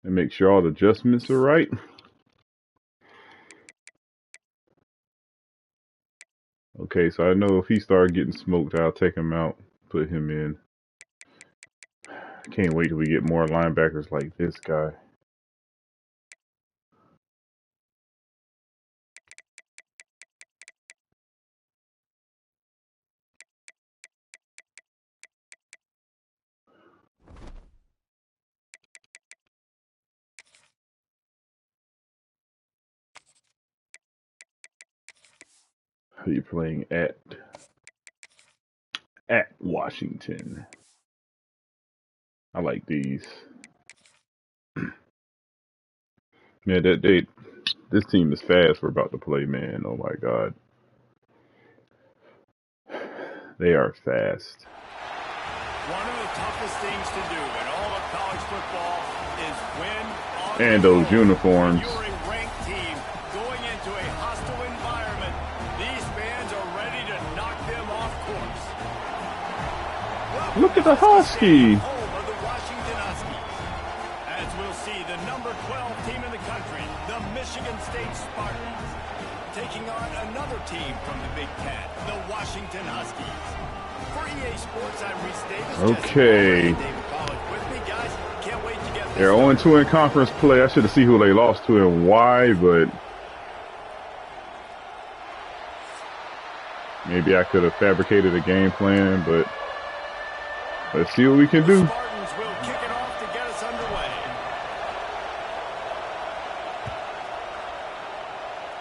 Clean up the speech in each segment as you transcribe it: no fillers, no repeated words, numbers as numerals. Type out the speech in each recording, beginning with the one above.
And make sure all the adjustments are right. Okay, so I know if he started getting smoked, I'll take him out, put him in. I can't wait till we get more linebackers like this guy. Who are you playing at? At Washington. I like these. Man, this team is fast. We're about to play, man. Oh my God, they are fast. One of the toughest things to do in all of college football is win on and those uniforms. You're a ranked team going into a hostile environment. These fans are ready to knock them off course. Look at the Husky. Home of the Washington Huskies. As we'll see, the number 12 team in the country, the Michigan State Spartans, taking on another team from the Big Ten, the Washington Huskies. For EA Sports, I'm Reese Davis. Okay. They're 0-2 in conference play. I should have seen who they lost to and why, but maybe I could have fabricated a game plan, but let's see what we can do. Spartans will kick it off to get us underway.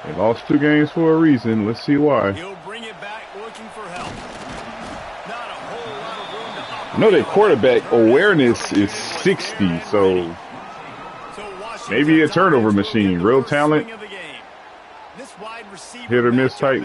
They lost 2 games for a reason. Let's see why. He'll bring it back looking for help. Not a whole lot of room to operate. I know their quarterback awareness is 60, so maybe a turnover machine. Real talent. Hit or miss type.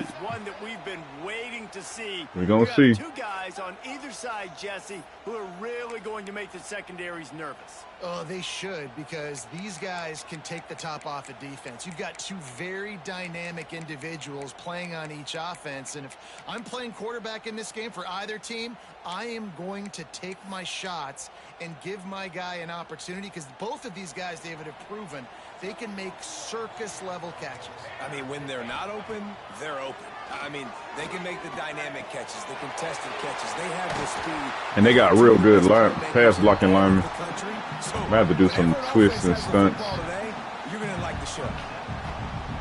To see. We're going to see. 2 guys on either side, Jesse, who are really going to make the secondaries nervous. Oh, they should, because these guys can take the top off of defense. You've got 2 very dynamic individuals playing on each offense, and if I'm playing quarterback in this game for either team, I am going to take my shots and give my guy an opportunity, because both of these guys, David, have proven they can make circus-level catches. I mean, when they're not open, they're open. I mean, they can make the dynamic catches, the contested catches. They have the speed. And they got real good pass blocking linemen. I have to do some twists and stunts. You're going to like the show.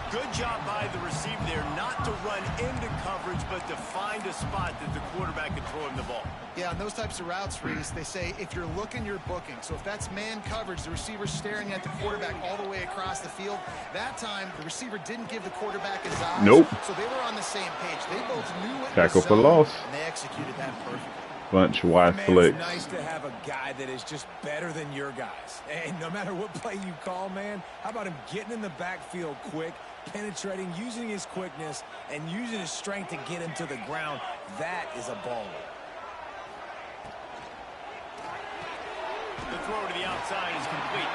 Good job by the receiver there, not to run into coverage, but to find a spot that the quarterback can throw him the ball. Yeah, on those types of routes, Reese, they say if you're looking, you're booking. So if that's man coverage, the receiver's staring at the quarterback all the way across the field. That time, the receiver didn't give the quarterback his eyes. Nope. So they were on the same page. They both knew what tackle for loss. And they executed that perfectly. Bunch wide Man, flex. it's nice to have a guy that is just better than your guys. And no matter what play you call, man, how about him getting in the backfield quick, penetrating, using his quickness, and using his strength to get him to the ground? That is a baller. The throw to the outside is complete.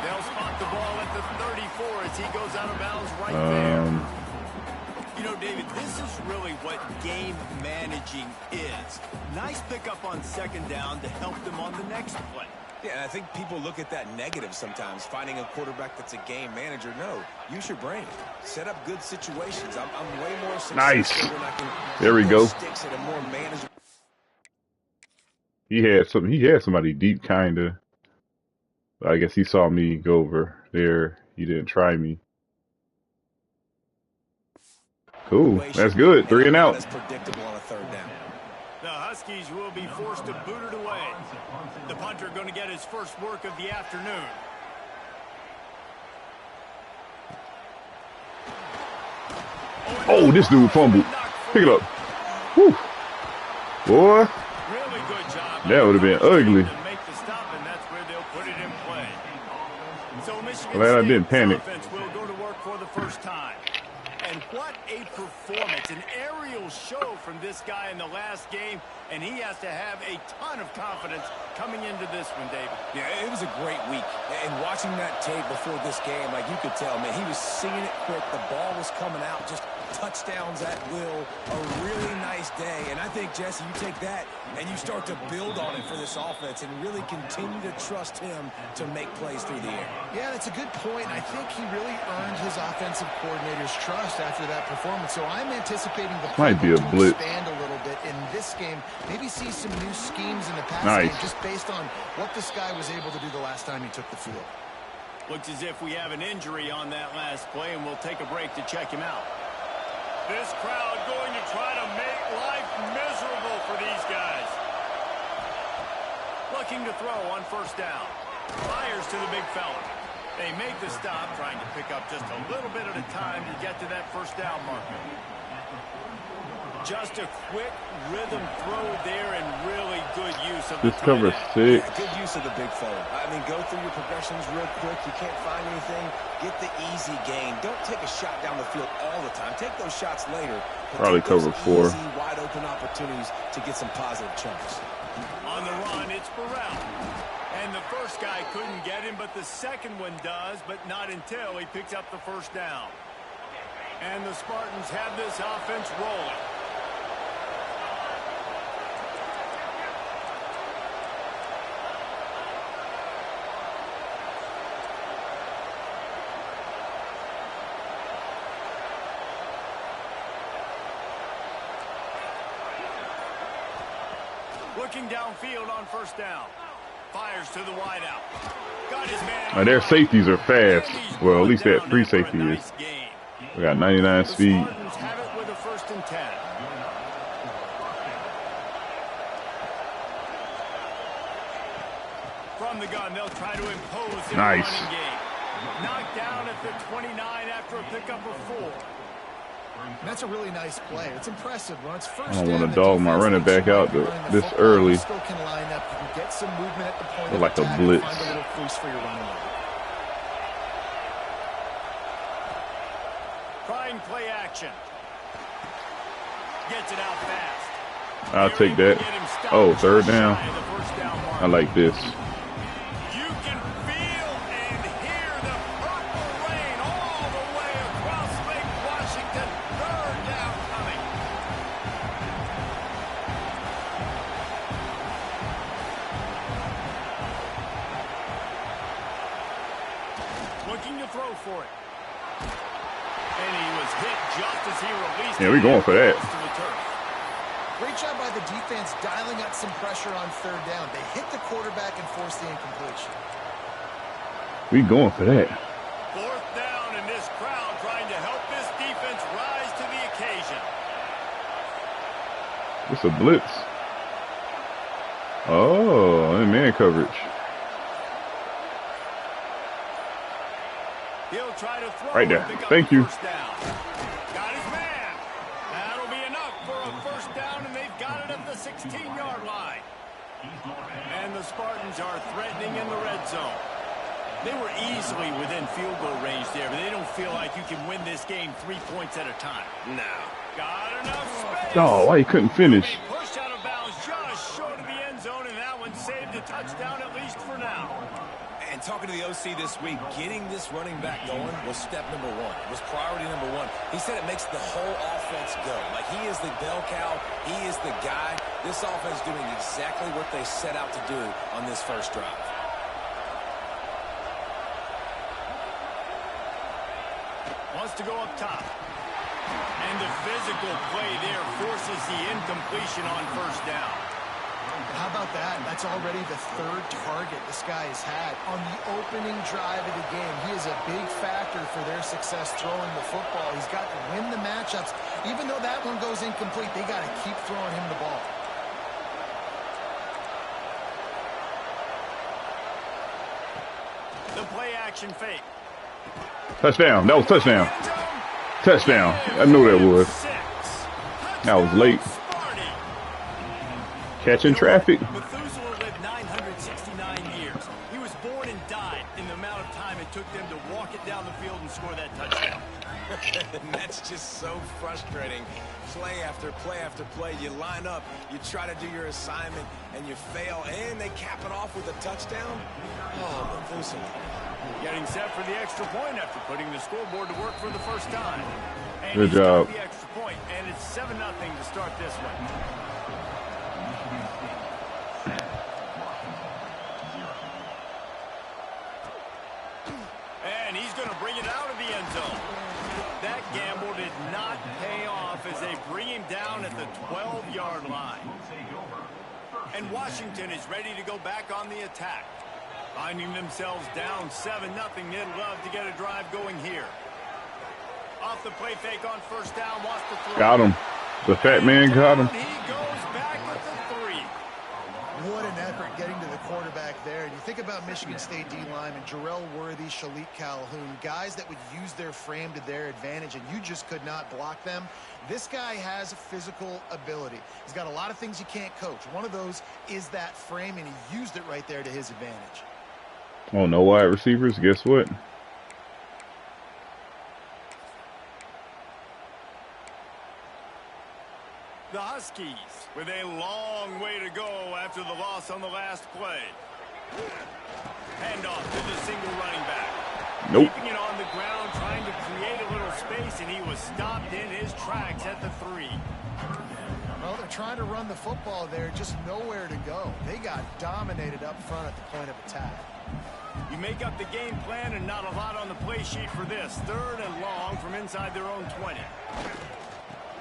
They'll spot the ball at the 34 as he goes out of bounds right there. You know, David, this is really what game managing is. Nice pickup on second down to help them on the next play. Yeah, and I think people look at that negative sometimes, finding a quarterback that's a game manager. No, use your brain. Set up good situations. I'm way more successful nice. when I can there we go. sticks at a more manageable. He had somebody deep, kinda. I guess he saw me go over there. He didn't try me. Cool. That's good. 3 and out. Predictable on a 3rd down. The Huskies will be forced to boot it away. The punter going to get his first work of the afternoon. Oh, this dude fumbled. Pick it up. Whew. Boy. Really good job. That would have been ugly. Make the stop, and that's where they'll put it in play. So Michigan Glad I didn't panic. Offense will go to work for the first time. And And what a performance, an aerial show from this guy in the last game, and he has to have a ton of confidence coming into this one, David. Yeah, it was a great week. And watching that tape before this game, like you could tell, man, he was seeing it quick. The ball was coming out, just touchdowns at will. A really nice day. And I think, Jesse, you take that and you start to build on it for this offense and really continue to trust him to make plays through the air. Yeah, that's a good point. I think he really earned his offensive coordinator's trust after that performance. So I'm anticipating the might be a blitz. Expand a little bit in this game. Maybe see some new schemes in the Nice. passing game just based on what this guy was able to do the last time he took the field. Looks as if we have an injury on that last play, and we'll take a break to check him out. This crowd going to try to make life miserable for these guys. Looking to throw on first down. Fires to the big fella. They make the stop, trying to pick up just a little bit at a time to get to that first down marker. Just a quick rhythm throw there and really good use of the This cover 6. Yeah, good use of the big fella. I mean, go through your progressions real quick. You can't find anything. Get the easy gain. Don't take a shot down the field all the time. Take those shots later. Probably cover 4. Easy, wide open opportunities to get some positive chunks. On the run, it's Burrell. And the first guy couldn't get him, but the second one does, but not until he picks up the first down. And the Spartans have this offense rolling. Looking downfield on first down. Fires to the wideout. Got his man. Now, their safeties are fast. Well, at least that free safety is. We got 99 speed. The Spartans have it with a 1st and 10. From the gun, they'll try to impose their running game. Knocked down at the 29 after a pickup of 4. That's a really nice play. It's impressive. When it's first I don't want to dog my running back out this early. Still can line up. You can get some movement at the point of Like a attack blitz. and find a little crease for your running back. Trying play action. Gets it out fast. I'll take that. Oh, 3rd down. I like this. You can feel and hear the purple rain all the way across Lake Washington. 3rd down coming. Looking to throw for it. And he was hit just as he released it. Yeah, we're going for that. Great job by the defense dialing up some pressure on 3rd down. They hit the quarterback and forced the incompletion. We going for that. 4th down, and this crowd trying to help this defense rise to the occasion. It's a blitz. Oh, and man coverage. He'll try to throw Right there. and pick up Thank the you. first down. Got his man. That'll be enough for a 1st down, and they've got it at the 16-yard line. And the Spartans are threatening in the red zone. They were easily within field goal range there, but they don't feel like you can win this game 3 points at a time. No. Got enough space. Oh, why he couldn't finish? Pushed out of bounds just short of the end zone, and that one saved a touchdown at least for now. And talking to the OC this week, getting this running back going was step number 1. It was priority number 1. He said it makes the whole offense go. Like, he is the bell cow. He is the guy. This offense doing exactly what they set out to do on this first drive. Wants to go up top. And the physical play there forces the incompletion on first down. How about that? That's already the 3rd target this guy has had on the opening drive of the game. He is a big factor for their success throwing the football. He's got to win the matchups. Even though that one goes incomplete, they got to keep throwing him the ball. The play action fake. Touchdown. That was touchdown. Touchdown. I knew that was. That was late. Catching traffic. Methuselah lived 969 years. He was born and died in the amount of time it took them to walk it down the field and score that touchdown. That's just so frustrating. Play after play after play. You line up, you try to do your assignment, and you fail, and they cap it off with a touchdown. Oh, Methuselah. Getting set for the extra point after putting the scoreboard to work for the first time. And Good job. The extra point, and it's 7-0 to start this one. And he's going to bring it out of the end zone. That gamble did not pay off as they bring him down at the 12-yard line. And Washington is ready to go back on the attack. Finding themselves down 7-0, they'd love to get a drive going here. Off the play fake on first down, wants to throw. Got him. The fat man got him. He goes back at the 3. What an effort getting to the quarterback there. You think about Michigan State D-linemen, Jarrell Worthy, Shalik Calhoun, guys that would use their frame to their advantage, and you just could not block them. This guy has physical ability. He's got a lot of things you can't coach. One of those is that frame, and he used it right there to his advantage. Oh, no wide receivers. Guess what? The Huskies with a long way to go after the loss on the last play. Handoff to the single running back. Nope. Keeping it on the ground, trying to create a little space, and he was stopped in his tracks at the 3. Well, they're trying to run the football there, just nowhere to go. They got dominated up front at the point of attack. You make up the game plan and not a lot on the play sheet for this. 3rd and long from inside their own 20.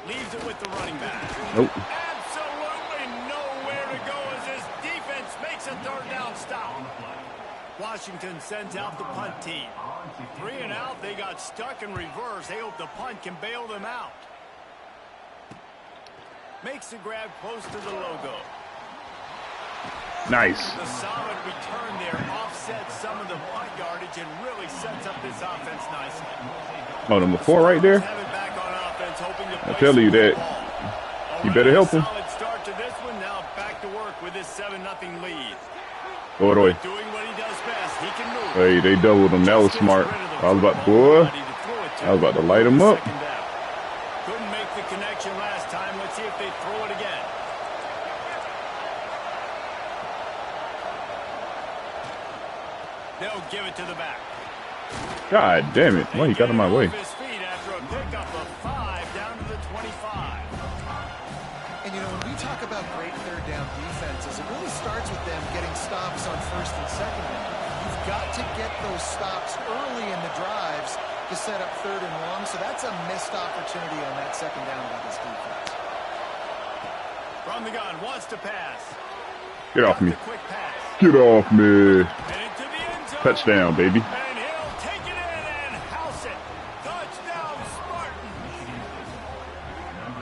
Leaves it with the running back. Nope. Absolutely nowhere to go as this defense makes a 3rd down stop. Washington sends out the punt team. 3 and out, they got stuck in reverse. They hope the punt can bail them out. Makes the grab close to the logo. Nice. The solid return there offsets some of the punt yardage and really sets up this offense nicely. Oh, number 4 right there. Have it back on offense, hoping to I tell you that. You better help him. Solid start to this one. Now back to work with this 7-0 lead. Throw it away. Doing what he does best. He can move. Hey, they doubled him. That was smart. I was about, boy, I was about to light him up. Couldn't make the connection last time. Let's see if they throw it again. They'll give it to the back. God damn it. Why he got in my way? His feet after a pickup of 5 down to the 25. And, you know, when we talk about great 3rd down defenses, it really starts with them getting stops on 1st and 2nd down. You've got to get those stops early in the drives to set up 3rd and long, so that's a missed opportunity on that 2nd down by this defense. From the gun, wants to pass. Get off me. Quick pass. Get off me. And into the end zone. Touchdown, baby. And he'll take it in and house it. Touchdown, Spartans.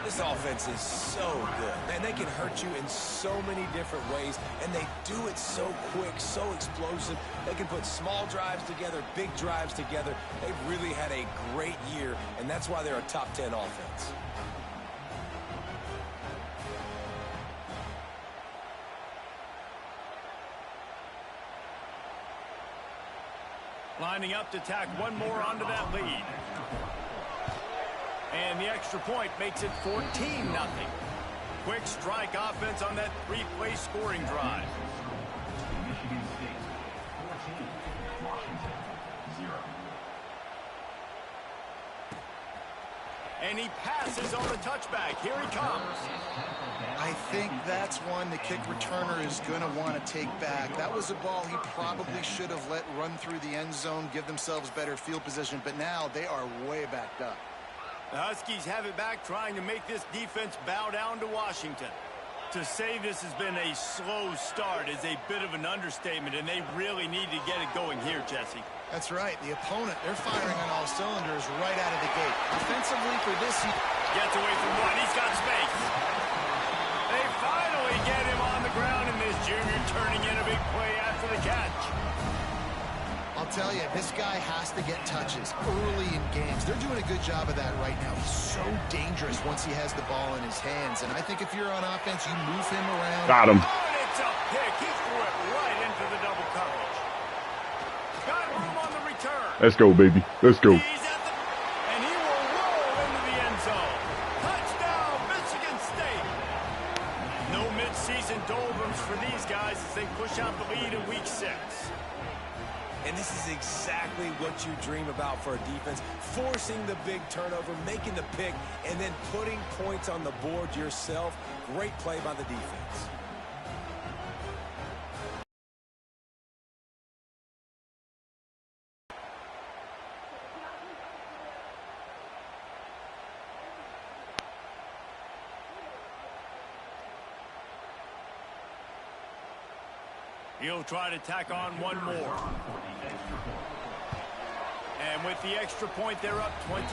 This offense is so good. Man, they can hurt you in so many different ways, and they do it so quick, so explosive. They can put small drives together, big drives together. They've really had a great year, and that's why they're a top 10 offense. Lining up to tack one more onto that lead. And the extra point makes it 14-0. Quick strike offense on that 3-play scoring drive. Michigan State 14, Washington 0. And he passes on the touchback. Here he comes. I think that's one the kick returner is going to want to take back. That was a ball he probably should have let run through the end zone, give themselves better field position, but now they are way backed up. The Huskies have it back, trying to make this defense bow down to Washington. To say this has been a slow start is a bit of an understatement, and they really need to get it going here, Jesse. That's right. The opponent, they're firing on all cylinders right out of the gate. Offensively for this, he gets away from one. He's got space. They finally get him on the ground, and this junior turning in a big play after the catch. I'll tell you, this guy has to get touches early in games. They're doing a good job of that right now. He's so dangerous once he has the ball in his hands. And I think if you're on offense, you move him around. Got him. Oh, and it's a pick. He threw it right into the double coverage. Got room on the return. Let's go, baby. Let's go. And he will doldrums for these guys as they push out the lead in week 6. And this is exactly what you dream about for a defense, forcing the big turnover, making the pick, and then putting points on the board yourself. Great play by the defense. He'll try to tack on one more. And with the extra point, they're up 21-0.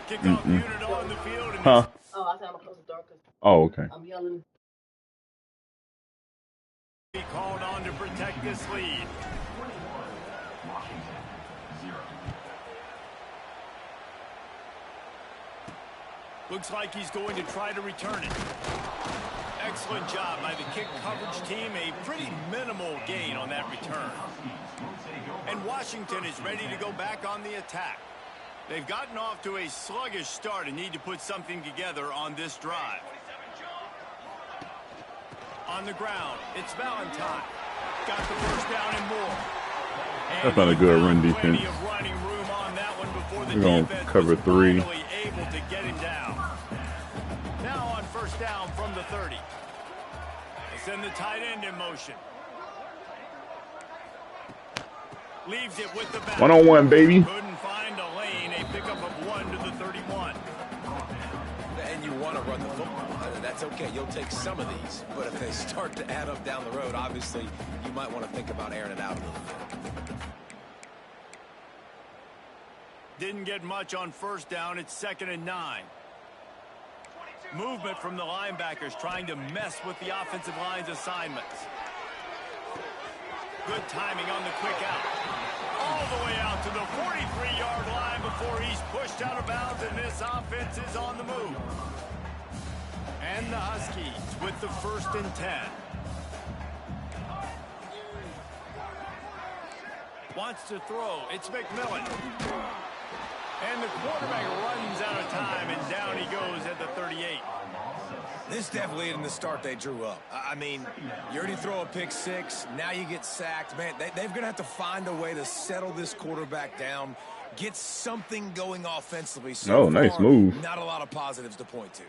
Kickoff unit on the field. And Huh? Oh, I said I'm gonna close the door because Oh, okay. I'm yelling. Be called on to protect this lead. Washington, 0. Looks like he's going to try to return it. Excellent job by the kick coverage team. A pretty minimal gain on that return. And Washington is ready to go back on the attack. They've gotten off to a sluggish start and need to put something together on this drive. On the ground, it's Valentine. Got the first down and more. That's not a good run defense. Plenty of running room on that one before the We're gonna defense cover was 3. finally able to get him down. Now on first down from the 30. They send the tight end in motion. Leaves it with the back. 1-on-1, baby. Couldn't find a lane. A pickup of 1 to the 31. And you want to run the football. That's okay. You'll take some of these. But if they start to add up down the road, obviously, you might want to think about airing it out a little bit. Didn't get much on first down. It's 2nd and 9. Movement from the linebackers trying to mess with the offensive line's assignments. Good timing on the quick out. All the way out to the 43-yard line before he's pushed out of bounds, and this offense is on the move. And the Huskies with the 1st and 10. Wants to throw. It's McMillan. And the quarterback runs out of time, and down he goes at the 38. This definitely isn't the start they drew up. I mean, you already throw a pick 6. Now you get sacked. Man, they're going to have to find a way to settle this quarterback down, get something going offensively. So nice far, move. Not a lot of positives to point to.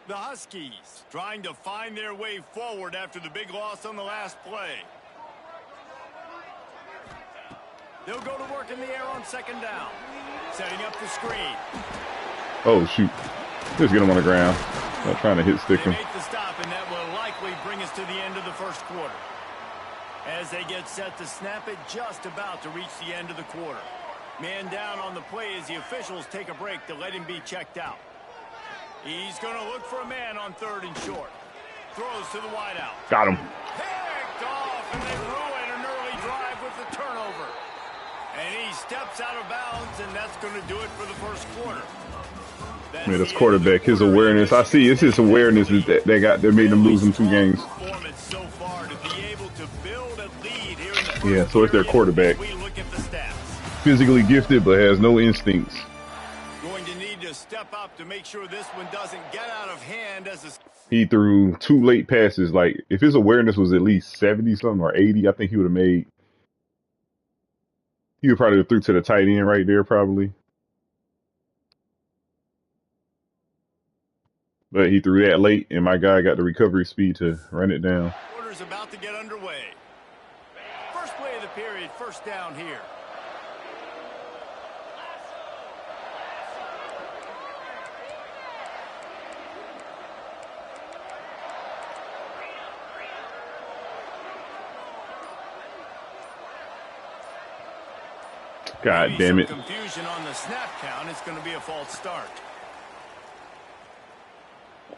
The Huskies trying to find their way forward after the big loss on the last play. They'll go to work in the air on 2nd down. Setting up the screen. Oh, shoot. Just get him on the ground. Not trying to hit stick They him. make the stop, and that will likely bring us to the end of the first quarter. As they get set to snap it, just about to reach the end of the quarter. Man down on the play as the officials take a break to let him be checked out. He's going to look for a man on 3rd and short. Throws to the wideout. Got him. Picked off, and they ruin an early drive with the turnover. And he steps out of bounds, and that's going to do it for the first quarter. Yeah, this quarterback, his awareness. I see it's his awareness that made them lose in 2 games. So far to be able to build a lead here in the first Yeah, so it's their quarterback. we look at the stats. Physically gifted, but has no instincts. Going to need to step up to make sure this one doesn't get out of hand as a... He threw 2 late passes. Like, if his awareness was at least 70-something or 80, I think he would have made... He would probably have threw to the tight end right there, probably. But he threw that late, and my guy got the recovery speed to run it down. Quarter's about to get underway. First play of the period, first down here. God Maybe damn it. some confusion on the snap count. It's going to be a false start.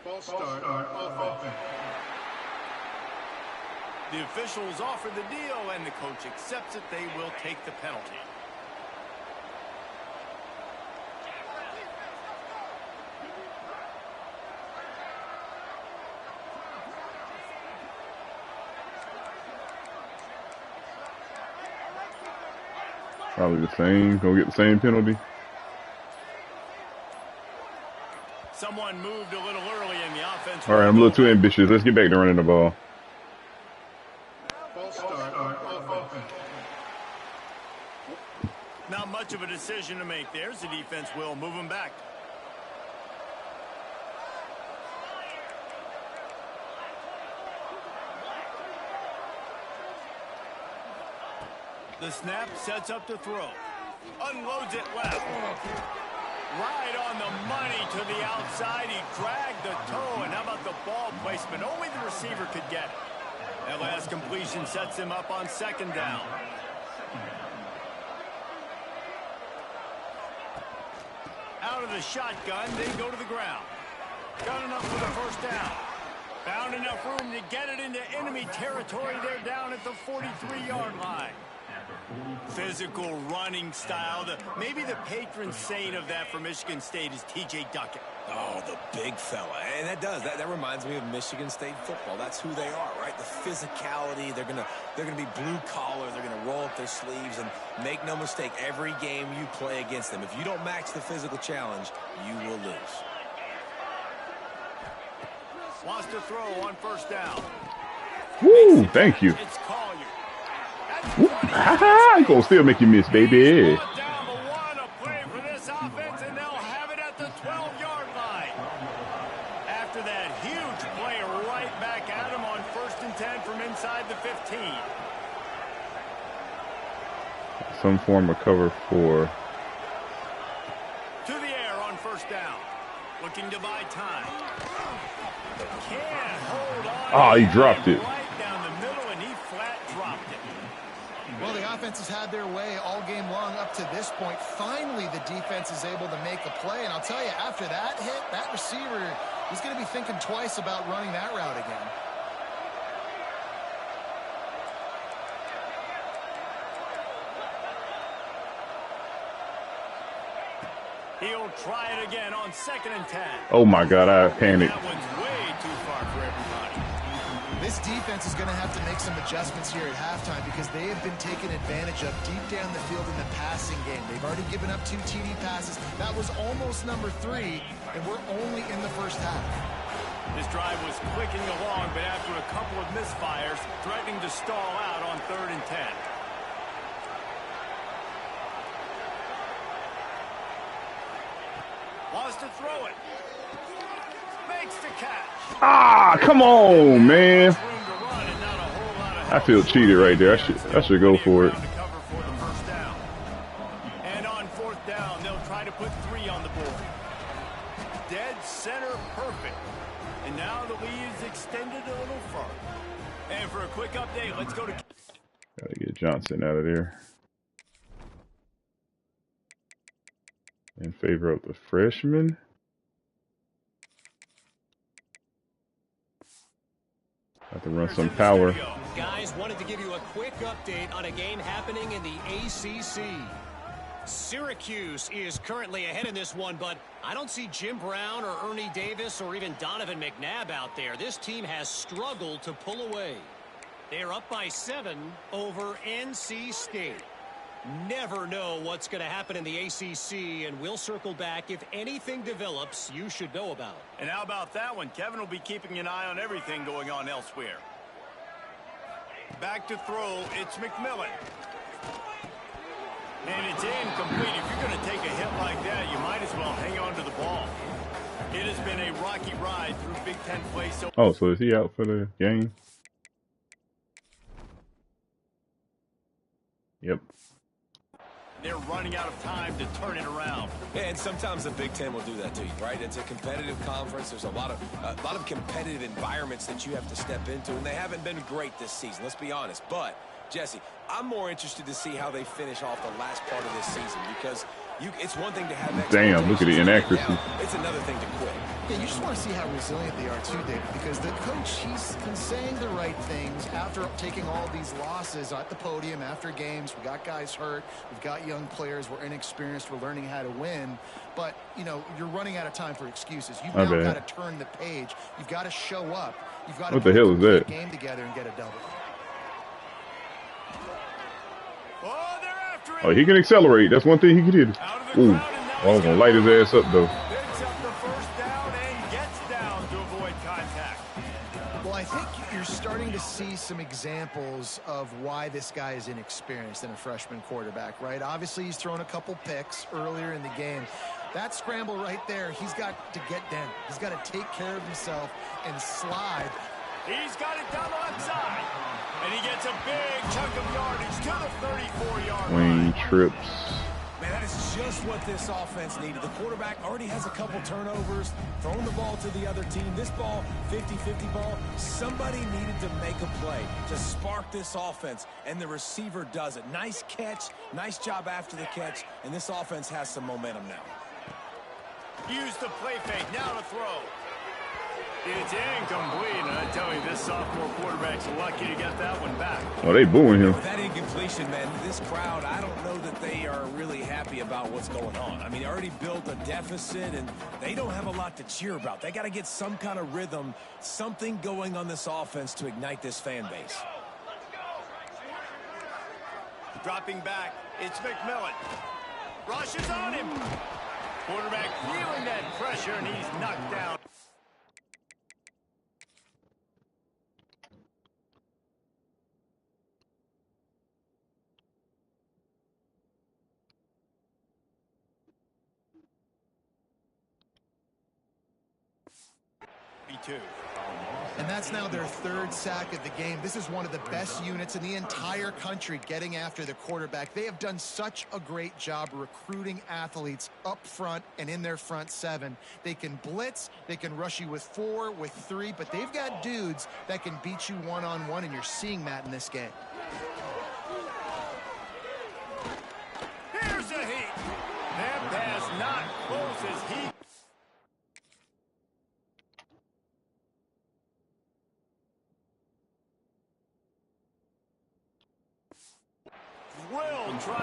False start, offense. The officials offer the deal, and the coach accepts it. They will take the penalty. Probably the same. Gonna get the same penalty. Someone moved a little early in the offense. All right, I'm a little too ambitious. Let's get back to running the ball. Not much of a decision to make there. The defense will move him back. The snap sets up to throw. Unloads it left. Right on the money to the outside. He dragged the toe. And how about the ball placement? Only the receiver could get it. That last completion sets him up on second down. Out of the shotgun, they go to the ground. Got enough for the first down. Found enough room to get it into enemy territory. They're down at the 43-yard line. Physical running style. Maybe the patron saint of that for Michigan State is T.J. Duckett. Oh, the big fella. And that reminds me of Michigan State football. That's who they are, right? The physicality. They're gonna be blue collar. They're gonna roll up their sleeves, and make no mistake, every game you play against them, if you don't match the physical challenge, you will lose. Wants to throw on first down. Woo, thank you. It's Collier. Ha gonna still make you miss, baby. Down the one, a play for this offense, and they'll have it at the 12-yard line. After that huge play right back at him on 1st and 10 from inside the 15. Some form of cover 4. To the air on first down. Looking to buy time. Can't hold on. Oh, he dropped it. Right down the middle, and he flat dropped it. Well, the offense has had their way all game long up to this point. Finally, the defense is able to make a play. And I'll tell you, after that hit, that receiver is going to be thinking twice about running that route again. He'll try it again on 2nd and 10. Oh my God, I panicked. That one's way too far for everybody. This defense is going to have to make some adjustments here at halftime because they have been taken advantage of deep down the field in the passing game. They've already given up 2 TD passes. That was almost number 3, and we're only in the first half. This drive was clicking along, but after a couple of misfires, threatening to stall out on 3rd and 10. Wants to throw it. Makes the catch. Ah, come on, man. I feel cheated right there. I should go for it. And on 4th down, they'll try to put 3 on the board. Dead center perfect. And now the lead is extended a little further. And for a quick update, let's go to... Gotta get Johnson out of there. In favor of the freshman. Have to run some power. Guys, wanted to give you a quick update on a game happening in the ACC. Syracuse is currently ahead in this one, but I don't see Jim Brown or Ernie Davis or even Donovan McNabb out there. This team has struggled to pull away. They're up by 7 over NC State. Never know what's going to happen in the ACC, and we'll circle back if anything develops you should know about. And how about that one? Kevin will be keeping an eye on everything going on elsewhere. Back to throw, it's McMillan. And it's incomplete. If you're going to take a hit like that, you might as well hang on to the ball. It has been a rocky ride through Big Ten play. Oh, so is he out for the game? Yep. They're running out of time to turn it around. And sometimes the Big Ten will do that to you, right? It's a competitive conference. There's a lot of competitive environments that you have to step into, and they haven't been great this season, let's be honest. But, Jesse, I'm more interested to see how they finish off the last part of this season because it's one thing to have... Damn, look at the inaccuracy. It's another thing to quit. Yeah, you just want to see how resilient they are too, David, because the coach, he's been saying the right things after taking all these losses at the podium after games. We got guys hurt. We've got young players. We're inexperienced. We're learning how to win. But, you know, you're running out of time for excuses. You've now got to turn the page. You've got to show up. You've got to what the hell is that? Game together and get a double. Oh, they're after Oh, he can accelerate. That's one thing he can do. Out of the Ooh, crowd, and now I was he's gonna got light his ass up though. picks up the first down and gets down to avoid contact. Well, I think you're starting to see some examples of why this guy is inexperienced in a freshman quarterback, right? Obviously, he's thrown a couple picks earlier in the game. That scramble right there, he's got to get down. He's got to take care of himself and slide. He's got it down the left side. And he gets a big chunk of yardage to the 34-yard Wayne line. trips. Man, that is just what this offense needed. The quarterback already has a couple turnovers, throwing the ball to the other team. This ball, 50-50 ball, somebody needed to make a play to spark this offense, and the receiver does it. Nice catch, nice job after the catch, and this offense has some momentum now. Use the play fake, now to throw. It's incomplete, and I tell you, this sophomore quarterback's lucky to get that one back. Oh, they booing him. With that incompletion, man, this crowd, I don't know that they are really happy about what's going on. I mean, they already built a deficit, and they don't have a lot to cheer about. They got to get some kind of rhythm, something going on this offense to ignite this fan base. Dropping back, it's McMillan. Rushes on him. Quarterback feeling that pressure, and he's knocked down. And that's now their third sack of the game. This is one of the best units in the entire country getting after the quarterback. They have done such a great job recruiting athletes up front and in their front seven. They can blitz, they can rush you with 4, with 3, but they've got dudes that can beat you one-on-one, and you're seeing that in this game. Here's a heat. That pass not close as he.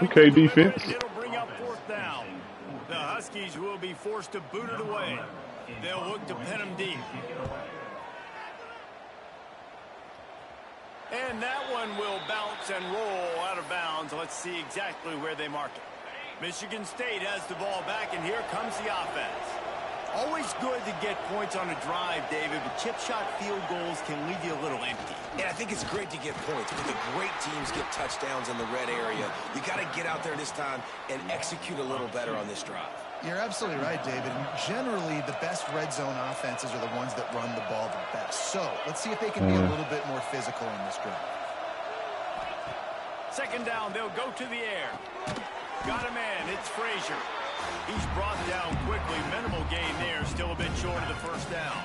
Okay, defense. It'll bring up fourth down. The Huskies will be forced to boot it away. They'll look to pin him deep. And that one will bounce and roll out of bounds. Let's see exactly where they mark it. Michigan State has the ball back, and here comes the offense. Always good to get points on a drive, David, but chip shot field goals can leave you a little empty. And I think it's great to get points, but the great teams get touchdowns in the red area. You got to get out there this time and execute a little better on this drive. You're absolutely right, David. And generally, the best red zone offenses are the ones that run the ball the best. So let's see if they can be a little bit more physical in this drive. Second down, they'll go to the air. Got a man, it's Frazier. He's brought down quickly. Minimal gain there, still a bit short of the first down.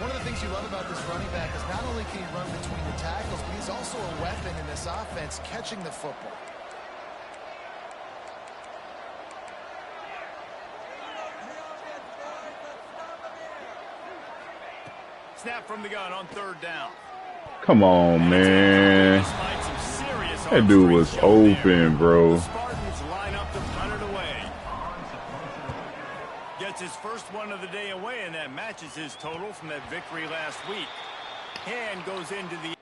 One of the things you love about this running back is not only can he run between the tackles, but he's also a weapon in this offense, catching the football. Snap from the gun on third down. Come on, man. That dude was open, bro. Spartans line up to punt it away. Gets his first one of the day away, and that matches his total from that victory last week. Hand goes into the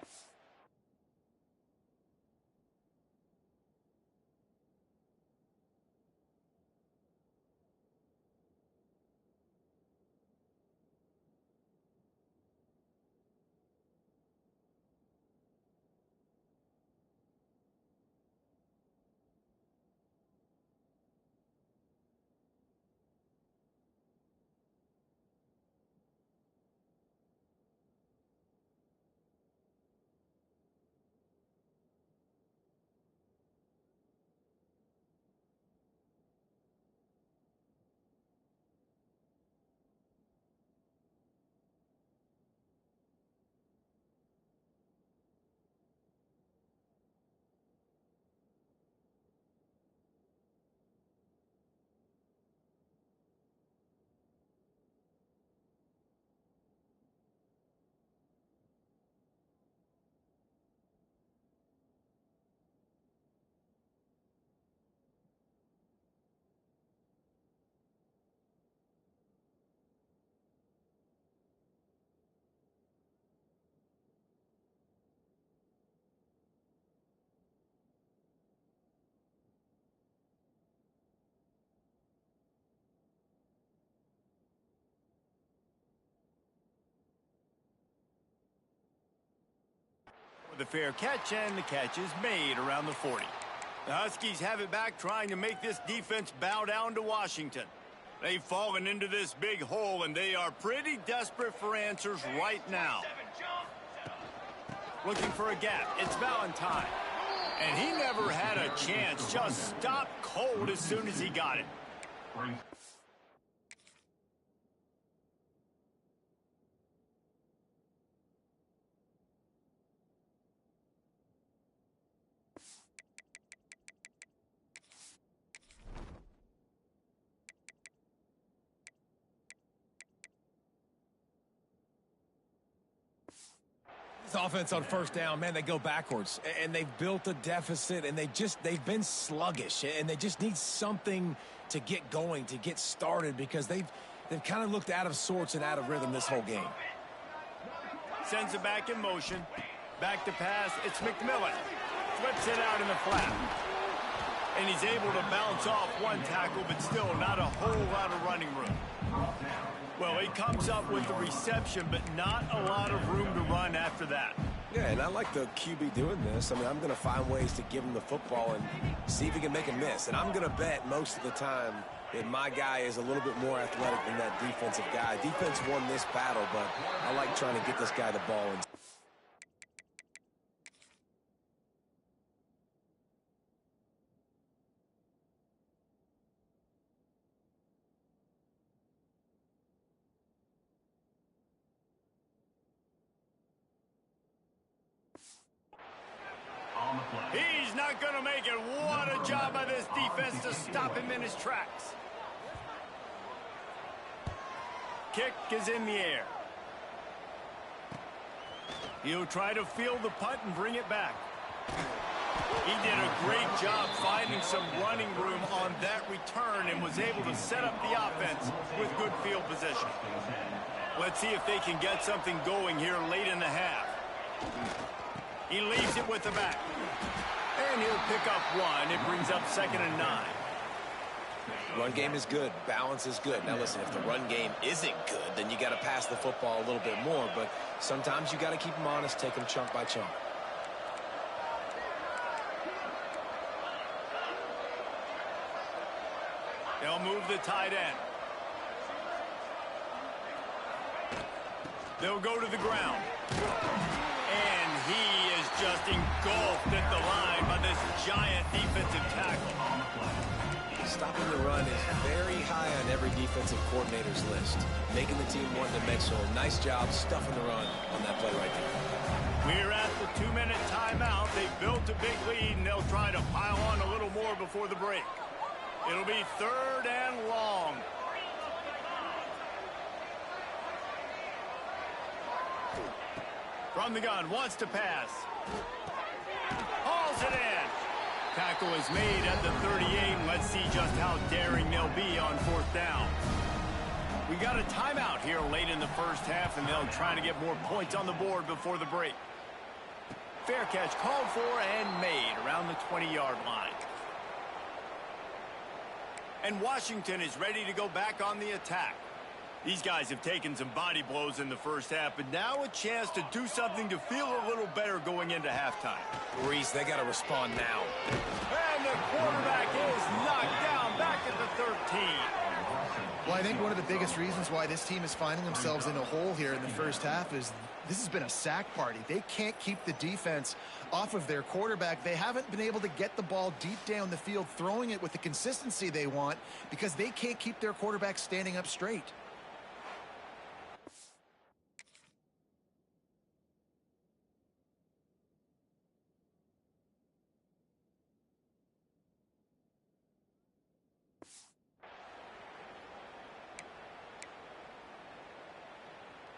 The fair catch, and the catch is made around the 40. The Huskies have it back, trying to make this defense bow down to Washington. They've fallen into this big hole, and they are pretty desperate for answers right now. Looking for a gap. It's Valentine. And he never had a chance. Just stopped cold as soon as he got it. This offense on first down, man, they go backwards, and they've built a deficit, and they've been sluggish, and they just need something to get going, to get started, because they've kind of looked out of sorts and out of rhythm this whole game. Sends it back in motion. Back to pass. It's McMillan. Flips it out in the flat. And he's able to bounce off one tackle, but still not a whole lot of running room. Well, he comes up with the reception, but not a lot of room to run after that. Yeah, and I like the QB doing this. I mean, I'm going to find ways to give him the football and see if he can make a miss. And I'm going to bet most of the time that my guy is a little bit more athletic than that defensive guy. Defense won this battle, but I like trying to get this guy the ball. He's not going to make it. What a job by this defense to stop him in his tracks. Kick is in the air. He'll try to field the punt and bring it back. He did a great job finding some running room on that return and was able to set up the offense with good field position. Let's see if they can get something going here late in the half. He leaves it with the back. And he'll pick up one. It brings up 2nd and 9. Run game is good. Balance is good. Now, listen, if the run game isn't good, then you got to pass the football a little bit more. But sometimes you got to keep them honest, take them chunk by chunk. They'll move the tight end. They'll go to the ground. And he is just engulfed at the line by this giant defensive tackle. Stopping the run is very high on every defensive coordinator's list. Making the team one-dimensional. Nice job stuffing the run on that play right there. We're at the 2-minute timeout. They've built a big lead, and they'll try to pile on a little more before the break. It'll be 3rd and long. From the gun, wants to pass. Hauls it in. Tackle is made at the 38. Let's see just how daring they'll be on 4th down. We got a timeout here late in the first half, and they'll try to get more points on the board before the break. Fair catch called for and made around the 20-yard line. And Washington is ready to go back on the attack. These guys have taken some body blows in the first half, but now a chance to do something to feel a little better going into halftime. Reese, they got to respond now. And the quarterback is knocked down back at the 13. Well, I think one of the biggest reasons why this team is finding themselves in a hole here in the first half is this has been a sack party. They can't keep the defense off of their quarterback. They haven't been able to get the ball deep down the field, throwing it with the consistency they want because they can't keep their quarterback standing up straight.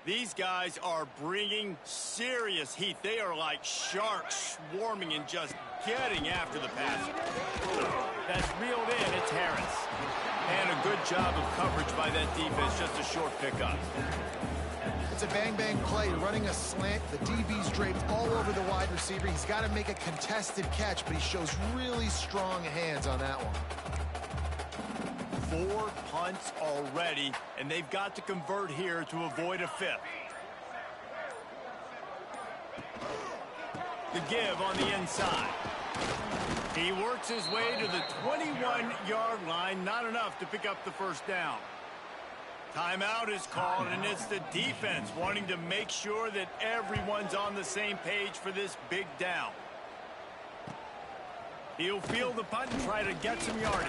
These guys are bringing serious heat. They are like sharks swarming and just getting after the passer. That's reeled in. It's Harris. And a good job of coverage by that defense. Just a short pickup. It's a bang-bang play, running a slant. The DB's draped all over the wide receiver. He's got to make a contested catch, but he shows really strong hands on that one. 4 punts already, and they've got to convert here to avoid a 5th. The give on the inside. He works his way to the 21-yard line. Not enough to pick up the first down. Timeout is called, and it's the defense wanting to make sure that everyone's on the same page for this big down. He'll field the punt and try to get some yardage.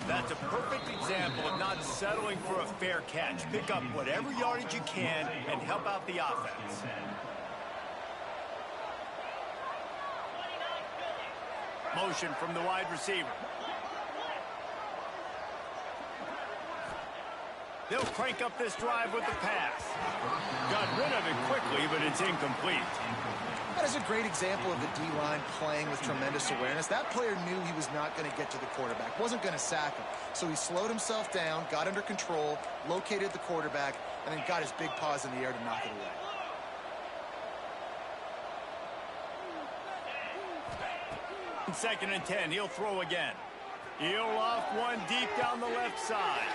That's a perfect example of not settling for a fair catch. Pick up whatever yardage you can and help out the offense. Motion from the wide receiver. They'll crank up this drive with the pass. Got rid of it quickly, but it's incomplete. That is a great example of the D-line playing with tremendous awareness. That player knew he was not going to get to the quarterback, wasn't going to sack him. So he slowed himself down, got under control, located the quarterback, and then got his big paws in the air to knock it away. Second and 10, he'll throw again. He'll off one deep down the left side.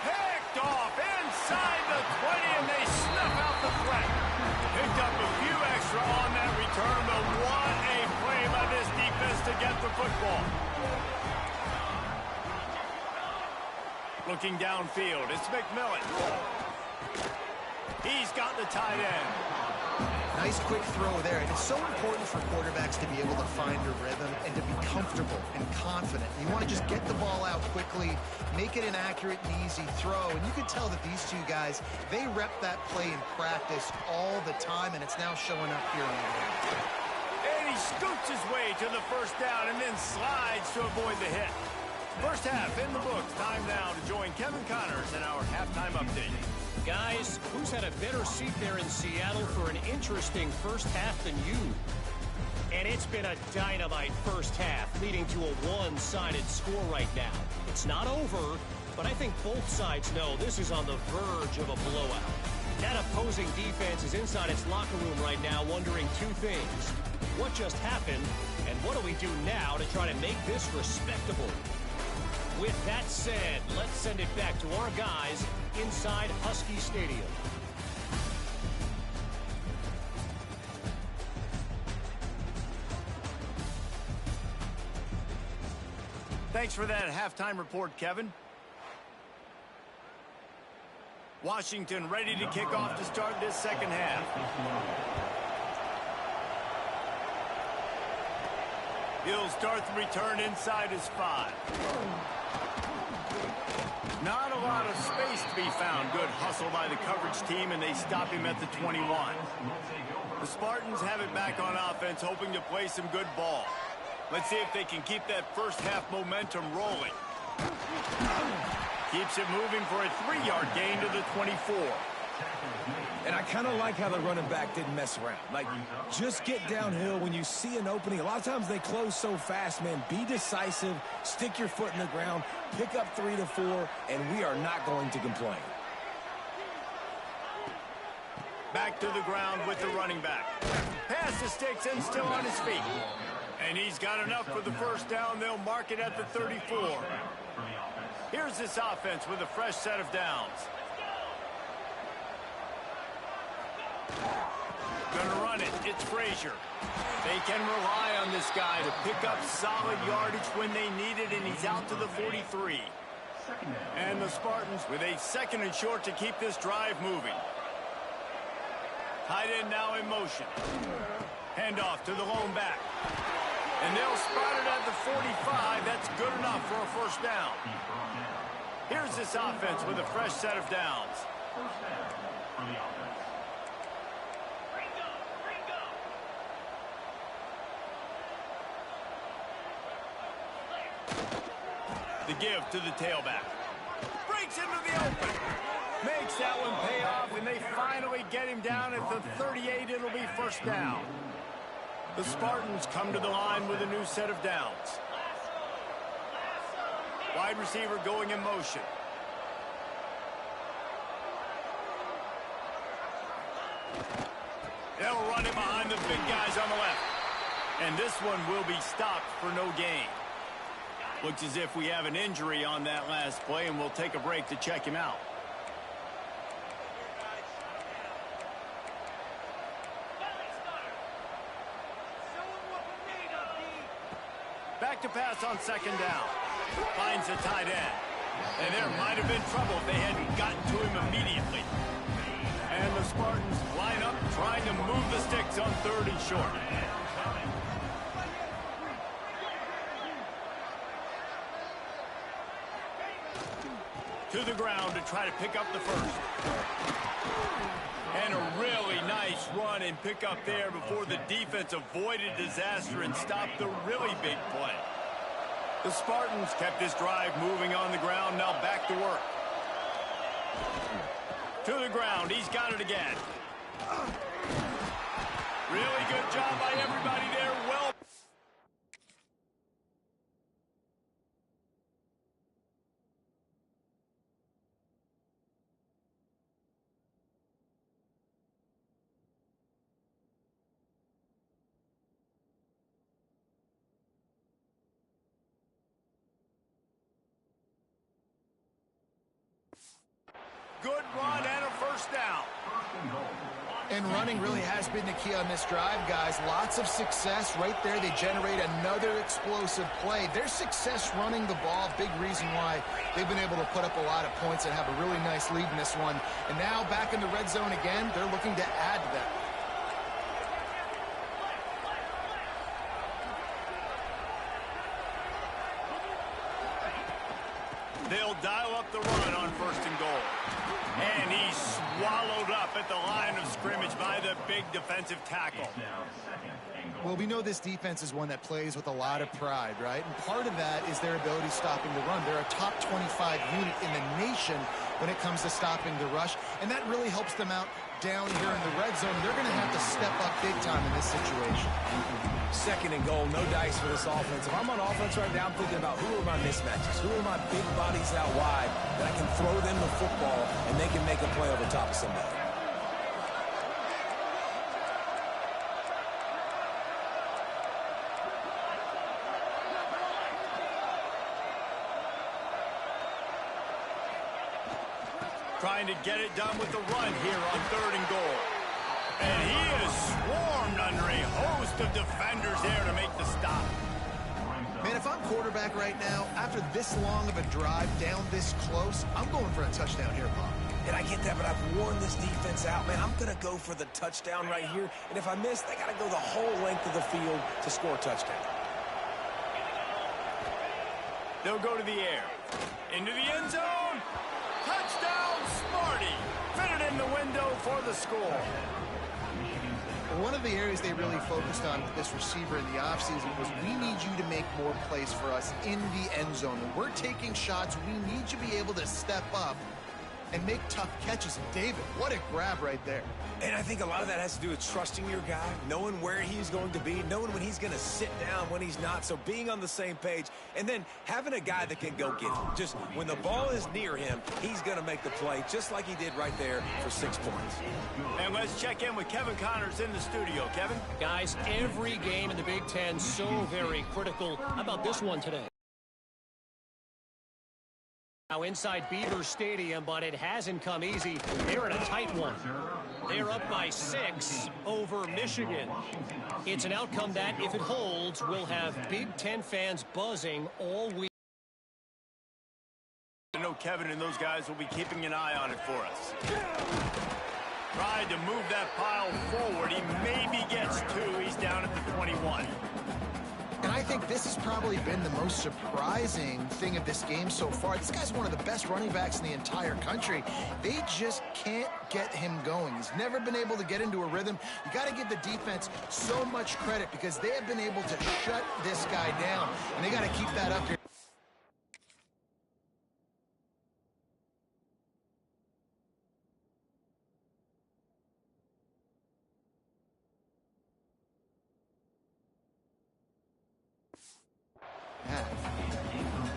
Picked off inside the 20, and they snuff out the threat. Picked up a few extra on that return, but what a play by this defense to get the football. Looking downfield, it's McMillan. He's got the tight end. Nice quick throw there. And it's so important for quarterbacks to be able to find a rhythm and to be comfortable and confident. You want to just get the ball out quickly, make it an accurate and easy throw. And you can tell that these two guys, they rep that play in practice all the time, and it's now showing up here in the game. And he scoots his way to the first down and then slides to avoid the hit. First half in the books. Time now to join Kevin Connors in our halftime update. Guys, who's had a better seat there in Seattle for an interesting first half than you? And it's been a dynamite first half, leading to a one-sided score right now. It's not over, but I think both sides know this is on the verge of a blowout. That opposing defense is inside its locker room right now wondering two things. What just happened, and what do we do now to try to make this respectable? With that said, let's send it back to our guys inside Husky Stadium. Thanks for that halftime report, Kevin. Washington ready to kick off to start this second half. He'll start the return inside his 5. Not a lot of space to be found. Good hustle by the coverage team, and they stop him at the 21. The Spartans have it back on offense, hoping to play some good ball. Let's see if they can keep that first half momentum rolling. Keeps it moving for a 3-yard gain to the 24. And I kind of like how the running back didn't mess around. Like, just get downhill when you see an opening. A lot of times they close so fast, man. Be decisive, stick your foot in the ground, pick up 3 to 4, and we are not going to complain. Back to the ground with the running back. Pass to sticks and still on his feet. And he's got enough for the first down. They'll mark it at the 34. Here's this offense with a fresh set of downs. Gonna run it. It's Frazier. They can rely on this guy to pick up solid yardage when they need it, and he's out to the 43. And the Spartans with a 2nd and short to keep this drive moving. Tight end now in motion. Handoff to the lone back. And they'll spot it at the 45. That's good enough for a first down. Here's this offense with a fresh set of downs. The give to the tailback. Breaks into the open. Makes that one pay off, and they finally get him down at the 38. It'll be first down. The Spartans come to the line with a new set of downs. Wide receiver going in motion. They'll run it behind the big guys on the left. And this one will be stopped for no gain. Looks as if we have an injury on that last play, and we'll take a break to check him out. back to pass on second down. Finds the tight end. And there might have been trouble if they hadn't gotten to him immediately. And the Spartans line up trying to move the sticks on 3rd and short. To the ground to try to pick up the first. And a really nice run and pick up there before the defense avoided disaster and stopped the really big play. The Spartans kept this drive moving on the ground, now back to work. To the ground, he's got it again. Really good job by everybody there. Well. Good run and a first down. And running really has been the key on this drive, guys. Lots of success right there. They generate another explosive play. Their success running the ball, big reason why they've been able to put up a lot of points and have a really nice lead in this one. And now back in the red zone again, they're looking to add to that. They'll dial up the run on 1st and goal. And he's swallowed up at the line of scrimmage by the big defensive tackle. Well, we know this defense is one that plays with a lot of pride, right? And part of that is their ability stopping the run. They're a top 25 unit in the nation when it comes to stopping the rush, and that really helps them out down here in the red zone. They're going to have to step up big time in this situation. 2nd and goal, no dice for this offense. If I'm on offense right now, I'm thinking about who are my mismatches, who are my big bodies out wide that I can throw them the football and they can make a play over top of somebody. Trying to get it done with the run here on 3rd and goal. And he is swarmed under a host of defenders there to make the stop. Man, if I'm quarterback right now, after this long of a drive down this close, I'm going for a touchdown here, Bob. And I get that, but I've worn this defense out, man. I'm going to go for the touchdown right here. And if I miss, they got to go the whole length of the field to score a touchdown. They'll go to the air. Into the end zone. Touchdown, Smarty. Fitted in the window for the score. One of the areas they really focused on with this receiver in the offseason was we need you to make more plays for us in the end zone. When we're taking shots, we need you to be able to step up and make tough catches. And David, what a grab right there. And I think a lot of that has to do with trusting your guy, knowing where he's going to be, knowing when he's going to sit down, when he's not, so being on the same page, and then having a guy that can go get him. Just when the ball is near him, he's going to make the play, just like he did right there for 6 points. And let's check in with Kevin Connors in the studio. Kevin? Guys, every game in the Big Ten so very critical. How about this one today? Now inside Beaver Stadium, but it hasn't come easy. They're in a tight one. They're up by 6 over Michigan. It's an outcome that, if it holds, will have Big Ten fans buzzing all week. I know Kevin and those guys will be keeping an eye on it for us. Tried to move that pile forward. He maybe gets 2. He's down at the 21. And I think this has probably been the most surprising thing of this game so far. This guy's one of the best running backs in the entire country. They just can't get him going. He's never been able to get into a rhythm. You got to give the defense so much credit because they have been able to shut this guy down. And they got to keep that up here.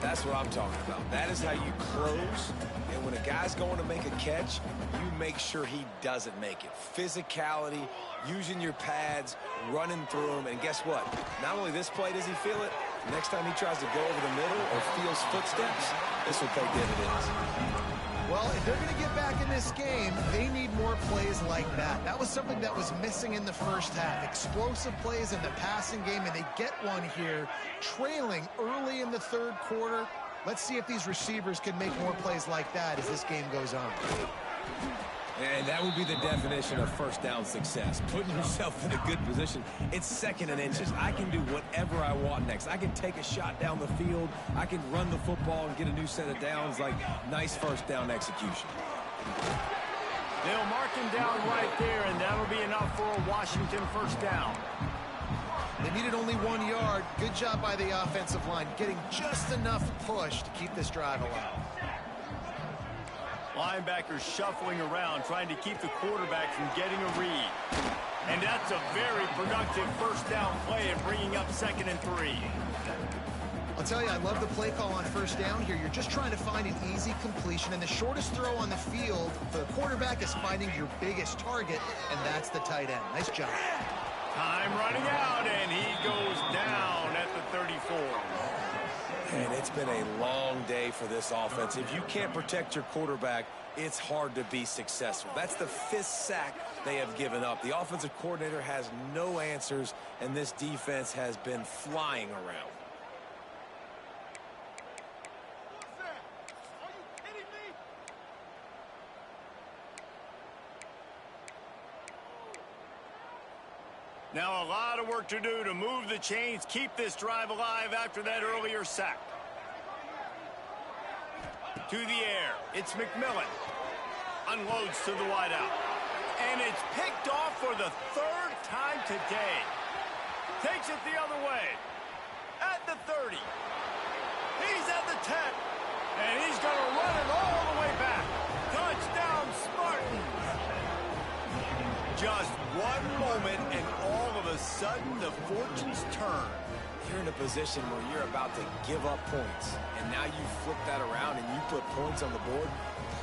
That's what I'm talking about. That is how you close. And when a guy's going to make a catch, you make sure he doesn't make it. Physicality, using your pads, running through them. And guess what? Not only this play does he feel it, next time he tries to go over the middle or feels footsteps, this will pay dividends. Well, if they're going to get back in this game, they need more plays like that. That was something that was missing in the first half. Explosive plays in the passing game, and they get one here, trailing early in the third quarter. Let's see if these receivers can make more plays like that as this game goes on. And that would be the definition of first down success. Putting yourself in a good position. It's 2nd and inches. I can do whatever I want next. I can take a shot down the field. I can run the football and get a new set of downs. Like, nice first down execution. They'll mark him down right there, and that'll be enough for a Washington first down. They needed only 1 yard. Good job by the offensive line, getting just enough push to keep this drive alive. Linebackers shuffling around, trying to keep the quarterback from getting a read. And that's a very productive first down play and bringing up 2nd and 3. I'll tell you, I love the play call on first down here. You're just trying to find an easy completion, and the shortest throw on the field for the quarterback is finding your biggest target, and that's the tight end. Nice job. Time running out, and he goes down at the 34. And it's been a long day for this offense. If you can't protect your quarterback, it's hard to be successful. That's the 5th sack they have given up. The offensive coordinator has no answers, and this defense has been flying around. Now a lot of work to do to move the chains, keep this drive alive after that earlier sack. To the air, it's McMillan. Unloads to the wideout. And it's picked off for the 3rd time today. Takes it the other way. At the 30. He's at the 10. And he's going to run it all the way back. Touchdown, Spartans. Just one moment, and all of a sudden, the fortunes turn. You're in a position where you're about to give up points, and now you flip that around and you put points on the board.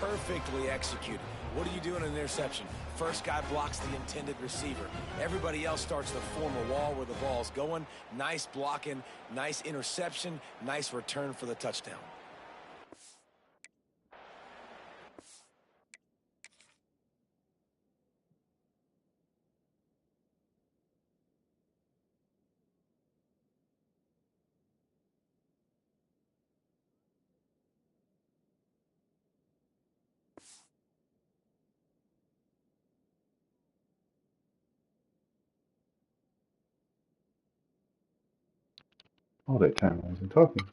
Perfectly executed. What do you do in an interception? First guy blocks the intended receiver. Everybody else starts to form a wall where the ball's going. Nice blocking, nice interception, nice return for the touchdown. All that time I wasn't talking.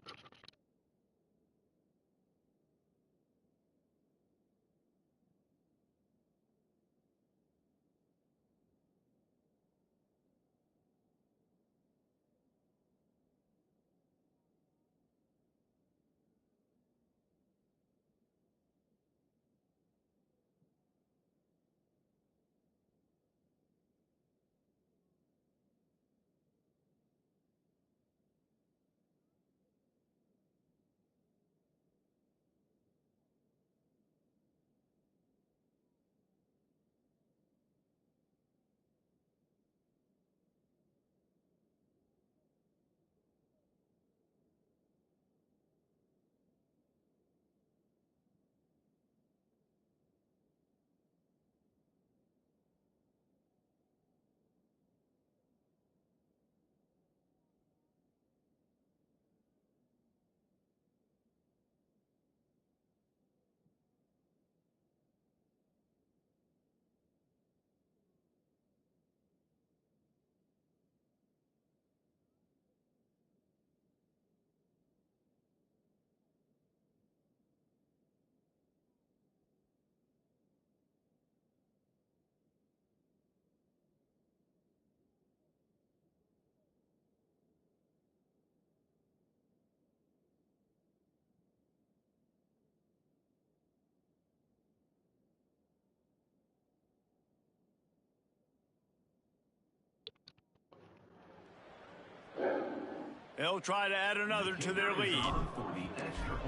They'll try to add another to their lead.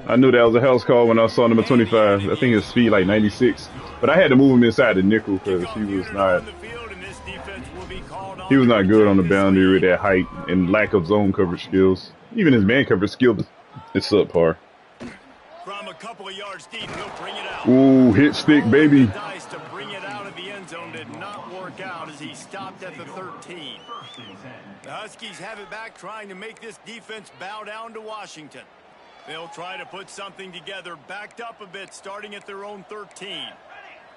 I knew that was a house call when I saw number 25. I think his speed like 96. But I had to move him inside the nickel because he was not good on the boundary with that height and lack of zone coverage skills. Even his man coverage skill is subpar. From a couple of yards deep, he'll bring it out. Ooh, hit stick, baby. To bring it out at the end end zone did not work out as he stopped at the 13. The Huskies have it back, trying to make this defense bow down to Washington. They'll try to put something together, backed up a bit, starting at their own 13.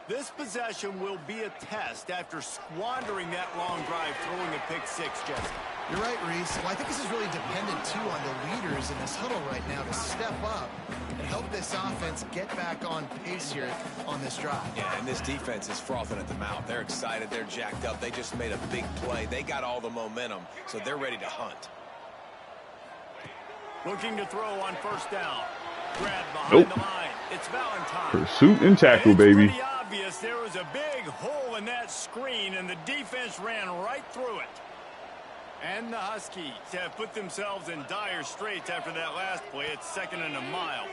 This possession will be a test after squandering that long drive, throwing a pick six, Jesse. You're right, Reese. Well, I think this is really dependent, too, on the leaders in this huddle right now to step up and help this offense get back on pace here on this drive. Yeah, and this defense is frothing at the mouth. They're excited. They're jacked up. They just made a big play. They got all the momentum, so they're ready to hunt. Looking to throw on first down. Grab behind the line. It's Valentine. Pursuit and tackle, baby. It's pretty obvious there was a big hole in that screen, and the defense ran right through it. And the Huskies have put themselves in dire straits after that last play. It's 2nd and a mile.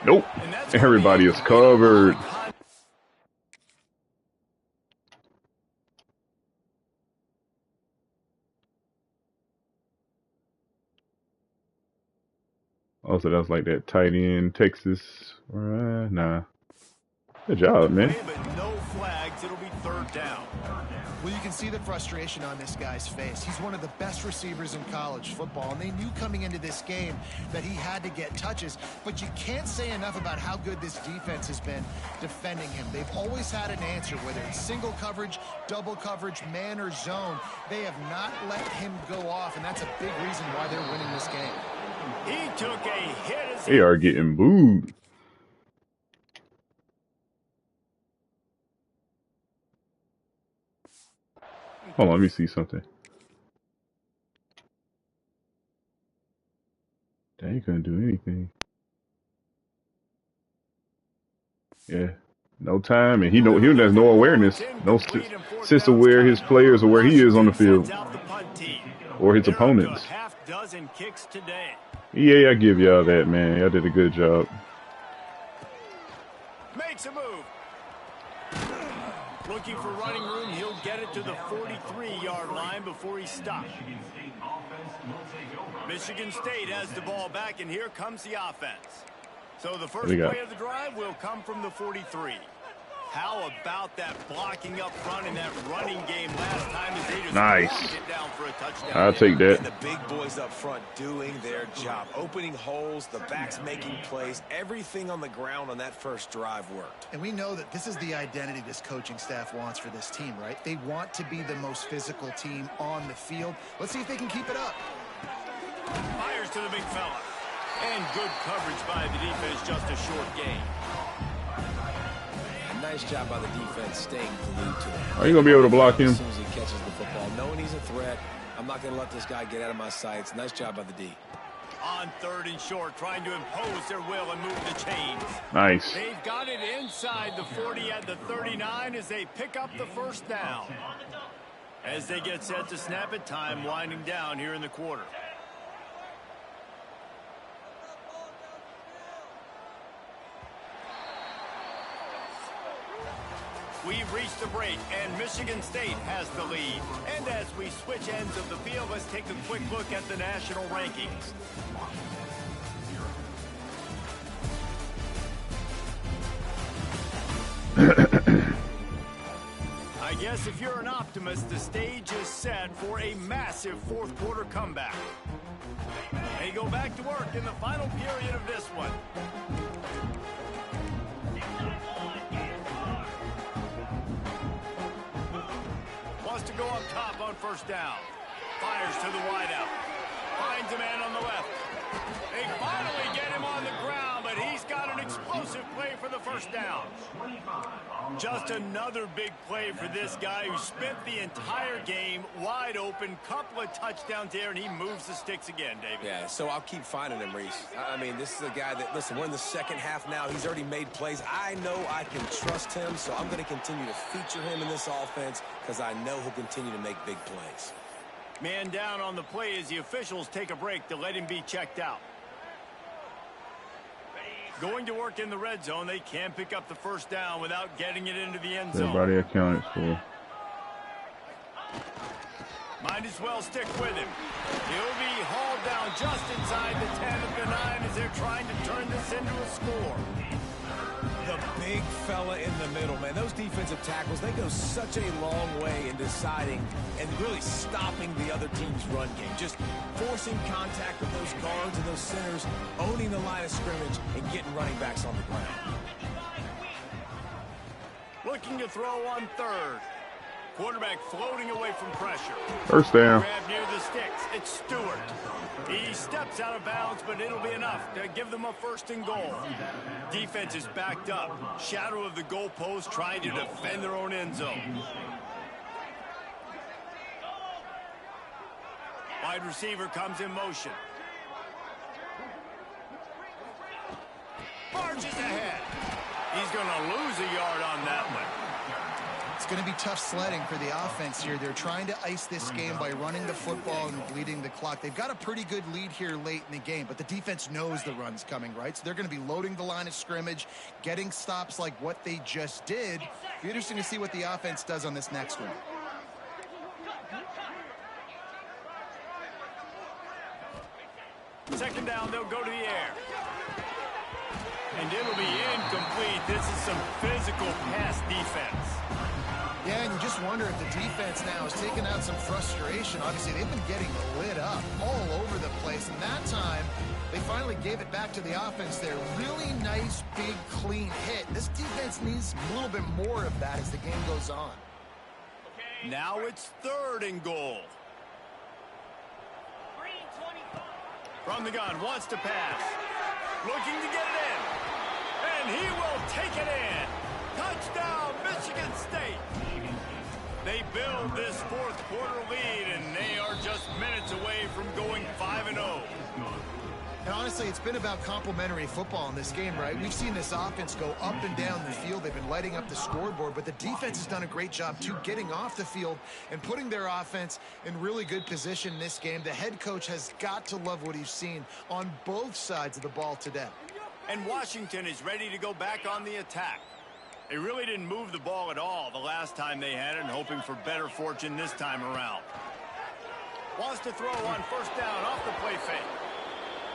Nope. Everybody is covered. Also, that's like that tight end, Texas. Nah. Good job, man. But no flags. It'll be 3rd down. Well, you can see the frustration on this guy's face. He's one of the best receivers in college football, and they knew coming into this game that he had to get touches. But you can't say enough about how good this defense has been defending him. They've always had an answer, whether it's single coverage, double coverage, man or zone. They have not let him go off, and that's a big reason why they're winning this game. He took a hit as They are getting booed. Hold on, let me see something. They ain't gonna do anything. Yeah, no time, and he has no awareness, no sense of where his players or where he is on the field, or his opponents. Half-dozen kicks today. Yeah, I give y'all that, man. Y'all did a good job. Makes a move. Looking for running room, he'll get it to the 43-yard line before he stops. Michigan State has the ball back, and here comes the offense. So the first play of the drive will come from the 43. How about that blocking up front in that running game last time as they just nice. It down for a touchdown. I'll take that. And the big boys up front doing their job, opening holes, the backs making plays, everything on the ground on that first drive worked. And we know that this is the identity this coaching staff wants for this team, right? They want to be the most physical team on the field. Let's see if they can keep it up. Fires to the big fella. And good coverage by the defense, just a short gain. Nice job by the defense staying glued to him. Are you going to be able to block him? As soon as he catches the football, knowing he's a threat, I'm not going to let this guy get out of my sights. Nice job by the D. On 3rd and short, trying to impose their will and move the chains. Nice. They've got it inside the 40 at the 39 as they pick up the first down. As they get set to snap it, time winding down here in the quarter. We've reached the break, and Michigan State has the lead. And as we switch ends of the field, let's take a quick look at the national rankings. I guess if you're an optimist, the stage is set for a massive fourth-quarter comeback. They go back to work in the final period of this one. Wants to go up top on first down. Fires to the wideout. Finds a man on the left. They finally get him on the ground, but he's got an explosive play for the first down. Just another big play for this guy who spent the entire game wide open. Couple of touchdowns there, and he moves the sticks again, David. Yeah, so I'll keep finding him, Reese. I mean, this is a guy that, listen, we're in the second half now. He's already made plays. I know I can trust him, so I'm going to continue to feature him in this offense because I know he'll continue to make big plays. Man down on the play as the officials take a break to let him be checked out. Going to work in the red zone. They can't pick up the first down without getting it into the end zone. Everybody accounted for. Might as well stick with him. He'll be hauled down just inside the 10 of the 9 as they're trying to turn this into a score. The the big fella in the middle, man. Those defensive tackles, they go such a long way in deciding and really stopping the other team's run game. Just forcing contact with those guards and those centers, owning the line of scrimmage, and getting running backs on the ground. Looking to throw on third. Quarterback floating away from pressure. First down. Grab near the sticks. It's Stewart. He steps out of bounds, but it'll be enough to give them a first and goal. Defense is backed up. Shadow of the goalpost trying to defend their own end zone. Wide receiver comes in motion. Barges ahead. He's going to lose a yard on that one. It's going to be tough sledding for the offense here. They're trying to ice this game by running the football and bleeding the clock. They've got a pretty good lead here late in the game, but the defense knows the run's coming, right? So they're going to be loading the line of scrimmage, getting stops like what they just did. It'll be interesting to see what the offense does on this next one. Second down, they'll go to the air. And it'll be incomplete. This is some physical pass defense. Yeah, and you just wonder if the defense now has taken out some frustration. Obviously, they've been getting lit up all over the place. And that time, they finally gave it back to the offense there. Really nice, big, clean hit. This defense needs a little bit more of that as the game goes on. Now it's third and goal. From the gun, wants to pass. Looking to get it in. And he will take it in. Touchdown, Michigan State. They build this fourth quarter lead, and they are just minutes away from going 5-0. And honestly, it's been about complementary football in this game, right? We've seen this offense go up and down the field. They've been lighting up the scoreboard, but the defense has done a great job, too, getting off the field and putting their offense in really good position in this game. The head coach has got to love what he's seen on both sides of the ball today. And Washington is ready to go back on the attack. They really didn't move the ball at all the last time they had it, and hoping for better fortune this time around. Wants to throw on first down off the play fake.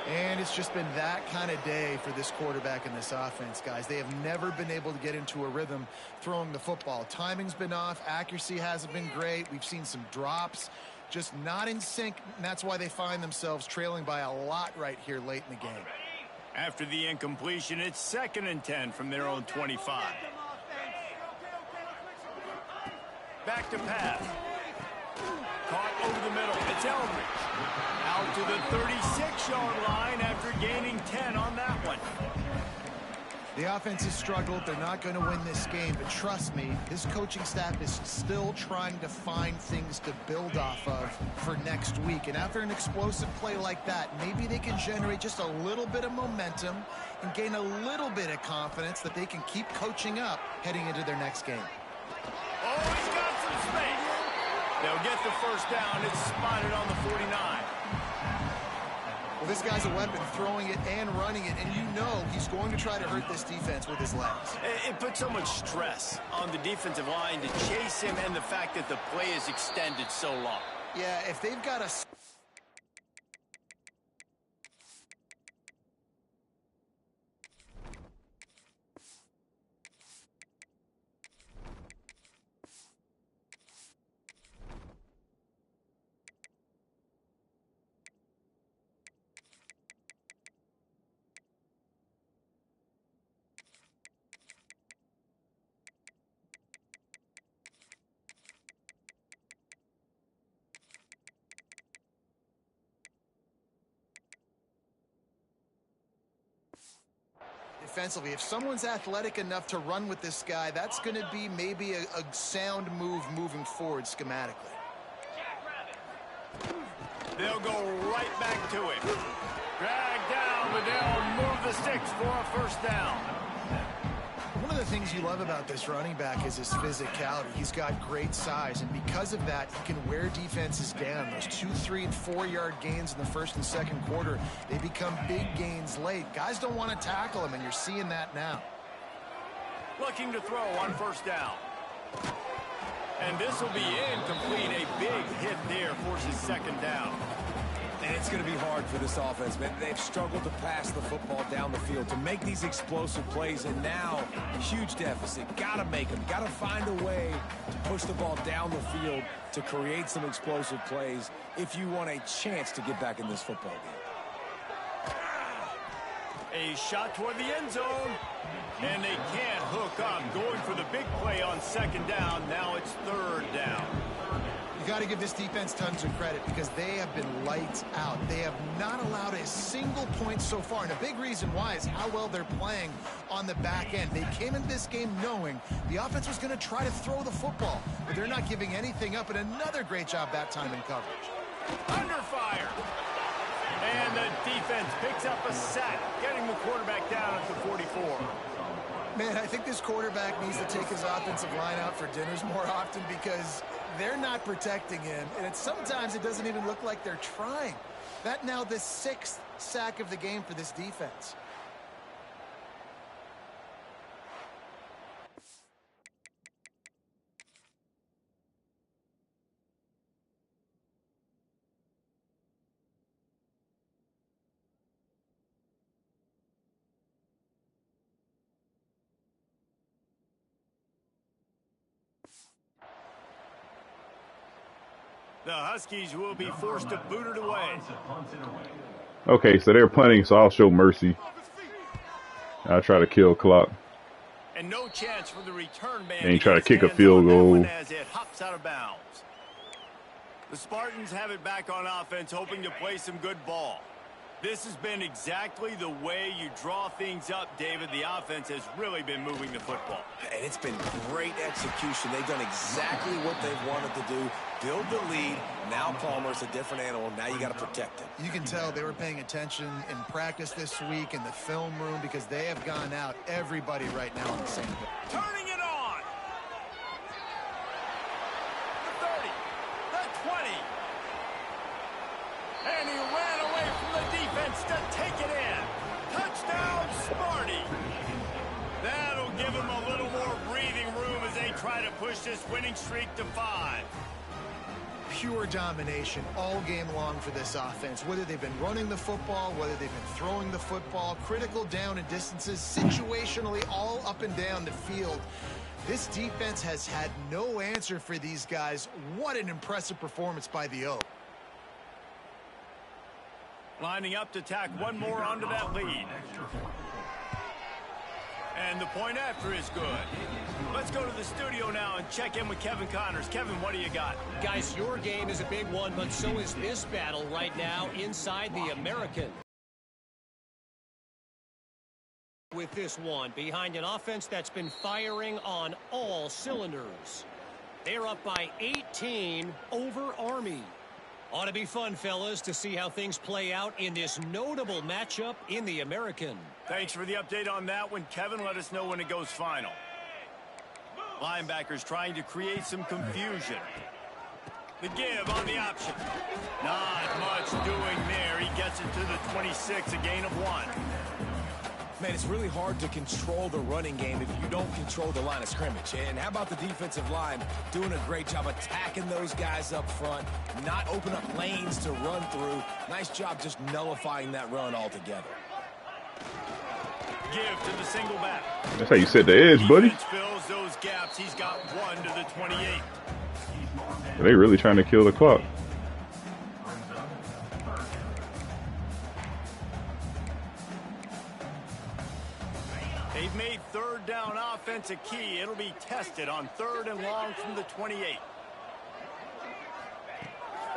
And it's just been that kind of day for this quarterback and this offense, guys. They have never been able to get into a rhythm throwing the football. Timing's been off. Accuracy hasn't been great. We've seen some drops, just not in sync, and that's why they find themselves trailing by a lot right here late in the game. After the incompletion, it's 2nd and 10 from their own 25. Back to pass. Caught over the middle. It's Eldridge. Out to the 36-yard line after gaining 10 on that one. The offense has struggled. They're not going to win this game, but trust me, this coaching staff is still trying to find things to build off of for next week. And after an explosive play like that, maybe they can generate just a little bit of momentum and gain a little bit of confidence that they can keep coaching up heading into their next game. Oh, he's got some space. They'll get the first down. It's spotted on the 49. Well, this guy's a weapon, throwing it and running it, and you know he's going to try to hurt this defense with his legs. It puts so much stress on the defensive line to chase him, and the fact that the play is extended so long. Yeah, if they've got a... Defensively, if someone's athletic enough to run with this guy, that's going to be maybe a sound move moving forward schematically. They'll go right back to it. Drag down, but they'll move the sticks for a first down. One of the things you love about this running back is his physicality. He's got great size, and because of that, he can wear defenses down. Those 2, 3, and 4-yard gains in the first and second quarter, they become big gains late. Guys don't want to tackle him, and you're seeing that now. Looking to throw on first down. And this will be incomplete. A big hit there forces second down. And it's going to be hard for this offense, man. They've struggled to pass the football down the field, to make these explosive plays, and now huge deficit. Got to make them. Got to find a way to push the ball down the field to create some explosive plays if you want a chance to get back in this football game. A shot toward the end zone, and they can't hook up. Going for the big play on second down. Now it's third down. You got to give this defense tons of credit because they have been lights out. They have not allowed a single point so far, and a big reason why is how well they're playing on the back end. They came into this game knowing the offense was going to try to throw the football, but they're not giving anything up, and another great job that time in coverage. Under fire. And the defense picks up a sack, getting the quarterback down at the 44. Man, I think this quarterback needs to take his offensive line out for dinners more often because they're not protecting him, and sometimes it doesn't even look like they're trying. That now the 6th sack of the game for this defense. The Huskies will be forced to boot it away. Okay, so they're punting, so I'll show mercy. I'll try to kill clock. And no chance for the return man. And he try to kick a field goal. As it hops out of bounds. The Spartans have it back on offense, hoping to play some good ball. This has been exactly the way you draw things up, David. The offense has really been moving the football. And it's been great execution. They've done exactly what they've wanted to do. Build the lead. Now Palmer's a different animal. Now you got to protect him. You can tell they were paying attention in practice this week in the film room because they have gone out everybody right now on the same page. Turning it on. The 30, the 20. And he ran away from the defense to take it in. Touchdown, Sparty. That'll give him a little more breathing room as they try to push this winning streak to 5. Pure domination all game long for this offense. Whether they've been running the football, whether they've been throwing the football, critical down and distances, situationally all up and down the field. This defense has had no answer for these guys. What an impressive performance by the O. Lining up to tack one more onto that lead. And the point after is good. Let's go to the studio now and check in with Kevin Connors. Kevin, what do you got? Guys, your game is a big one, but so is this battle right now inside the American. With this one, behind an offense that's been firing on all cylinders. They're up by 18 over Army. Ought to be fun, fellas, to see how things play out in this notable matchup in the American. Thanks for the update on that one, Kevin. Let us know when it goes final. Linebackers trying to create some confusion. The give on the option. Not much doing there. He gets it to the 26, a gain of 1. Man, it's really hard to control the running game if you don't control the line of scrimmage. And how about the defensive line doing a great job attacking those guys up front, not open up lanes to run through. Nice job just nullifying that run altogether. Give to the single back. That's how you set the edge, buddy. Fills those gaps. He's got 1 to the 28. They really trying to kill the clock. They've made third down offense a key. It'll be tested on 3rd and long from the 28.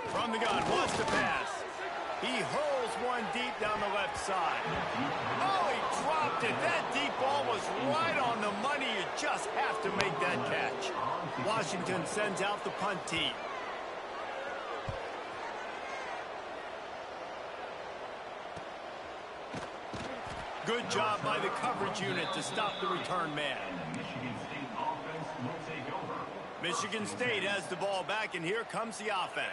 From the gun, wants to pass. He hurls one deep down the left side. Oh, he dropped it. That deep ball was right on the money. You just have to make that catch. Washington sends out the punt team. Good job by the coverage unit to stop the return man. Michigan State has the ball back, and here comes the offense.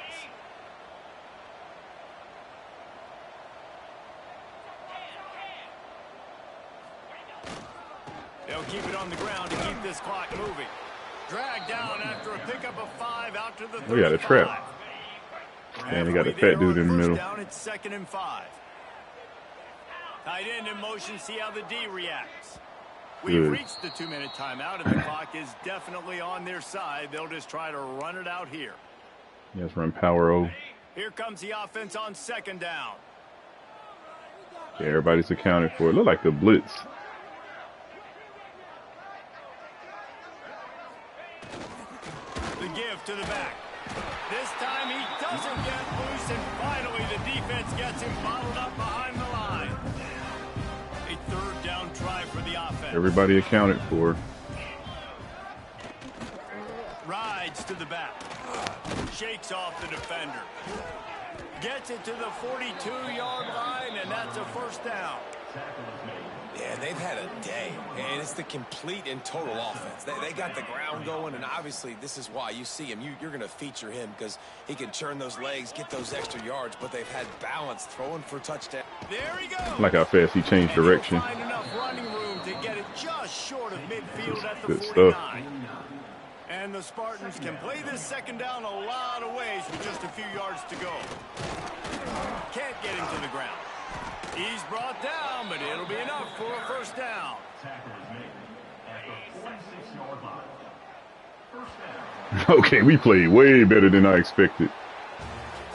They'll keep it on the ground to keep this clock moving. Dragged down after a pickup of 5 out to the 35. We got a trap. And they got the fat dude in the middle. Down at 2nd and 5. Tight end in motion, see how the D reacts. We've reached the 2-minute timeout, and the clock is definitely on their side. They'll just try to run it out here. Yes, run power O. Here comes the offense on 2nd down. Yeah, everybody's accounted for. It looked like a blitz. The give to the back. This time he doesn't get loose, and finally the defense gets him bottled up behind the line. A 3rd down try for the offense. Everybody accounted for. Rides to the back. Shakes off the defender. Gets it to the 42-yard line, and that's a 1st down. Yeah, they've had a day, and it's the complete and total offense. They got the ground going, and obviously this is why you see him. You're going to feature him because he can churn those legs, get those extra yards, but they've had balance throwing for touchdown. There he goes. I like how fast he changed direction. Find enough running room to get it just short of midfield at the Good 49. stuff. And the Spartans can play this 2nd down a lot of ways with just a few yards to go. Can't get him to the ground. He's brought down, but it'll be enough for a 1st down. Tackle is made at the 46-yard line. 1st down. Okay, we played way better than I expected.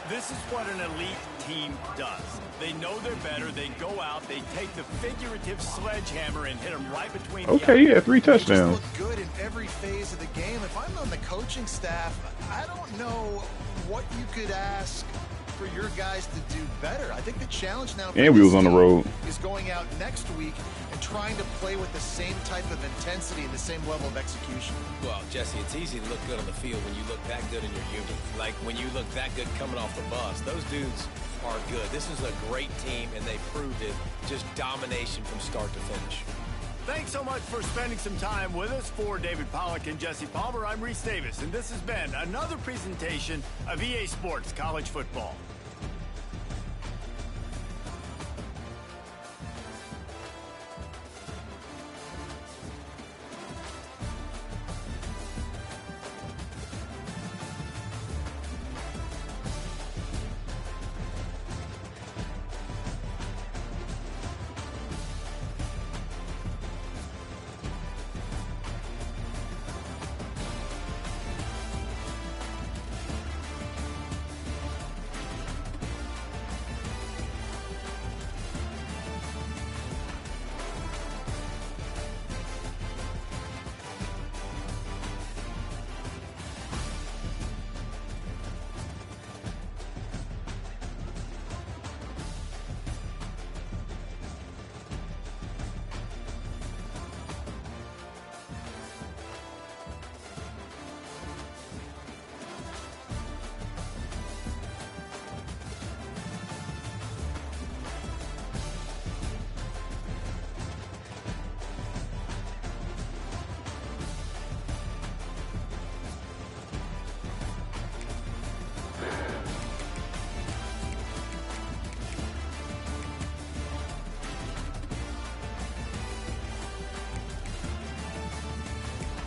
This is what an elite team does. They know they're better. They go out. They take the figurative sledgehammer and hit them right between Okay, yeah, 3 touchdowns. They just look good in every phase of the game. If I'm on the coaching staff, I don't know what you could ask for your guys to do better. I think the challenge now And we was on the road. is going out next week and trying to play with the same type of intensity and the same level of execution. Well, Jesse, it's easy to look good on the field when you look that good in your unit. Like when you look that good coming off the bus. Those dudes are good. This is a great team, and they proved it. Just domination from start to finish. Thanks so much for spending some time with us. For David Pollack and Jesse Palmer, I'm Reese Davis, and this has been another presentation of EA Sports College Football.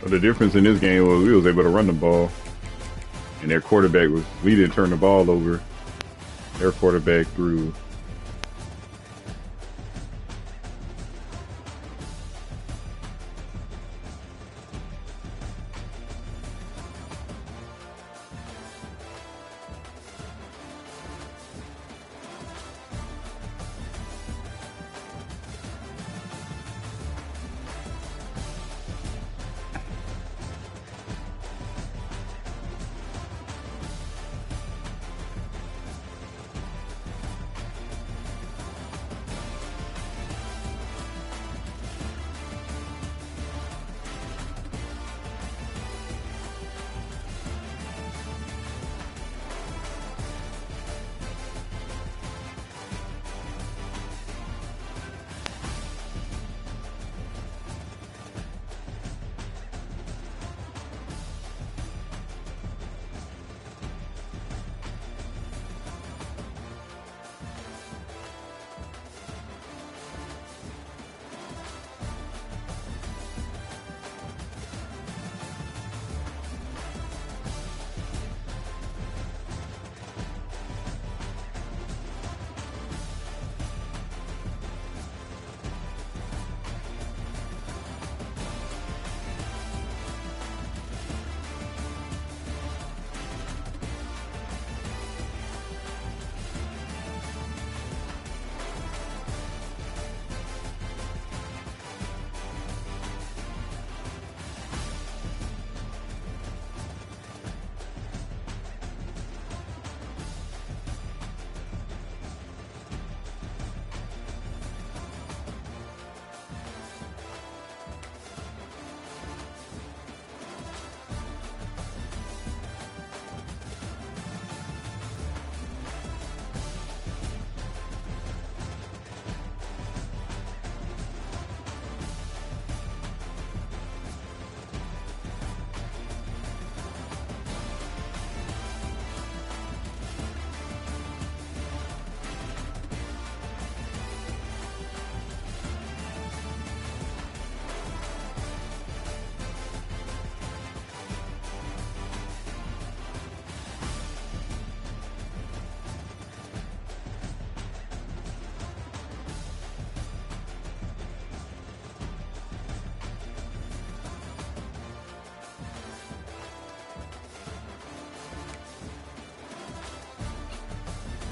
The difference in this game was we was able to run the ball, and their quarterback was. We didn't turn the ball over. Their quarterback threw.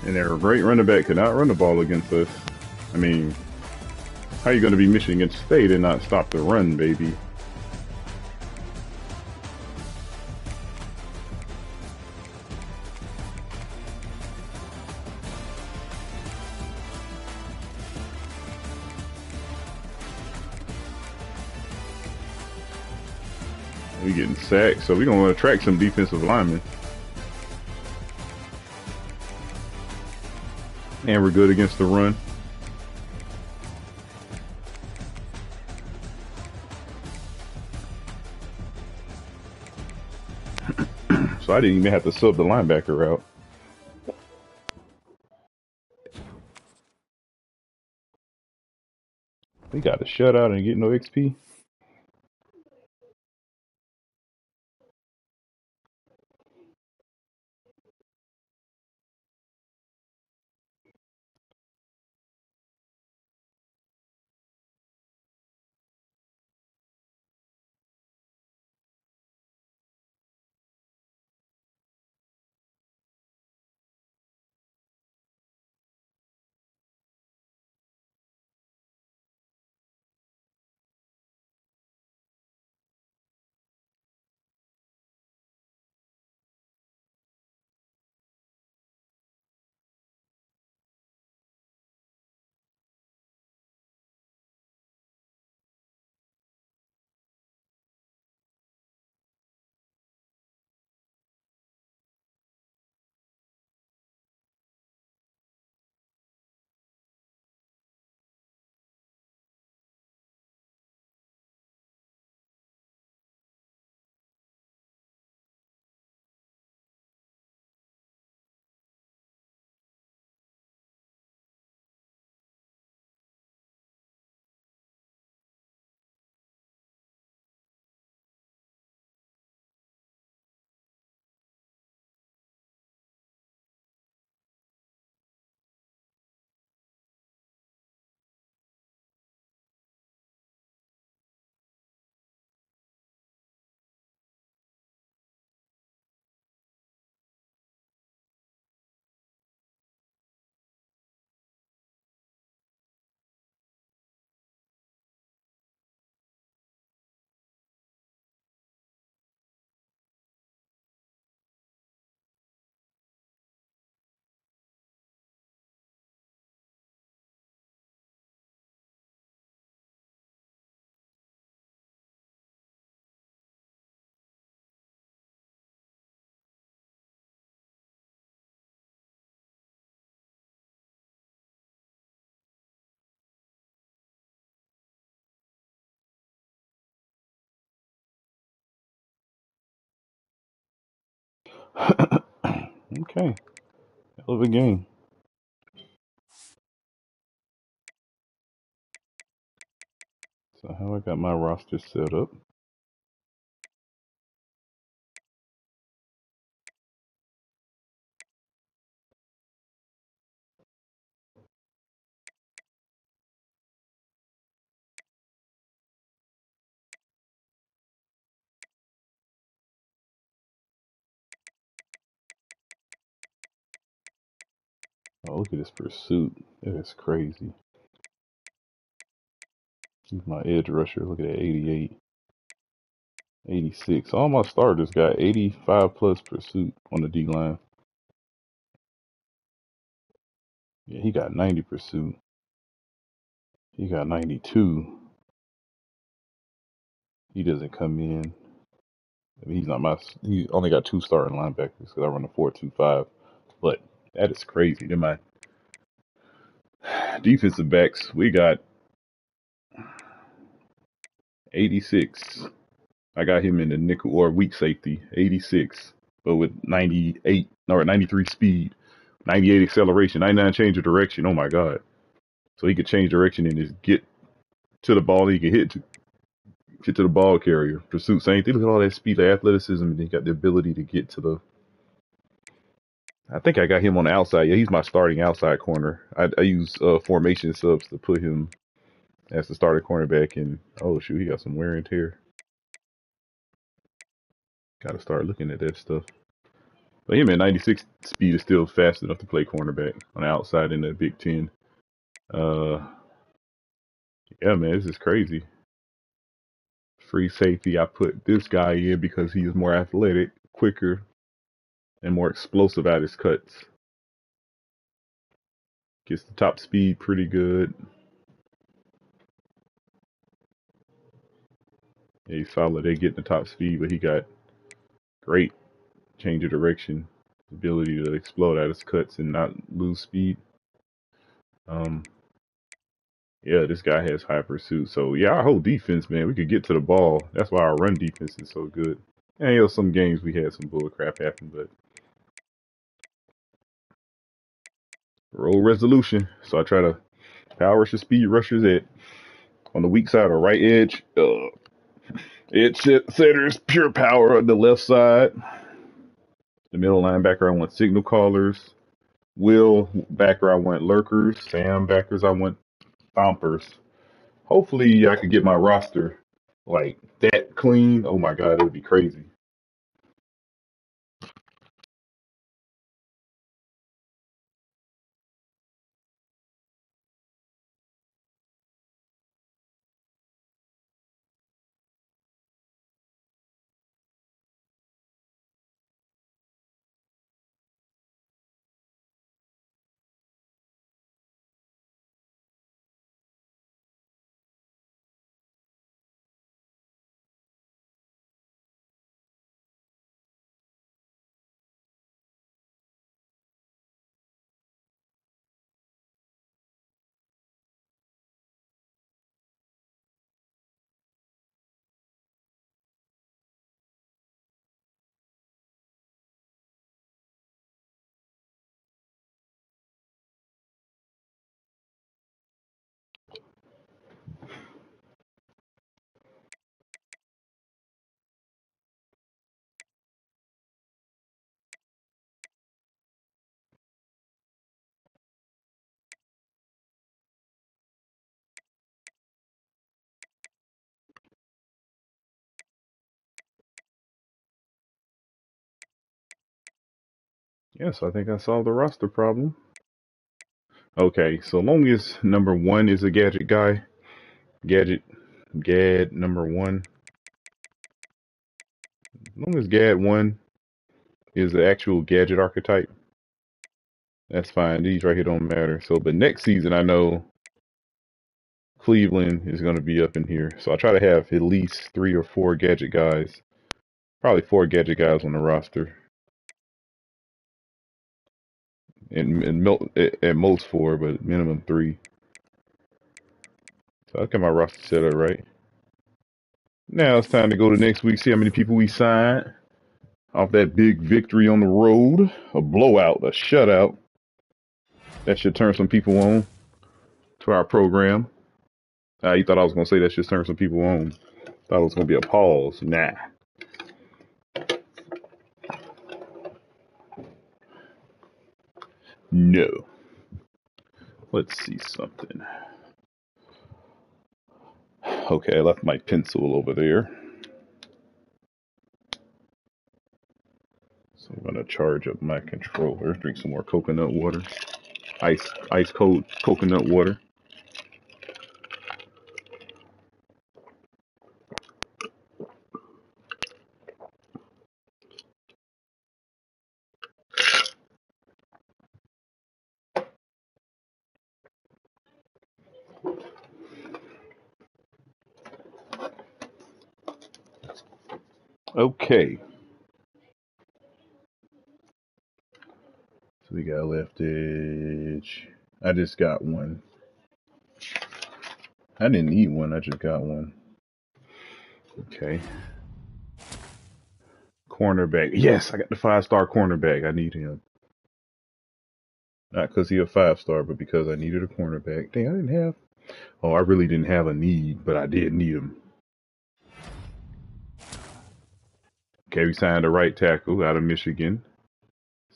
And their great running back could not run the ball against us. I mean, how you going to be Michigan State and not stop the run, baby? We getting sacked, so we're going to attract some defensive linemen. And we're good against the run. So I didn't even have to sub the linebacker out. We got a shutout and get no XP. Okay, hell of a game. So how I got my roster set up. Oh, look at this pursuit. It is crazy. He's my edge rusher. Look at that, 88, 86. All my starters got 85 plus pursuit on the D line. Yeah, he got 90 pursuit. He got 92. He doesn't come in. I mean, he's not my. He only got 2 starting linebackers because I run a 4-2-5. But that is crazy. Then my defensive backs, we got 86. I got him in the nickel or weak safety, 86, but with 98 or 93 speed, 98 acceleration, 99 change of direction. Oh my God! So he could change direction and just get to the ball. He could get to the ball carrier. Pursuit, same thing. Look at all that speed, the athleticism, and he got the ability to get to the. I think I got him on the outside. Yeah, he's my starting outside corner. I use formation subs to put him as the starting cornerback. And oh shoot, he got some wear and tear. Got to start looking at that stuff. But him at 96 speed is still fast enough to play cornerback on the outside in the Big Ten. Yeah, man, this is crazy. Free safety, I put this guy in because he is more athletic, quicker, and more explosive at his cuts. Gets the top speed pretty good. Yeah, he's solid at getting the top speed, but he got great change of direction, ability to explode at his cuts and not lose speed. Yeah, this guy has high pursuit. So yeah, our whole defense, man, we could get to the ball. That's why our run defense is so good. And you know, some games we had some bull crap happen, but roll resolution. So I try to power rush the speed rushers at on the weak side or right edge. Edge setters, pure power on the left side. The middle linebacker, I want signal callers. Will backer, I want lurkers. Sam backers, I want stompers. Hopefully, I could get my roster like that clean. Oh my God, it would be crazy. Yes, I think I solved the roster problem. Okay, so long as number one is a gadget guy, Gad number one. As long as Gad one is the actual gadget archetype, that's fine. These right here don't matter. So, but next season, I know Cleveland is going to be up in here. So I try to have at least 3 or 4 gadget guys. Probably 4 gadget guys on the roster. And at most 4, but minimum 3. So I got my roster set up right. Now it's time to go to next week, see how many people we signed. Off that big victory on the road. A blowout, a shutout. That should turn some people on to our program. You thought I was going to say that should turn some people on. Thought it was going to be a pause. Nah. No. Let's see something. Okay, I left my pencil over there. So I'm going to charge up my controller. Drink some more coconut water. Ice cold coconut water. Okay. So we got left edge. I just got one. I didn't need one, I just got one. Okay. Cornerback. Yes, I got the 5-star cornerback. I need him. Not because he's a 5-star, but because I needed a cornerback. Dang, I didn't have. Oh, I really didn't have a need, but I did need him. Okay, we signed a right tackle out of Michigan.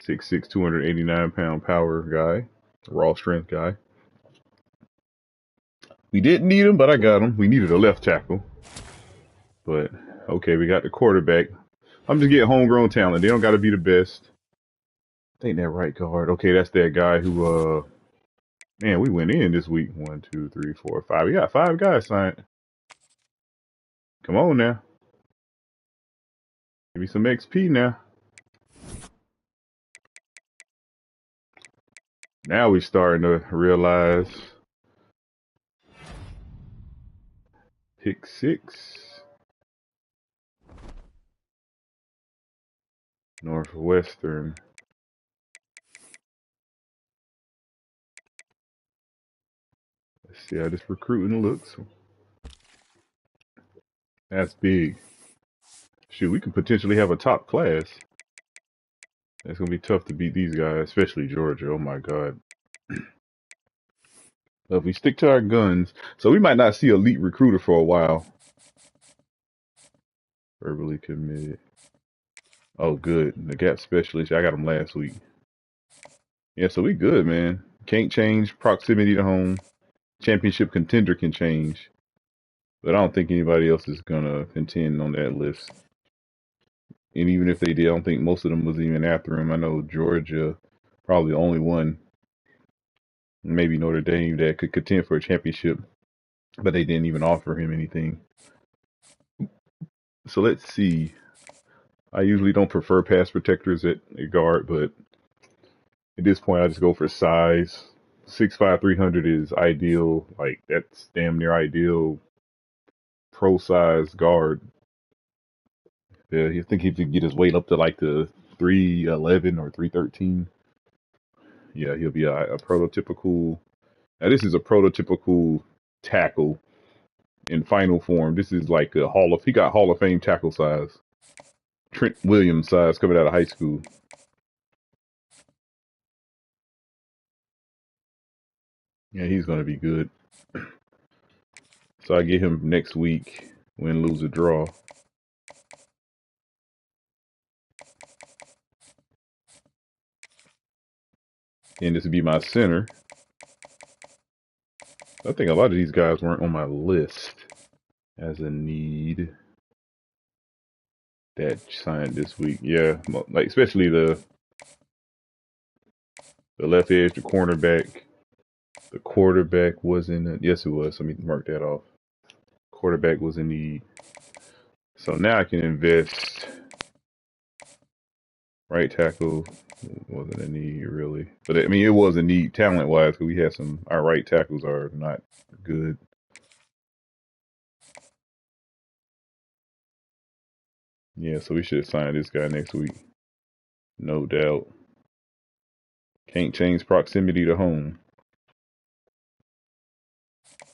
6'6", 289-pound power guy. Raw strength guy. We didn't need him, but I got him. We needed a left tackle. But, okay, we got the quarterback. I'm just getting homegrown talent. They don't got to be the best. think that right guard. Okay, that's that guy who man, we went in this week. 1, 2, 3, 4, 5. We got 5 guys signed. Come on now. Give me some XP now. Now we starting to realize pick 6. Northwestern. Let's see how this recruiting looks. That's big. Shoot, we could potentially have a top class. It's gonna be tough to beat these guys, especially Georgia. Oh my God. But if we stick to our guns, so we might not see elite recruiter for a while. Verbally committed. Oh, good. The gap specialist. I got him last week. Yeah, so we good, man. Can't change proximity to home. Championship contender can change, but I don't think anybody else is gonna contend on that list. And even if they did, I don't think most of them was even after him. I know Georgia, probably the only one, maybe Notre Dame, that could contend for a championship, but they didn't even offer him anything. So let's see. I usually don't prefer pass protectors at guard, but at this point, I just go for size. 6'5", 300 is ideal. Like, that's damn near ideal pro size guard. Yeah, I think he could get his weight up to like the 311 or 313. Yeah, he'll be a prototypical. Now, this is a prototypical tackle in final form. This is like a he got Hall of Fame tackle size. Trent Williams size coming out of high school. Yeah, he's going to be good. So I get him next week, win, lose, or draw. And this would be my center. I think a lot of these guys weren't on my list as a need that signed this week. Yeah, like especially the left edge, the cornerback. The quarterback was in. Yes, it was. Let me mark that off. Quarterback was in need. So now I can invest. Right tackle wasn't a need really, but I mean it was a need talent wise because we had some. Our right tackles are not good. Yeah, so we should sign this guy next week, no doubt. Can't change proximity to home.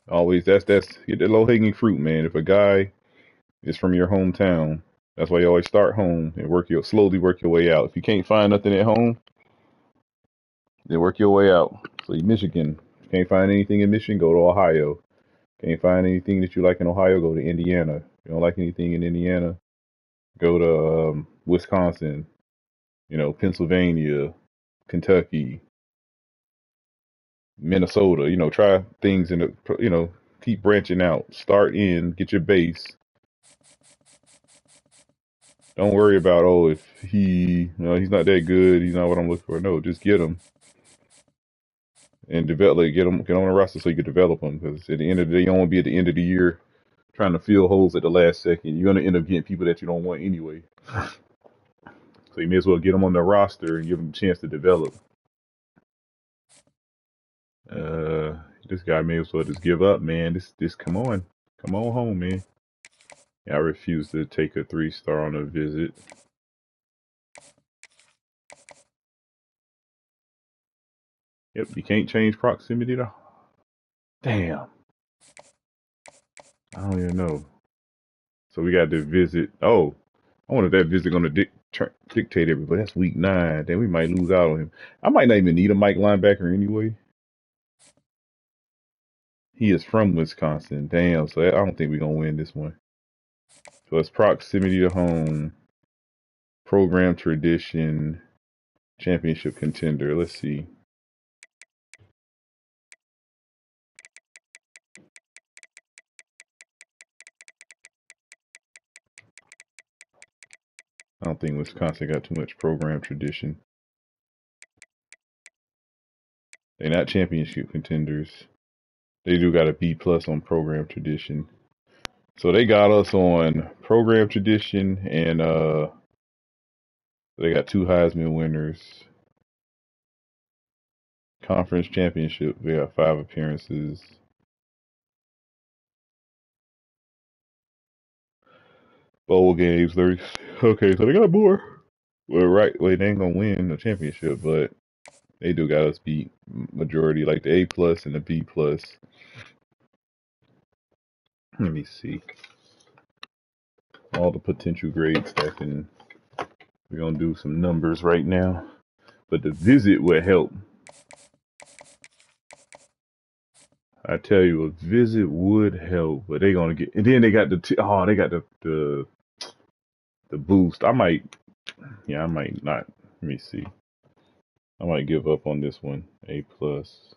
Always that's get the low hanging fruit, man. If a guy is from your hometown, that's why you always start home and slowly work your way out. If you can't find nothing at home, then work your way out. So Michigan, can't find anything in Michigan, go to Ohio. Can't find anything that you like in Ohio, go to Indiana. You don't like anything in Indiana, go to Wisconsin, Pennsylvania, Kentucky, Minnesota. Try things keep branching out. Start get your base. Don't worry about, if he's not that good, he's not what I'm looking for. No, just get him and develop. Get on the roster so you can develop them. Because at the end of the day, you don't want to be at the end of the year trying to fill holes at the last second. You're going to end up getting people that you don't want anyway. So you may as well get them on the roster and give them a chance to develop. This guy may as well just give up, man. This come on home, man. Yeah, I refuse to take a 3-star on a visit. Yep, you can't change proximity to. Damn. I don't even know. So we got to visit. Oh, I wonder if that visit going to dictate everybody. That's week 9. Then we might lose out on him. I might not even need a Mike linebacker anyway. He is from Wisconsin. Damn. So I don't think we're going to win this one. So it's proximity to home, program tradition, championship contender. Let's see. I don't think Wisconsin got too much program tradition. They're not championship contenders. They do got a B plus on program tradition. So they got us on program tradition, and they got 2 Heisman winners. Conference championship, they got 5 appearances. Bowl games, 30. Okay, so they got more. Well, right, wait, they ain't gonna win the championship, but they do got us beat majority, like the A plus and the B plus. Let me see all the potential grades that can. We're gonna do some numbers right now, but the visit would help. I tell you, a visit would help, but they gonna get. And then they got they got the boost. I might not. Let me see. I might give up on this one. A plus.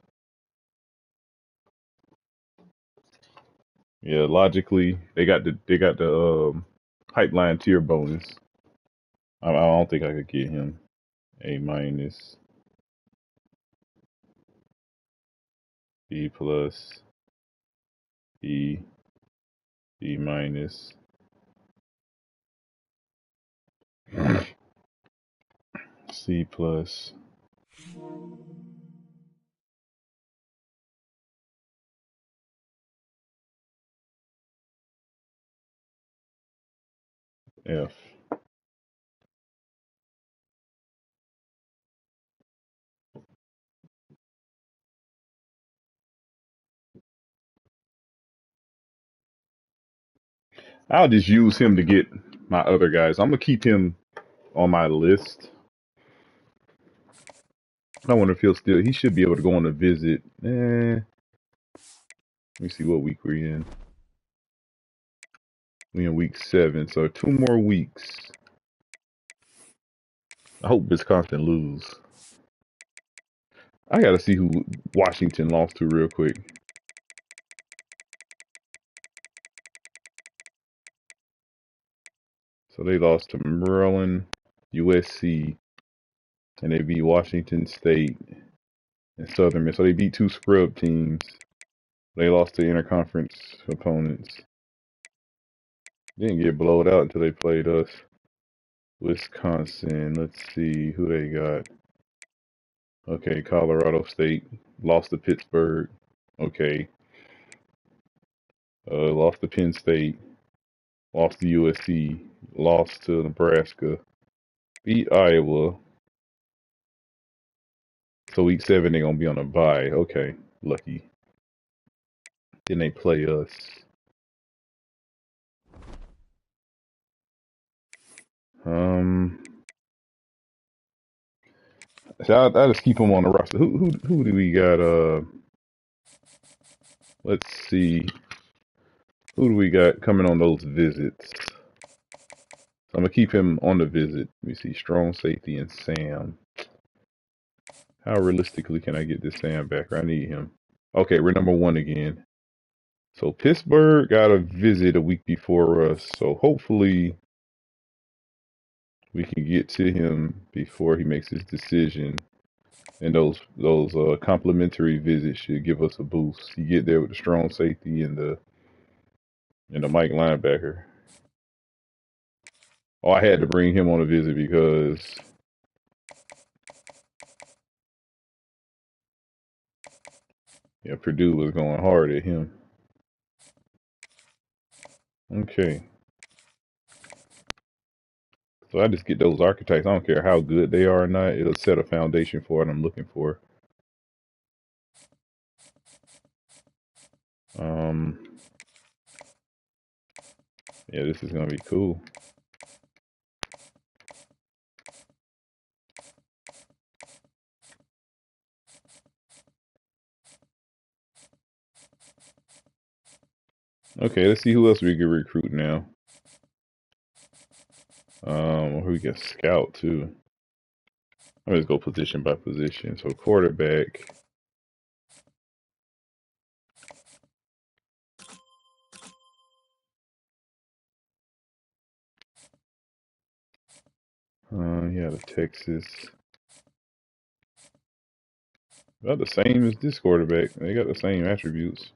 Yeah, logically, they got the pipeline tier bonus. I don't think I could get him. A minus, B plus, B, B minus, C plus, F. I'll just use him to get my other guys. I'm gonna keep him on my list. I wonder if he should be able to go on a visit. Let me see what week we're in. We're in week 7, so 2 more weeks. I hope Wisconsin lose. I gotta see who Washington lost to real quick. So they lost to Maryland, USC, and they beat Washington State and Southern Miss. So they beat 2 scrub teams. They lost to interconference opponents. Didn't get blowed out until they played us. Wisconsin. Let's see who they got. Okay, Colorado State lost to Pittsburgh. Okay. Lost to Penn State. Lost to USC. Lost to Nebraska. Beat Iowa. So week 7 they're gonna be on a bye. Okay, lucky. Then they play us. So I just keep them on the roster. Who do we got? Let's see. Who do we got coming on those visits? So I'm gonna keep him on the visit. Let me see. Strong safety and Sam. How realistically can I get this Sam back? I need him. Okay, we're number 1 again. So Pittsburgh got a visit a week before us. So hopefully we can get to him before he makes his decision. And those complimentary visits should give us a boost. You get there with the strong safety and the Mike linebacker. Oh, I had to bring him on a visit because Purdue was going hard at him. Okay. So I just get those archetypes. I don't care how good they are or not. It'll set a foundation for what I'm looking for. Yeah, this is gonna be cool. Okay, let's see who else we can recruit now. We can scout too. Let's go position by position. So quarterback. Yeah, the Texas. About the same as this quarterback. They got the same attributes.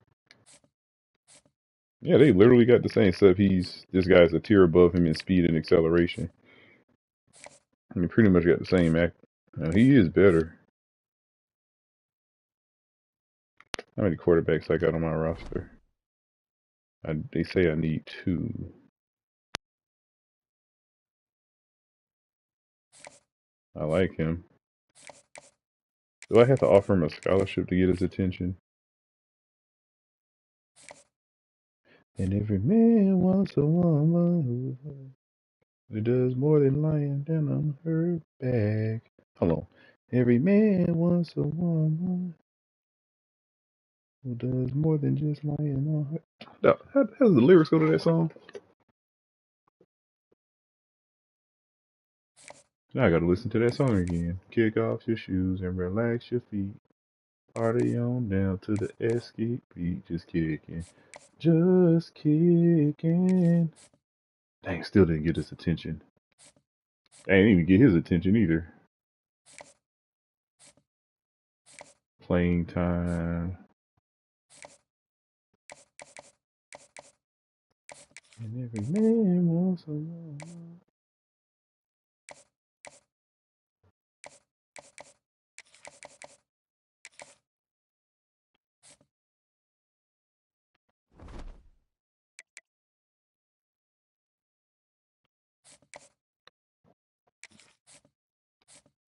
Yeah, they literally got the same stuff. This guy's a tier above him in speed and acceleration. I mean, pretty much got the same act. He is better. How many quarterbacks I got on my roster? They say I need 2. I like him. Do I have to offer him a scholarship to get his attention? And every man wants a woman who does more than lying down on her back. Hold on. Every man wants a woman who does more than just lying on her. How does the lyrics go to that song? Now I gotta listen to that song again. Kick off your shoes and relax your feet. Party on down to the escape beat. Just kicking. Just kicking. Dang, still didn't get his attention. I didn't even get his attention either. Playing time. And every man wants a woman.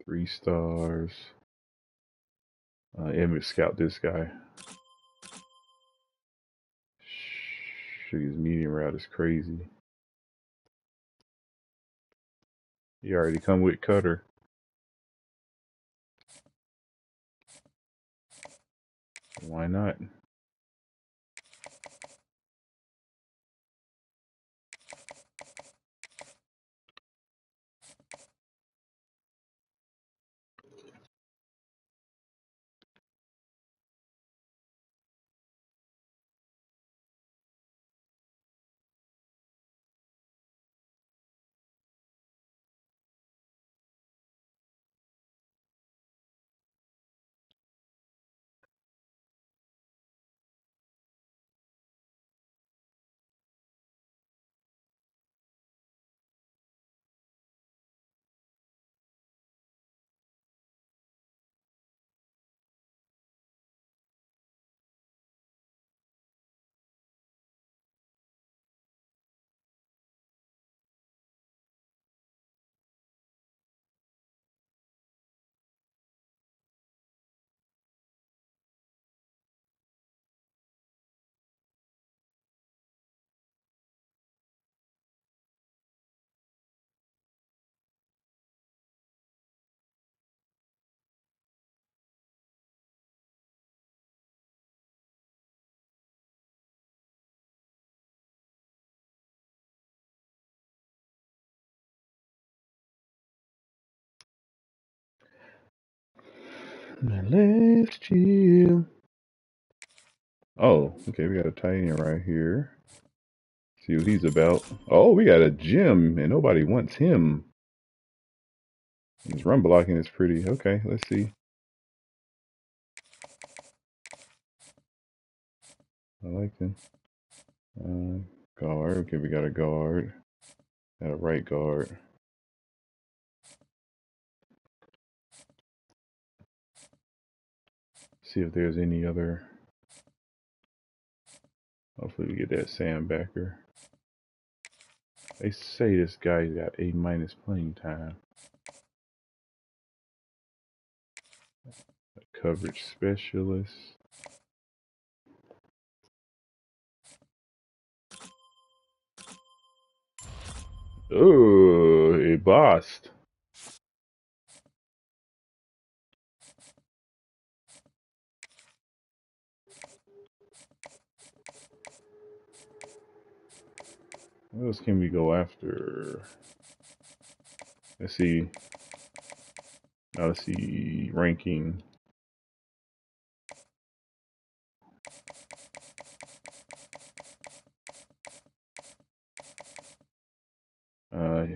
Three stars. Image scout this guy. His medium route is crazy. He already come with cutter. Why not? Now let's chill. Oh, okay, we got a tight end right here. See what he's about. Oh, we got a gym, and nobody wants him. His run blocking is pretty. Okay, let's see. I like him. Guard. Okay, we got a guard. Got a right guard. See if there's any other. Hopefully we get that Sandbacker. They say this guy's got A- playing time. A coverage specialist. Oh, it bossed. What else can we go after? Let's see. Now let's see ranking.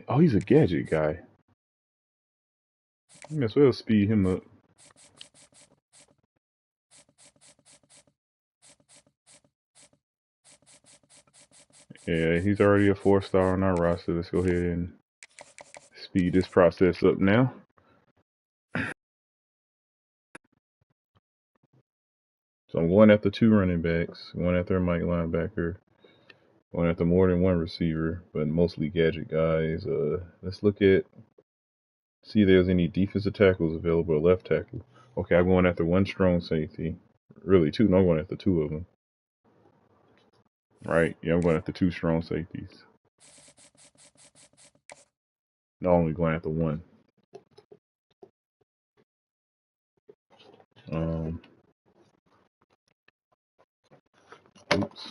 Oh, he's a gadget guy. Might as well speed him up. Yeah, he's already a 4-star on our roster. Let's go ahead and speed this process up now. So I'm going after 2 running backs, going after a Mike linebacker, going after more than 1 receiver, but mostly gadget guys. Let's look at see if there's any defensive tackles available. Left tackle. Okay, I'm going after 1 strong safety. Really 2. No, I'm going after 2 of them. Right? Yeah, I'm going after 2 strong safeties. No, only going after 1. Oops.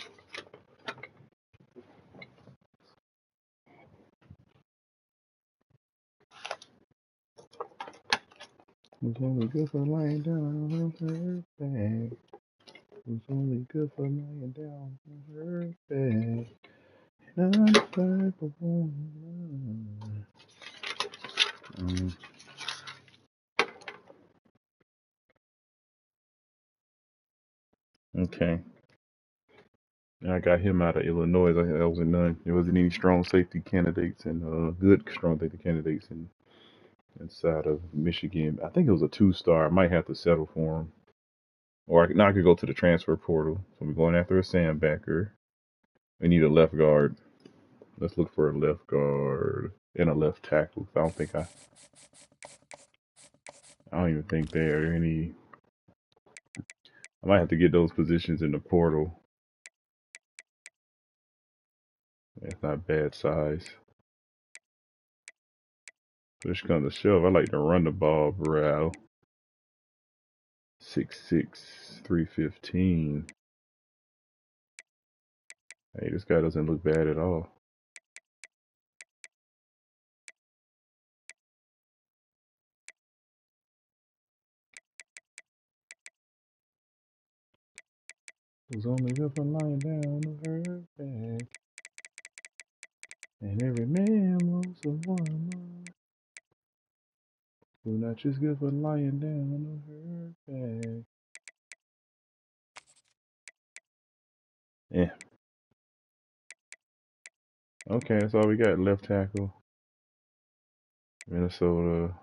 It's only good for lying down on her back. It's only good for lying down on her back. And I'm the type of woman. Okay. I got him out of Illinois. There wasn't none. There wasn't any strong safety candidates and good strong safety candidates inside of Michigan. I think it was a 2-star. I might have to settle for him. Or I could go to the transfer portal. So we're going after a sandbacker. We need a left guard. Let's look for a left guard and a left tackle. I don't even think there are any. I might have to get those positions in the portal. That's not bad size. Push comes to shove. I like to run the ball, bro. 6'6", 315. Hey, this guy doesn't look bad at all. Was only good for lying down on her back. And every man wants a woman. Who not just good for lying down on her back. Yeah. Okay, that's all we got. Left tackle. Minnesota.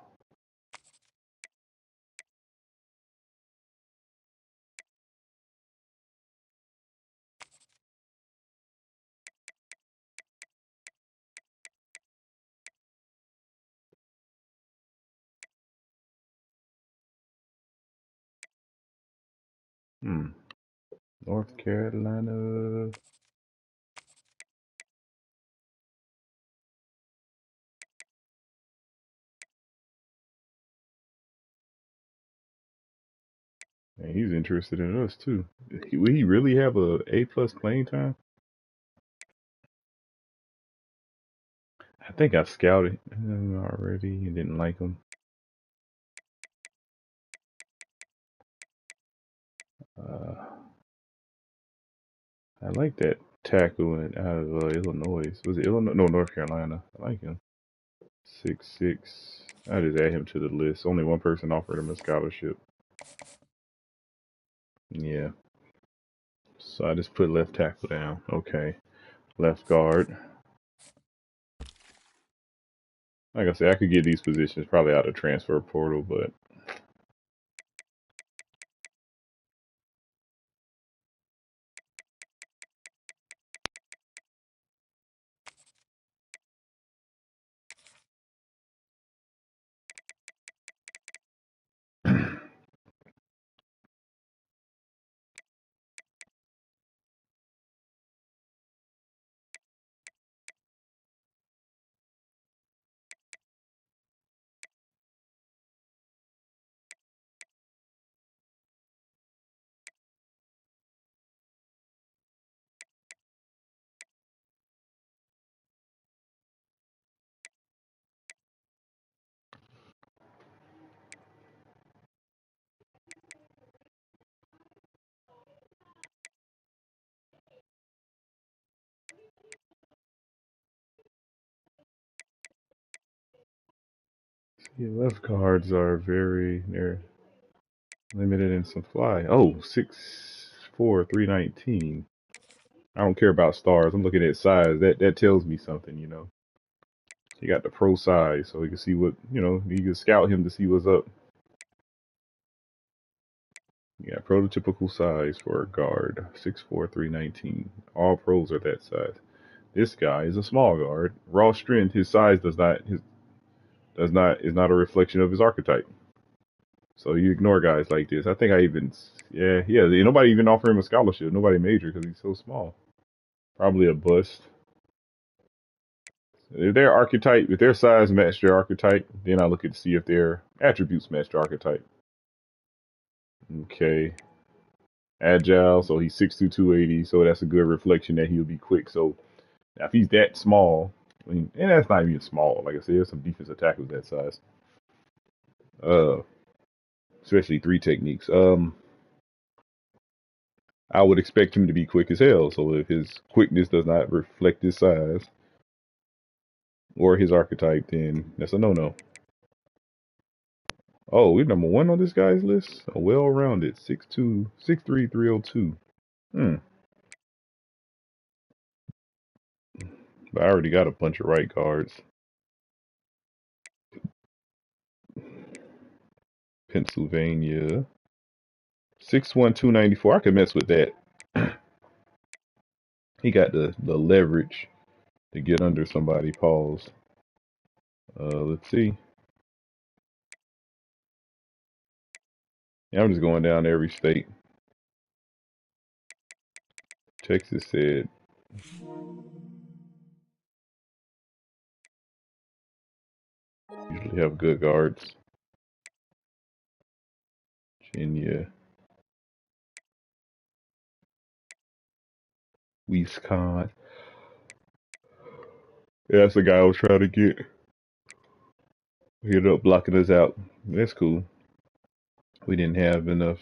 North Carolina. And he's interested in us too. Will he really have a A+ playing time? I think I scouted him already and didn't like him. I like that tackle out of Illinois. Was it Illinois? No, North Carolina. I like him. 6'6". I just add him to the list. Only 1 person offered him a scholarship. Yeah. So I just put left tackle down. Okay. Left guard. Like I said, I could get these positions probably out of transfer portal, but yeah, left guards are they're limited in supply. Oh, 6'4", 319. I don't care about stars. I'm looking at size. That tells me something, you know. He got the pro size, so he can see what, you know, you can scout him to see what's up. Yeah, prototypical size for a guard, 6'4", 319. All pros are that size. This guy is a small guard. Raw strength, his size is not a reflection of his archetype. So you ignore guys like this. I think I even, yeah. Nobody even offered him a scholarship. Nobody major because he's so small. Probably a bust. If their size match their archetype, then I look at to see if their attributes match their archetype. Okay. Agile, so he's 6'2", 280, so that's a good reflection that he'll be quick. So if he's that small, and that's not even small, like I said, there's some defensive tackles that size. Especially 3 techniques. I would expect him to be quick as hell. So if his quickness does not reflect his size or his archetype, then that's a no-no. Oh, we're number 1 on this guy's list. A well-rounded 6'2", 6'3", 302. But I already got a bunch of right guards. Pennsylvania. 6'1", 294. I could mess with that. He got the leverage to get under somebody. Pause. Let's see. Yeah, I'm just going down every state. Texas said usually have good guards. Virginia. Wisconsin. Yeah, that's the guy I was trying to get. He ended up blocking us out. That's cool. We didn't have enough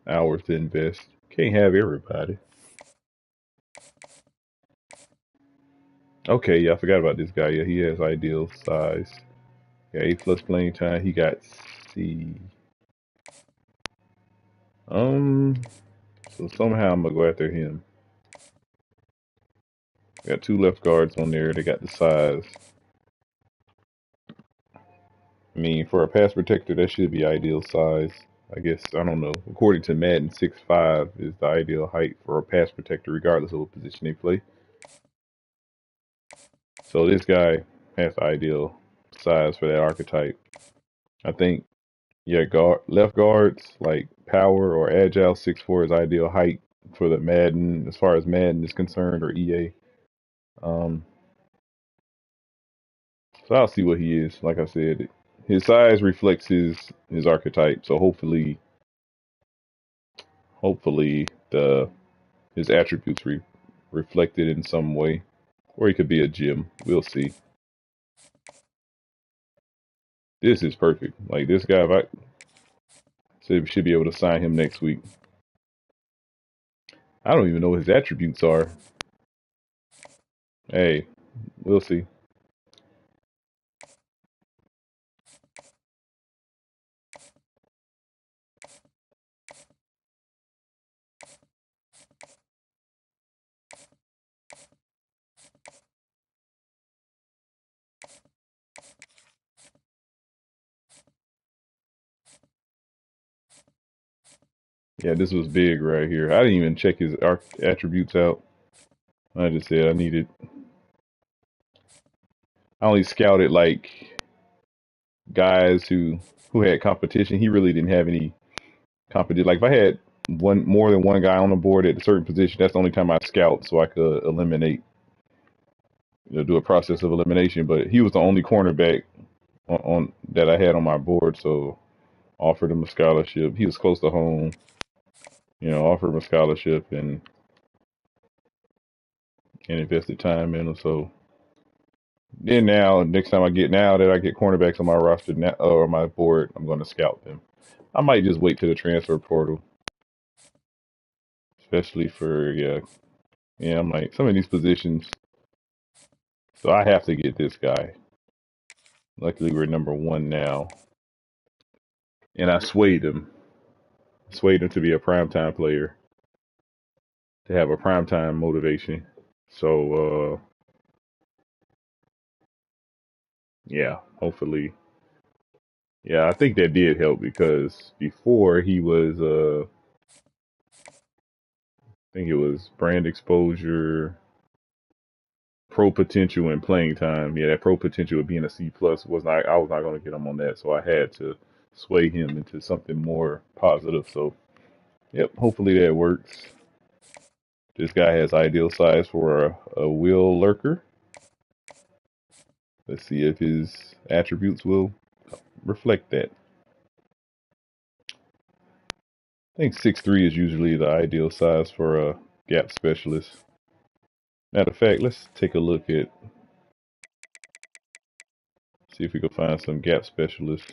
hours to invest. Can't have everybody. Okay, yeah, I forgot about this guy. Yeah, he has ideal size. Yeah, 8+ playing time. He got C. So somehow I'm gonna go after him. Got 2 left guards on there. They got the size. I mean, for a pass protector, that should be ideal size. I guess, I don't know. According to Madden, 6'5" is the ideal height for a pass protector, regardless of what position they play. So this guy has the ideal size for that archetype. I think, yeah, left guards, like power or agile, 6'4" is ideal height for the Madden, as far as Madden is concerned, or EA. So I'll see what he is. Like I said, his size reflects his archetype. So hopefully his attributes reflected in some way, or he could be a gem. We'll see. This is perfect. Like this guy, if I should be able to sign him next week. I don't even know what his attributes are. Hey, we'll see. Yeah, this was big right here. I didn't even check his attributes out. I just said I needed. I only scouted like guys who had competition. He really didn't have any competition. Like if I had more than one guy on the board at a certain position, that's the only time I scout, so I could eliminate, do a process of elimination. But he was the only cornerback on that I had on my board, so offered him a scholarship. He was close to home, offered him a scholarship and invested time in him. So then next time now that I get cornerbacks on my roster now, or my board, I'm going to scout them. I might just wait to the transfer portal, especially for I'm like some of these positions. So I have to get this guy. Luckily, we're number 1 now, and I swayed him to be a primetime player. to have a primetime motivation. So yeah, hopefully. Yeah, I think that did help because before he was I think it was brand exposure, pro potential, and playing time. Yeah, that pro potential of being a C plus was not. I was not going to get him on that, so I had to sway him into something more positive. So, yep, hopefully that works. This guy has ideal size for a wheel lurker. Let's see if his attributes will reflect that. I think 6'3" is usually the ideal size for a gap specialist. Matter of fact, let's take a look at, see if we can find some gap specialists.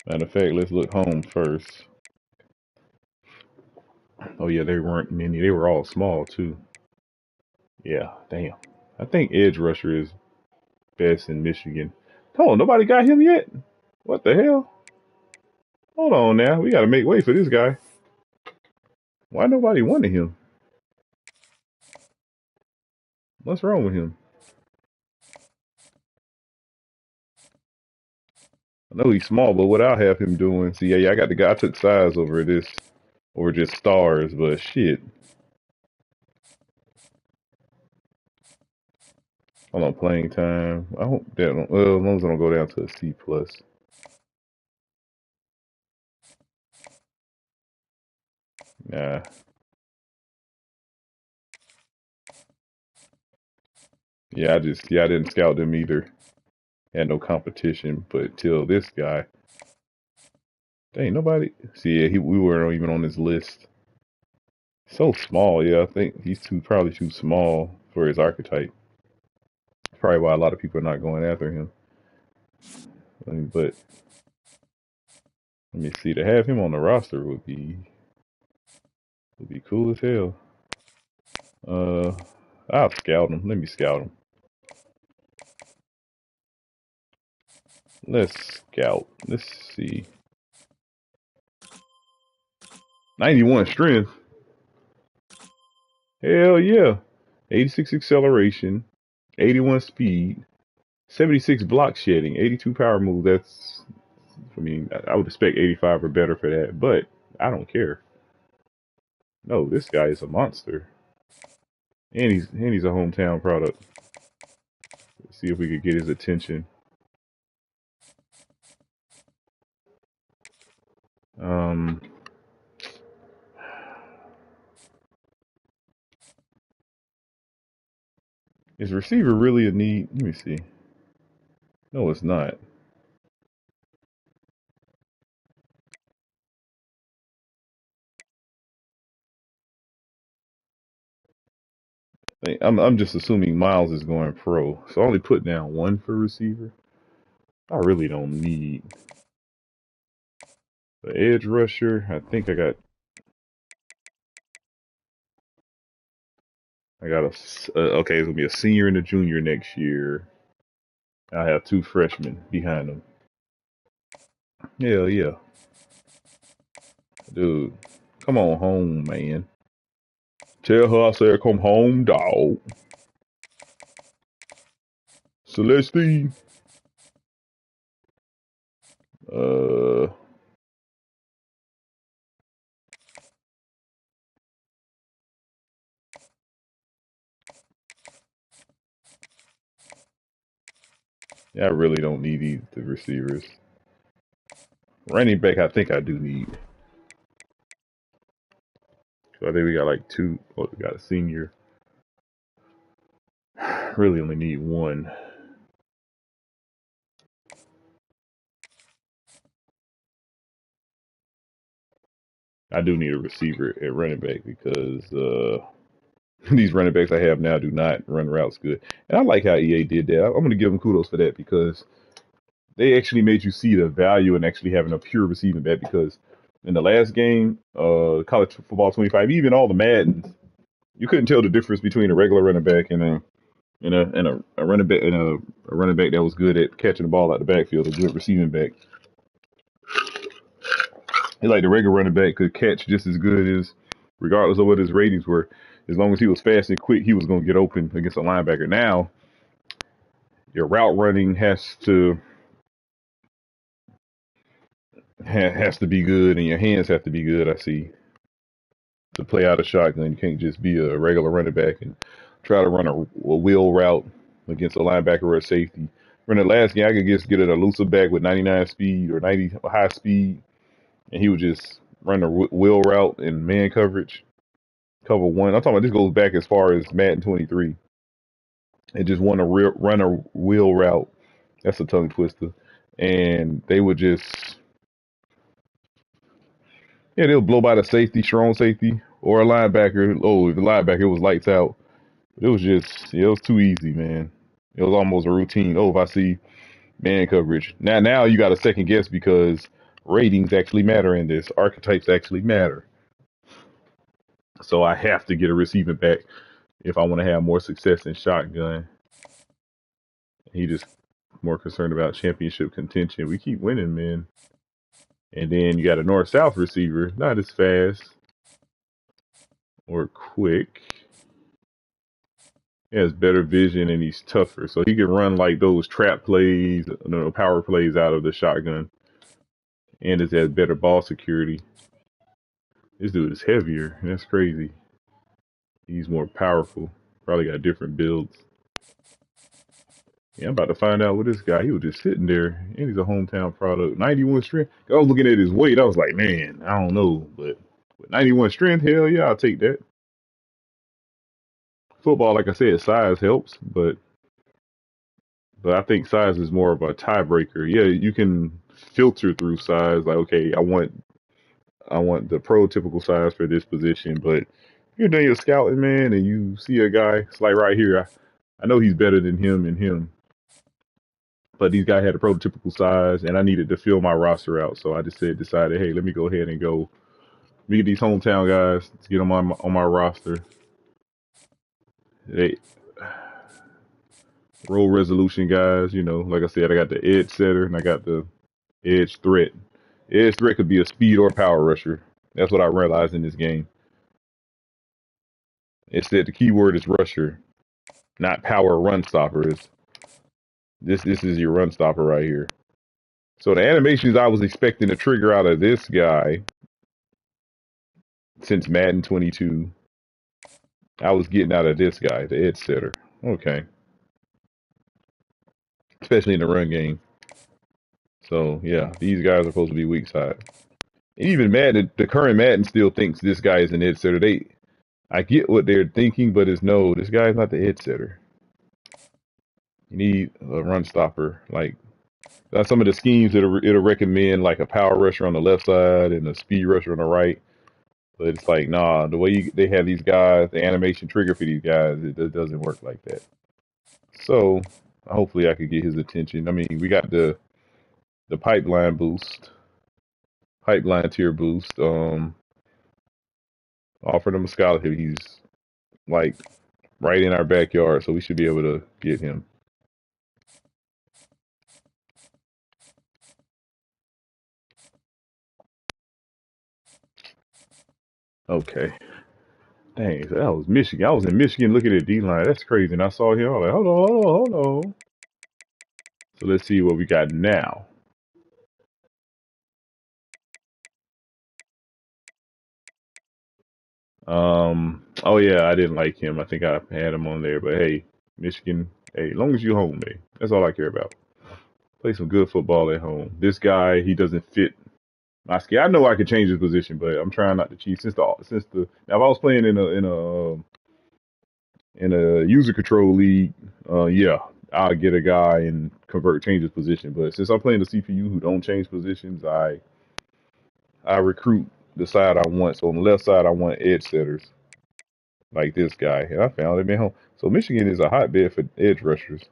Matter of fact, let's look home first. Oh yeah, there weren't many. They were all small too. Yeah, damn. I think edge rusher is best in Michigan. Oh, nobody got him yet? What the hell? Hold on now. We gotta make way for this guy. Why nobody wanted him? What's wrong with him? I know he's small, but what I'll have him doing, see, yeah, I got the guy, I took size over this, over just stars, but shit. Hold on, playing time. I hope that don't, well, as long as I don't go down to a C plus. Nah. Yeah, I didn't scout them either. Had no competition, but till this guy. Dang, nobody. See, yeah, we weren't even on his list. So small, yeah. I think he's probably too small for his archetype. Probably why a lot of people are not going after him. But let me see. To have him on the roster would be cool as hell. I'll scout him. Let me scout him. Let's scout. Let's see. 91 strength. Hell yeah. 86 acceleration. 81 speed. 76 block shedding. 82 power move. That's, I mean, I would expect 85 or better for that, but I don't care. No, this guy is a monster. And he's a hometown product. Let's see if we could get his attention. Is receiver really a need? Let me see. No, it's not. I'm just assuming Miles is going pro, so I only put down one for receiver. I really don't need the edge rusher. I think I got okay. It's gonna be a senior and a junior next year. I have two freshmen behind them. Hell yeah, dude, come on home, man. Tell her I said come home, dog. Celestine. Yeah, I really don't need the receivers. Running back, I think I do need. So I think we got like two. Oh, we got a senior. Really only need one. I do need a receiver at running back because these running backs I have now do not run routes good. And I like how EA did that. I'm going to give them kudos for that because they actually made you see the value in actually having a pure receiving back. Because in the last game, college football 25, even all the Maddens, you couldn't tell the difference between a regular running back and a running back and a running back that was good at catching the ball out the backfield, a good receiving back. It's like the regular running back could catch just as good as regardless of what his ratings were. As long as he was fast and quick, he was going to get open against a linebacker. Now, your route running has to be good, and your hands have to be good. I see, to play out a shotgun. You can't just be a regular running back and try to run a wheel route against a linebacker or a safety. In the last game, I could just get an elusive back with 99 speed or 90 high speed, and he would just run a wheel route in man coverage, cover one. I'm talking about this goes back as far as Madden 23, and just run a wheel route. That's a tongue twister, and they would just they'll blow by the safety, strong safety, or a linebacker. Oh, if the linebacker was lights out. It was just it was too easy, man. It was almost a routine. Oh, if I see man coverage. Now you got to second guess because ratings actually matter in this. Archetypes actually matter. So I have to get a receiving back if I want to have more success in shotgun. He just more concerned about championship contention. We keep winning, man. And then you got a north-south receiver, not as fast or quick. He has better vision and he's tougher. So he can run like those trap plays, power plays out of the shotgun. And it has better ball security. This dude is heavier. That's crazy. He's more powerful. Probably got different builds. Yeah, I'm about to find out with this guy. He was just sitting there, and he's a hometown product. 91 strength. I was looking at his weight. I was like, man, I don't know. But with 91 strength, hell yeah, I'll take that. Football, like I said, size helps, but I think size is more of a tiebreaker. Yeah, you can filter through size. Like, okay, I want the prototypical size for this position, but you're doing your scouting, man, and you see a guy. It's like right here. I know he's better than him and him. But these guys had a prototypical size, and I needed to fill my roster out. So I just decided, hey, let me go ahead and go. Let me get these hometown guys to get them on my roster. They role resolution guys, like I said, I got the edge setter and I got the edge threat. Edge threat could be a speed or power rusher. That's what I realized in this game. It said the keyword is rusher, not power run stopper. This is your run stopper right here. So the animations I was expecting to trigger out of this guy since Madden 22, I was getting out of this guy, the edge setter. Okay. Especially in the run game. So, yeah, these guys are supposed to be weak side. And even Madden, the current Madden still thinks this guy is an edge setter. I get what they're thinking, but no, this guy's not the edge setter. You need a run stopper. Like, that's some of the schemes it'll recommend, like a power rusher on the left side and a speed rusher on the right. But it's like, nah, the way they have these guys, the animation trigger for these guys, it doesn't work like that. So hopefully I could get his attention. I mean, we got the pipeline tier boost. Offered him a scholarship. He's like right in our backyard, so we should be able to get him. Okay. Dang, so that was Michigan. I was in Michigan looking at D-line. That's crazy. And I saw him. I was like, hold on. So let's see what we got now. Oh yeah, I didn't like him. I think I had him on there, but hey, Michigan, hey, as long as you home, man, that's all I care about. Play some good football at home. This guy, he doesn't fit my skill. I know I could change his position, but I'm trying not to cheat. Now, if I was playing in a user control league, yeah, I'll get a guy and change his position. But since I'm playing the CPU who don't change positions, I recruit the side I want. So on the left side, I want edge setters like this guy, and I found him at home. So Michigan is a hotbed for edge rushers.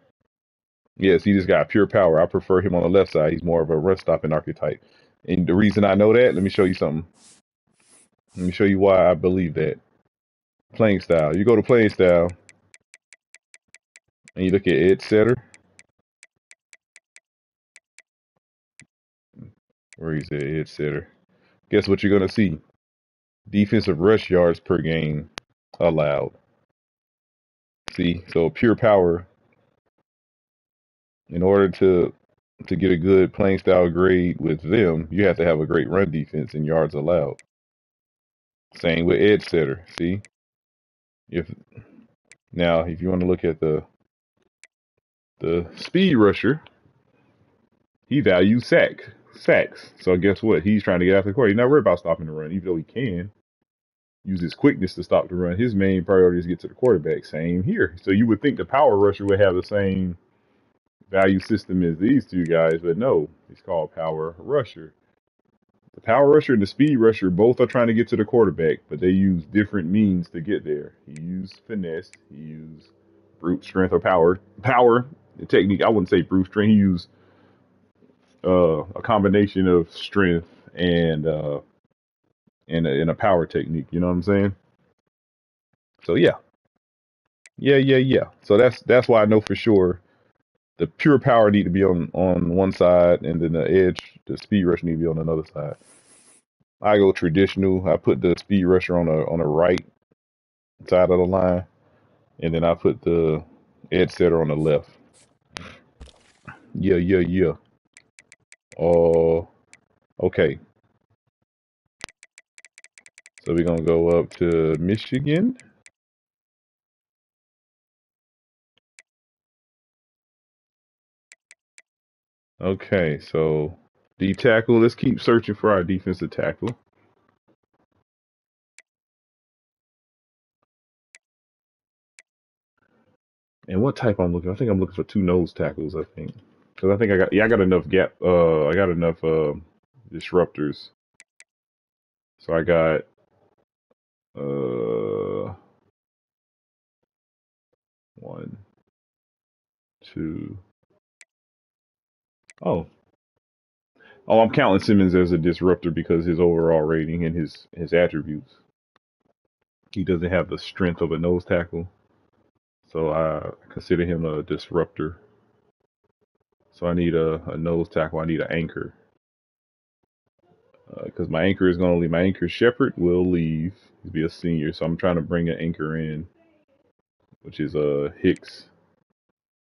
Yes, he just got pure power. I prefer him on the left side. He's more of a run stopping archetype. And the reason I know that, let me show you something. Let me show you why I believe that. Playing style. You go to playing style, and you look at edge setter. Where he's at, edge setter. Guess what you're gonna see? defensive rush yards per game allowed. See, so pure power. In order to get a good playing style grade with them, you have to have a great run defense and yards allowed. Same with edge setter. See, if you want to look at the speed rusher, he values sacks. So guess what? He's trying to get after the quarterback. He's not worried about stopping the run, even though he can use his quickness to stop the run. His main priority is to get to the quarterback. Same here. So you would think the power rusher would have the same value system as these two guys, but no, it's called power rusher. The power rusher and the speed rusher both are trying to get to the quarterback, but they use different means to get there. He used finesse, he used brute strength or power. The technique, I wouldn't say brute strength. He used a combination of strength and a power technique. You know what I'm saying? So yeah. So that's why I know for sure the pure power need to be on one side, and then the speed rush need to be on another side. I go traditional. I put the speed rusher on the right side of the line, and then I put the edge setter on the left. Yeah. Oh, okay. So we're gonna go up to Michigan. Okay, so D tackle. Let's keep searching for our defensive tackle. And what type I'm looking? I think I'm looking for two nose tackles. I think because I think I got enough gap. I got enough disruptors. So I got one, two. Oh, I'm counting Simmons as a disruptor because his overall rating and his attributes. He doesn't have the strength of a nose tackle, so I consider him a disruptor. So I need a nose tackle. I need an anchor because my anchor is going to leave. My anchor Shepard will leave. He'll be a senior, so I'm trying to bring an anchor in, which is Hicks.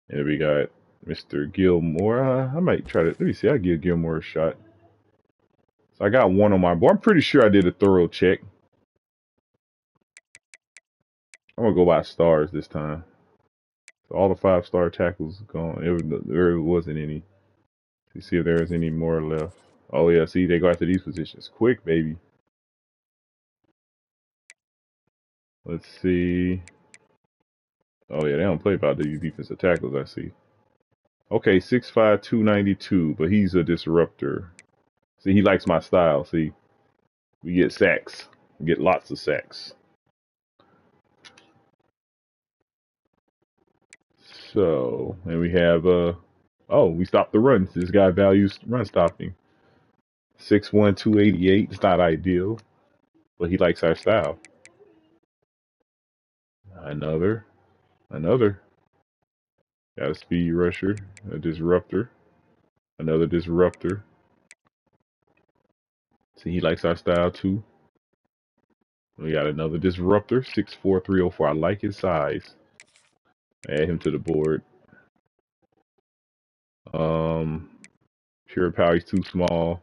And we got Mr. Gilmore. I might try to. Let me see. I give Gilmore a shot. So I got one on my board. I'm pretty sure I did a thorough check. I'm gonna go by stars this time. So all the 5-star tackles gone. There wasn't any. Let's see if there's any more left. Oh yeah, see they go after these positions quick, baby. Let's see. Oh yeah, they don't play about these defensive tackles. I see. Okay, 6'5", 292, but he's a disruptor. See, he likes my style. See, we get sacks. We get lots of sacks. So, and we have we stopped the runs. This guy values run stopping. 6'1", 288. It's not ideal, but he likes our style. Another. Got a speed rusher, a disruptor, another disruptor. See, he likes our style too. We got another disruptor, 6'4", 304. I like his size. Add him to the board. Pure power, he's too small.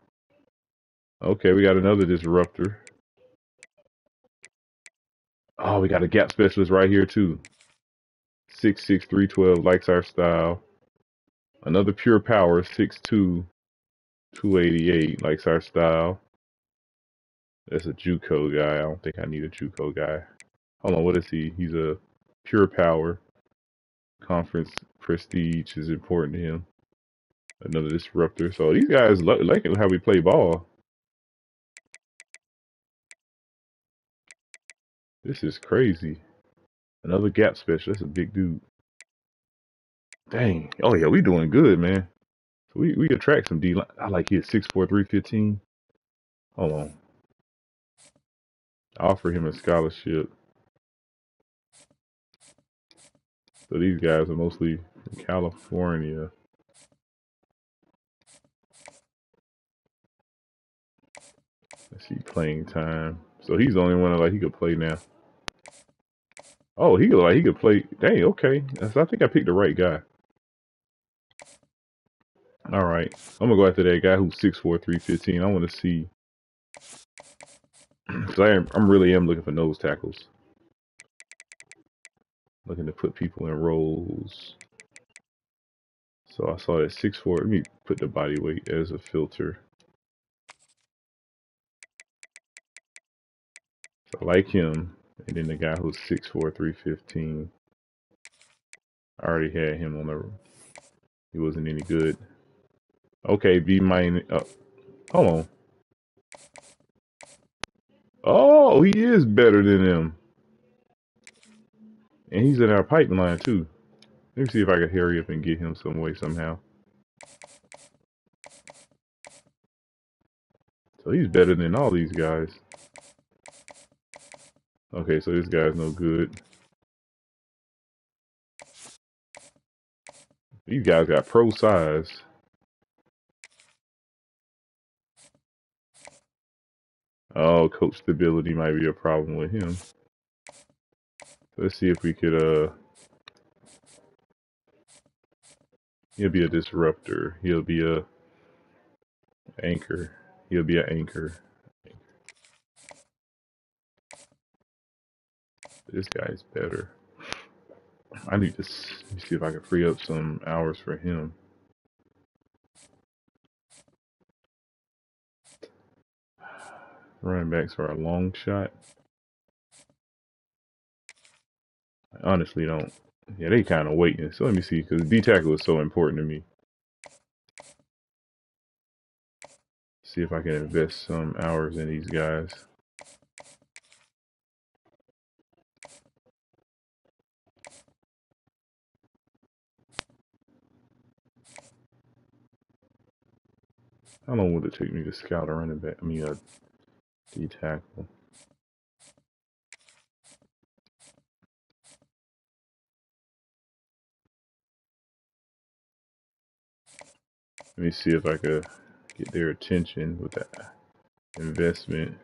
Okay, we got another disruptor. Oh, we got a gap specialist right here too. 6'6", 312, likes our style. Another pure power, 6'2", 288, likes our style. That's a JUCO guy. I don't think I need a JUCO guy. Hold on, what is he? He's a pure power. Conference prestige is important to him. Another disruptor. So these guys like how we play ball. This is crazy. Another gap special. That's a big dude. Dang. Oh yeah, we doing good, man. So we attract some D line. I like his 6'4", 315. Hold on. I offer him a scholarship. So these guys are mostly from California. Let's see, playing time. So he's the only one that like he could play now. Oh, he could play. Dang, okay. So I think I picked the right guy. All right, I'm gonna go after that guy who's 6'4", 315. I want to see. Cause I'm really am looking for nose tackles. Looking to put people in roles. So I saw that 6'4". Let me put the body weight as a filter. So I like him. And then the guy who's 6'4", 315. I already had him on the. He wasn't any good. Okay, B minus. Hold on. Oh, he is better than him. And he's in our pipeline too. Let me see if I can hurry up and get him some way somehow. So he's better than all these guys. Okay, so this guy's no good. These guys got pro size. Oh, coach stability might be a problem with him. Let's see if we could, he'll be a disruptor. He'll be a anchor. He'll be an anchor. This guy's better. I need to see if I can free up some hours for him. Running backs are a long shot. I honestly don't. Yeah, they kind of waiting. So let me see, because D tackle is so important to me. See if I can invest some hours in these guys. How long would it take me to scout a running back? I mean, a D tackle. Let me see if I could get their attention with that investment.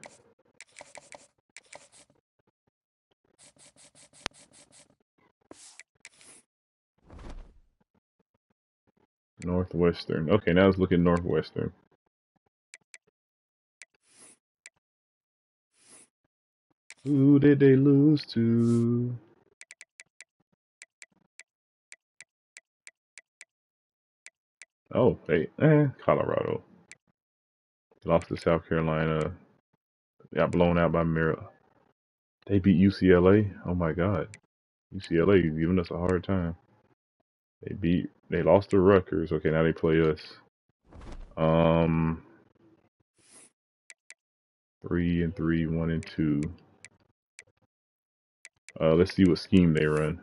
Northwestern. Okay, now let's look at Northwestern. Who did they lose to? Oh, Colorado. Lost to South Carolina. Got blown out by Maryland. They beat UCLA. Oh my God. UCLA is giving us a hard time. They lost to Rutgers. Okay, now they play us. 3-3, 1-2. Let's see what scheme they run.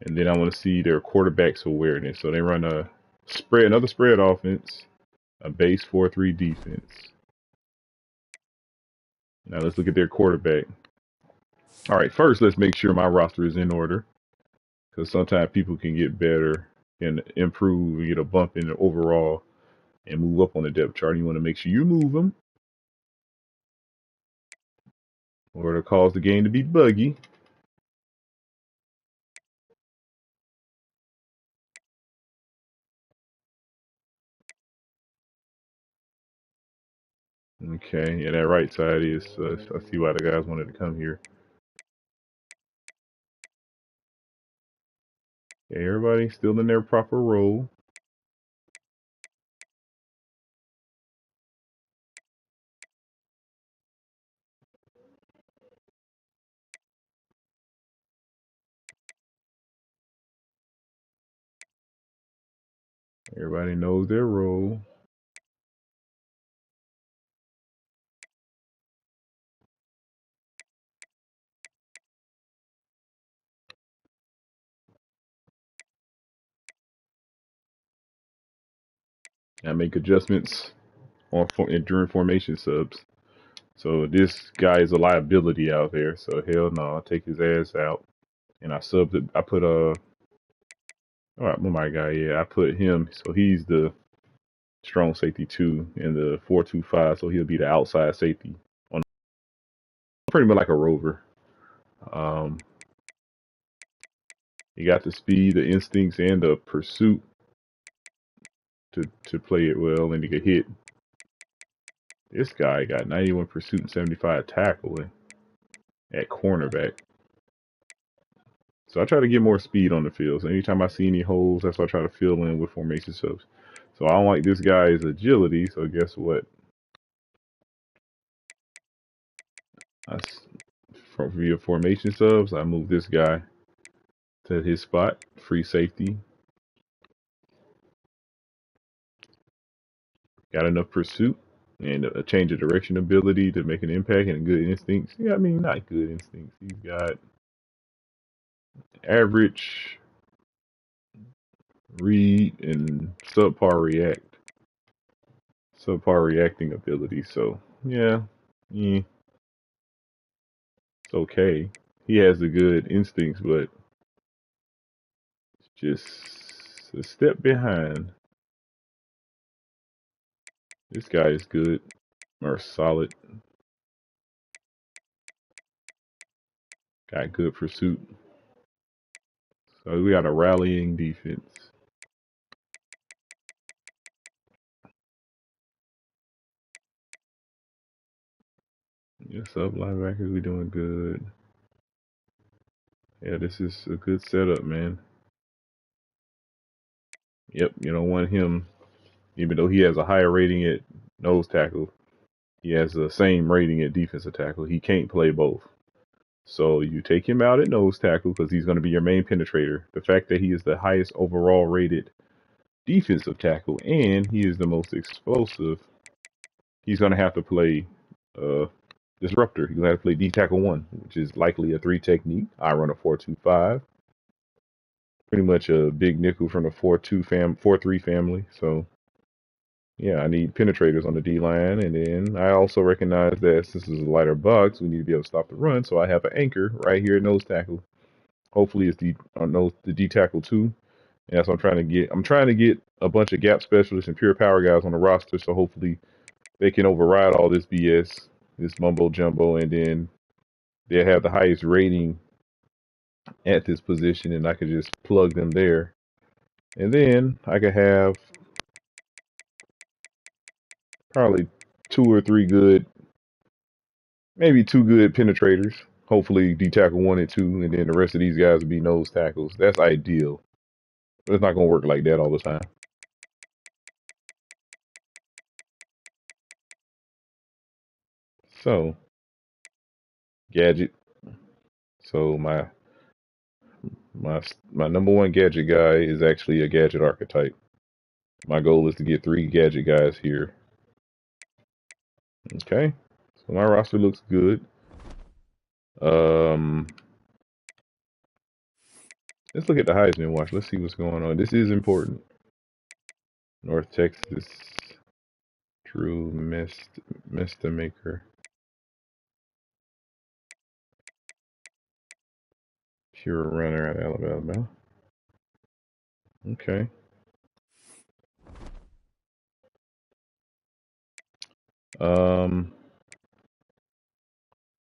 And then I want to see their quarterback's awareness. So they run another spread offense, a base 4-3 defense. Now let's look at their quarterback. All right, first let's make sure my roster is in order, because sometimes people can get better and improve, get a bump in the overall, and move up on the depth chart. You want to make sure you move them, or it'll cause the game to be buggy. Okay, yeah, that right side is. I see why the guys wanted to come here. Okay, everybody still in their proper role. Everybody knows their role. I make adjustments during formation subs. So this guy is a liability out there. So hell no, I'll take his ass out. And I subbed it. I put all right, my guy. Yeah, I put him. So he's the strong safety 2 in the 4-2-5, so he'll be the outside safety on pretty much like a rover. He got the speed, the instincts, and the pursuit to play it well and to get hit. This guy got 91 pursuit and 75 tackling at cornerback. So I try to get more speed on the field. So anytime I see any holes, that's what I try to fill in with formation subs. So I don't like this guy's agility. So guess what? Via formation subs, I move this guy to his spot, free safety. Got enough pursuit and a change of direction ability to make an impact and good instincts. Yeah, I mean, not good instincts. He's got average read and subpar reacting ability. So yeah, it's okay. He has the good instincts, but just a step behind. This guy is good or solid. Got good pursuit. So we got a rallying defense. Yeah, sub linebackers, we doing good. Yeah, this is a good setup, man. Yep, you don't want him, even though he has a higher rating at nose tackle, he has the same rating at defensive tackle. He can't play both. So you take him out at nose tackle because he's going to be your main penetrator. The fact that he is the highest overall rated defensive tackle and he is the most explosive, he's going to have to play disruptor. He's going to have to play D tackle 1, which is likely a 3 technique. I run a 4-2-5. Pretty much a big nickel from the 4-3 family. So yeah, I need penetrators on the D line, and then I also recognize that since this is a lighter box, we need to be able to stop the run. So I have an anchor right here at nose tackle. Hopefully, it's the D tackle 2, and that's what I'm trying to get. I'm trying to get a bunch of gap specialists and pure power guys on the roster, so hopefully they can override all this BS, this mumbo jumbo, and then they have the highest rating at this position, and I could just plug them there, and then I could have probably 2 or 3 good, maybe 2 good penetrators. Hopefully D tackle 1 and 2, and then the rest of these guys will be nose tackles. That's ideal. But it's not gonna work like that all the time. So gadget. So my number 1 gadget guy is actually a gadget archetype. My goal is to get 3 gadget guys here. Okay. So my roster looks good. Let's look at the Heisman watch. Let's see what's going on. This is important. North Texas, Drew Mestamaker. Pure runner at Alabama. Okay.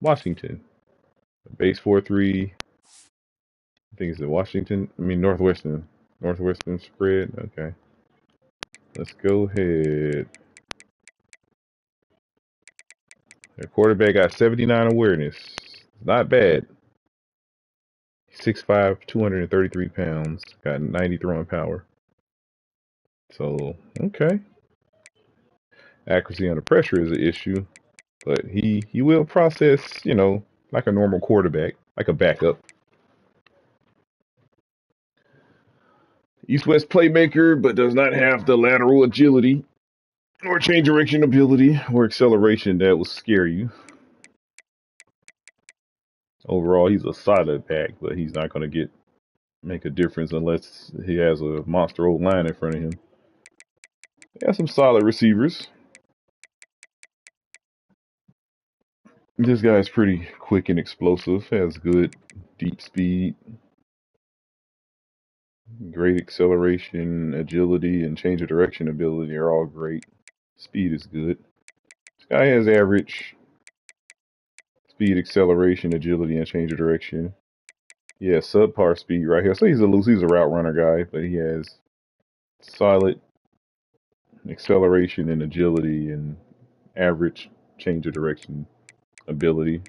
Washington. Base 4-3. I think it's Washington. I mean Northwestern. Northwestern spread. Okay. Let's go ahead. Their quarterback got 79 awareness. Not bad. 6'5", 233 pounds. Got 90 throwing power. So, okay. Accuracy under pressure is an issue. But he will process, like a normal quarterback, like a backup. East-West playmaker, but does not have the lateral agility or change direction ability or acceleration that will scare you. Overall, he's a solid back, but he's not going to make a difference unless he has a monster old line in front of him. He has some solid receivers. This guy's pretty quick and explosive, has good deep speed. Great acceleration, agility, and change of direction ability are all great. Speed is good. This guy has average speed, acceleration, agility, and change of direction. Yeah, subpar speed right here. So he's a route runner guy, but he has solid acceleration and agility and average change of direction ability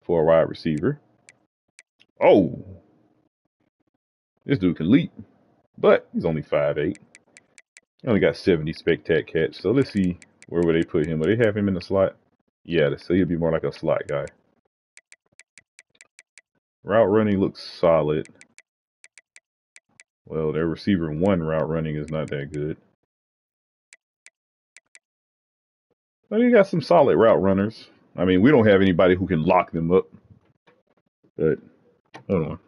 for a wide receiver. Oh, this dude can leap, but he's only 5'8". He only got 70 spectac catch. So let's see where would they put him. Would they have him in the slot? Yeah, so he'd be more like a slot guy. Route running looks solid. Well, their receiver one route running is not that good. But he got some solid route runners. I mean, we don't have anybody who can lock them up. But, hold on.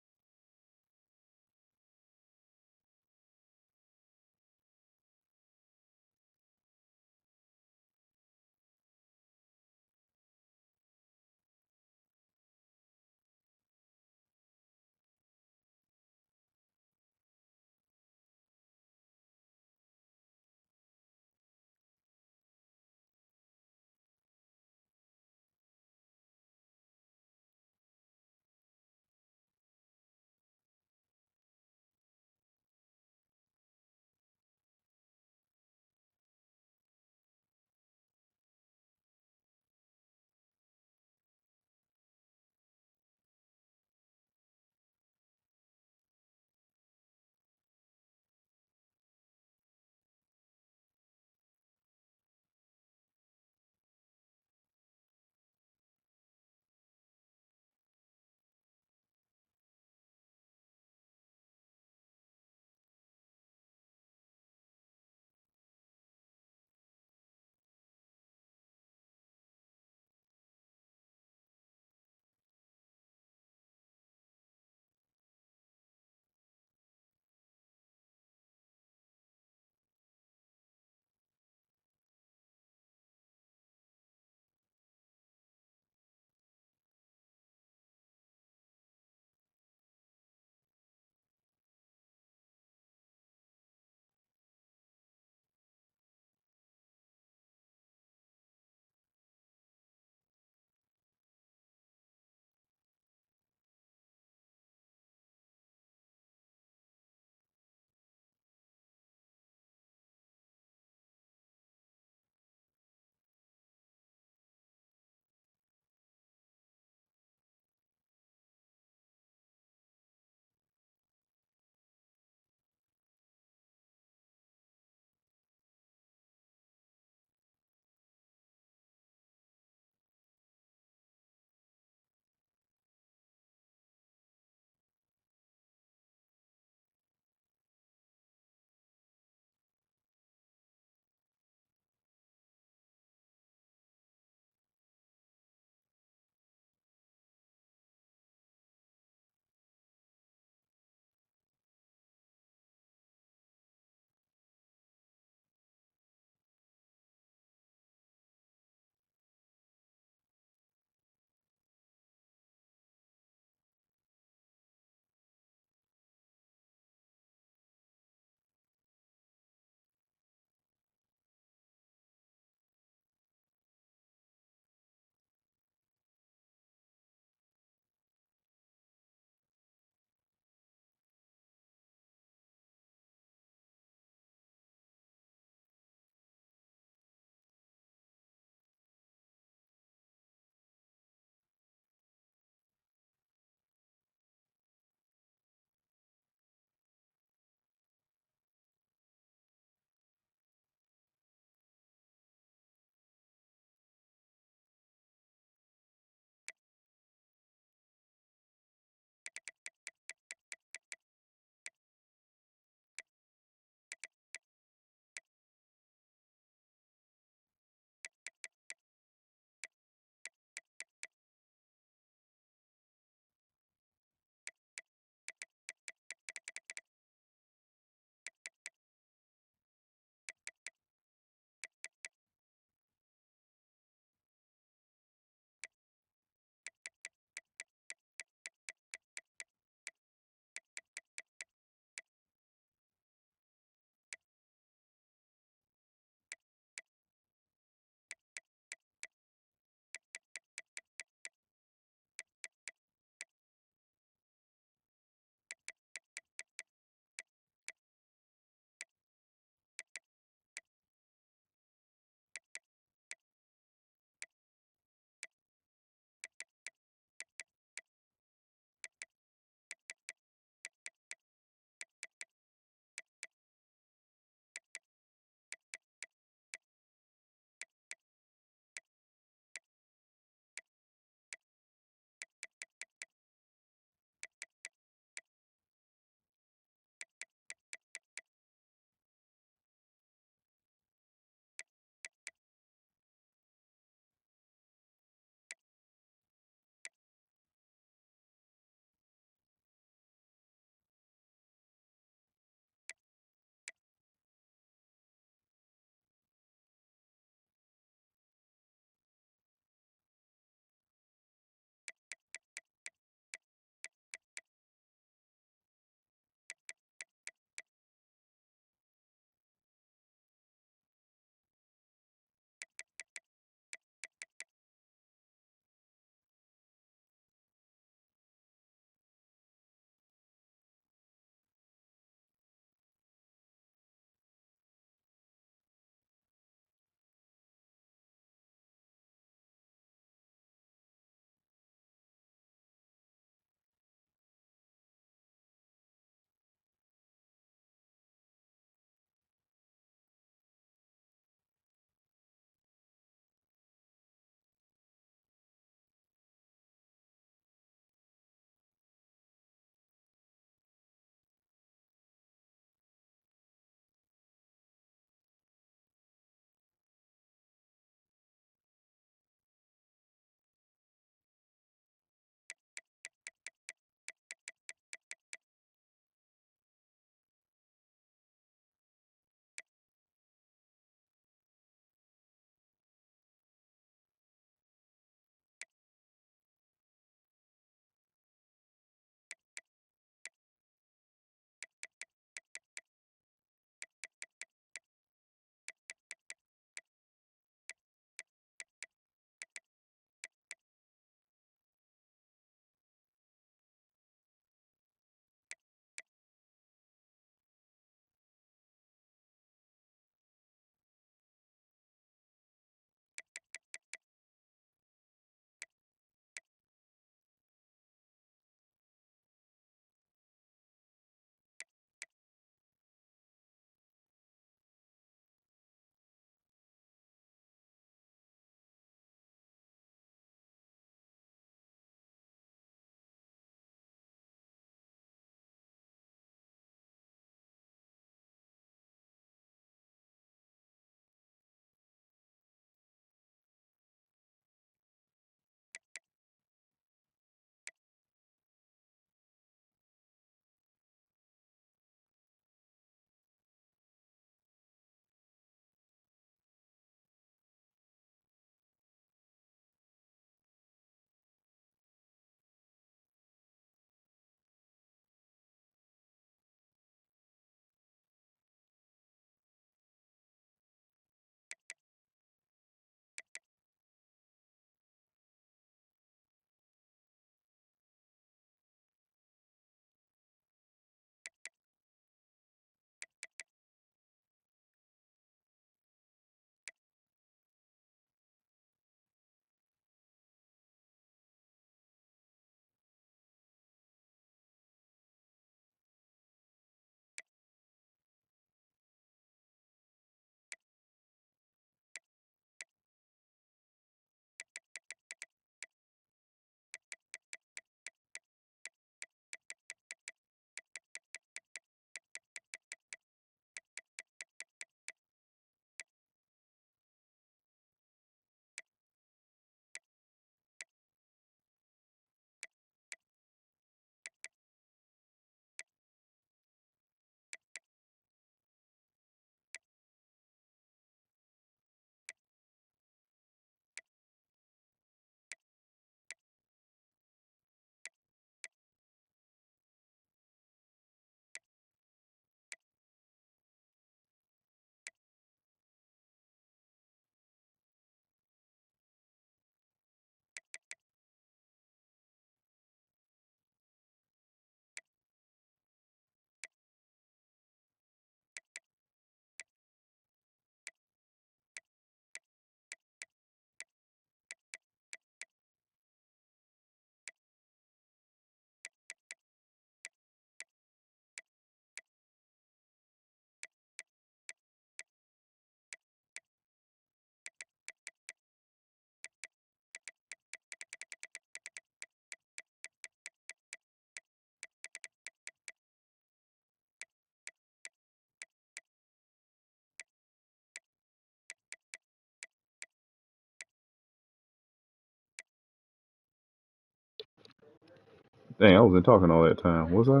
Dang, I wasn't talking all that time, was I?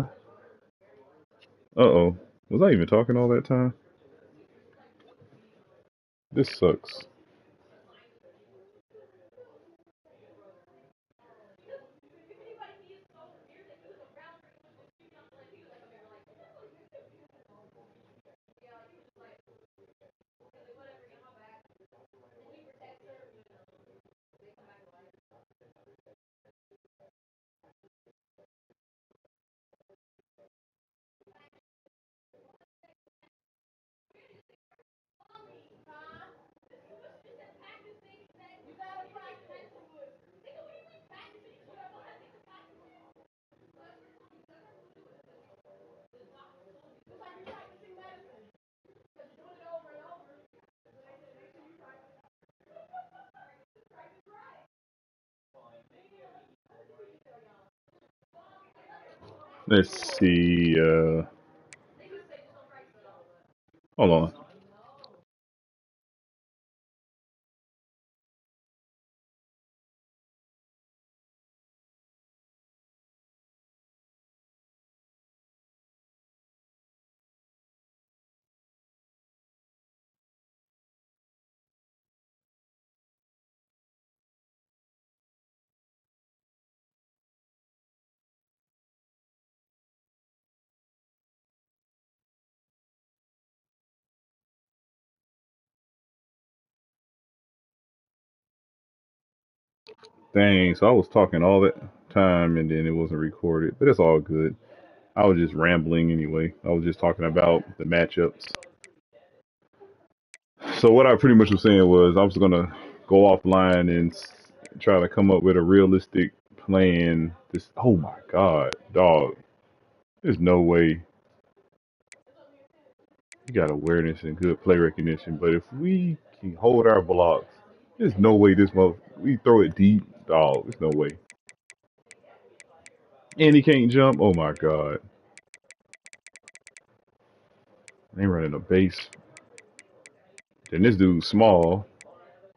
Uh-oh. Was I even talking all that time? This sucks. Let's see. Hold on. Dang, so I was talking all that time and then it wasn't recorded, but it's all good. I was just rambling anyway. I was just talking about the matchups. So what I pretty much was saying was I was gonna go offline and try to come up with a realistic plan. This, oh my God, dog! There's no way you got awareness and good play recognition, but if we can hold our blocks, there's no way this we throw it deep, dog. There's no way. And he can't jump. Oh my God! They running a base. Then this dude's small.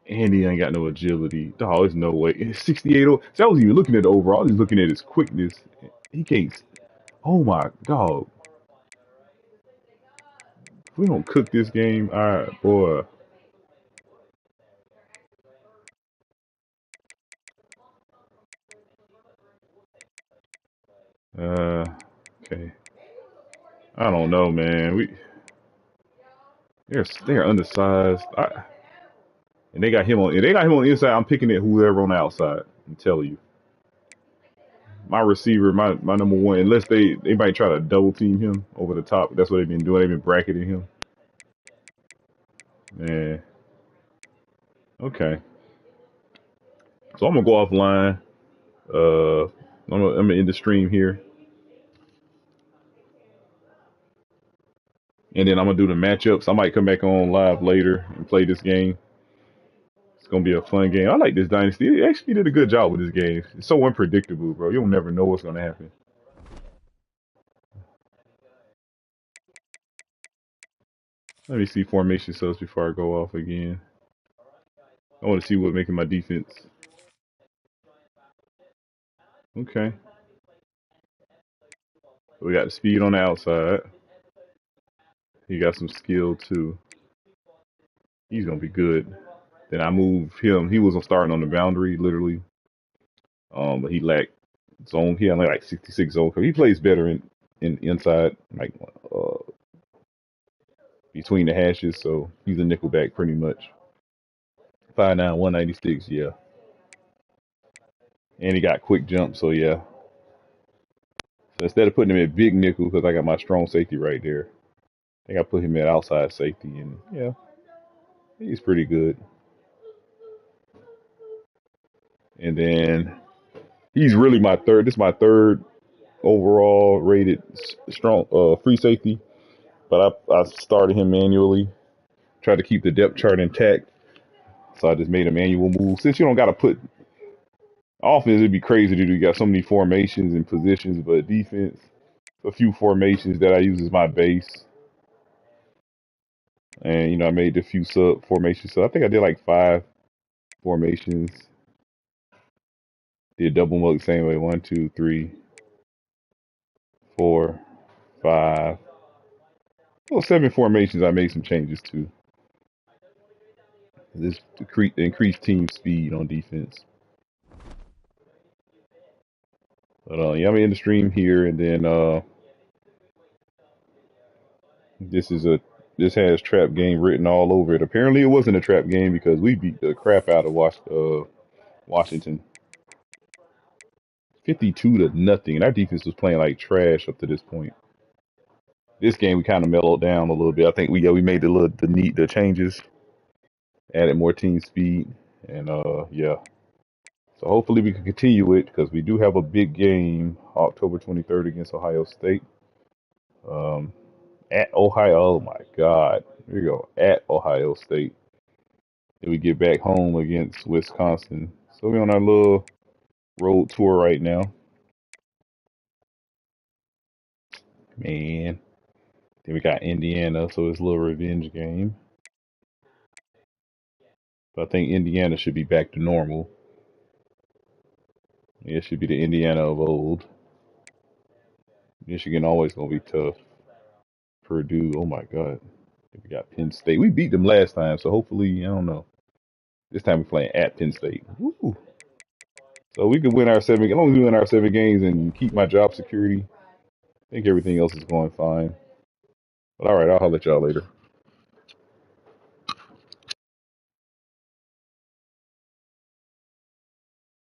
And he ain't got no agility. Dog, there's no way. It's 68. So I was even looking at the overall. I was looking at his quickness. He can't. Oh my dog. If we don't cook this game, all right, boy. Okay. I don't know, man. They're undersized. And they got him on. If they got him on the inside, I'm picking at whoever on the outside. I'm telling you, my receiver, my number one. Unless they might try to double team him over the top. That's what they've been doing. They've been bracketing him. Man. Okay. So I'm gonna go offline. I'm gonna end the stream here, and then I'm gonna do the matchups. I might come back on live later and play this game. It's gonna be a fun game. I like this Dynasty. It actually did a good job with this game. It's so unpredictable, bro. You'll never know what's gonna happen. Let me see formation subs before I go off again. I want to see what making my defense. Okay, we got the speed on the outside. He got some skill too. He's gonna be good. Then I move him. He wasn't starting on the boundary, literally. But he lacked zone. He had like 66 zone. He plays better in inside, like uh, between the hashes. So he's a nickelback pretty much. 5'9", 196. Yeah, and he got quick jump. So yeah. So instead of putting him at big nickel, because I got my strong safety right there, I think I put him at outside safety, and yeah, he's pretty good. And then he's really my third. This is my third overall rated strong free safety. But I started him manually. Tried to keep the depth chart intact. So I just made a manual move. Since you don't got to put offense, it'd be crazy to do. You got so many formations and positions, but defense, a few formations that I use as my base. And, I made a few sub formations. So I think I did like 5 formations. Did double mug the same way. 1, 2, 3. 4, 5. Well, 7 formations. I made some changes to this to increase team speed on defense. But yeah, I'm in the stream here, and then this has trap game written all over it. Apparently, it wasn't a trap game because we beat the crap out of Washington, 52-0, and our defense was playing like trash up to this point. This game we kind of mellowed down a little bit. I think we made the changes, added more team speed, and yeah. So hopefully we can continue it because we do have a big game October 23rd against Ohio State. At Ohio, oh my God, here we go, at Ohio State. Then we get back home against Wisconsin. So we're on our little road tour right now. Man. Then we got Indiana, so it's a little revenge game. But I think Indiana should be back to normal. Yeah, it should be the Indiana of old. Michigan always gonna be tough. Purdue, oh my God. We got Penn State. We beat them last time, so hopefully, I don't know. This time we're playing at Penn State. Woo. So we can win our 7. As long as we win our 7 games and keep my job security, I think everything else is going fine. But all right, I'll holler at y'all later.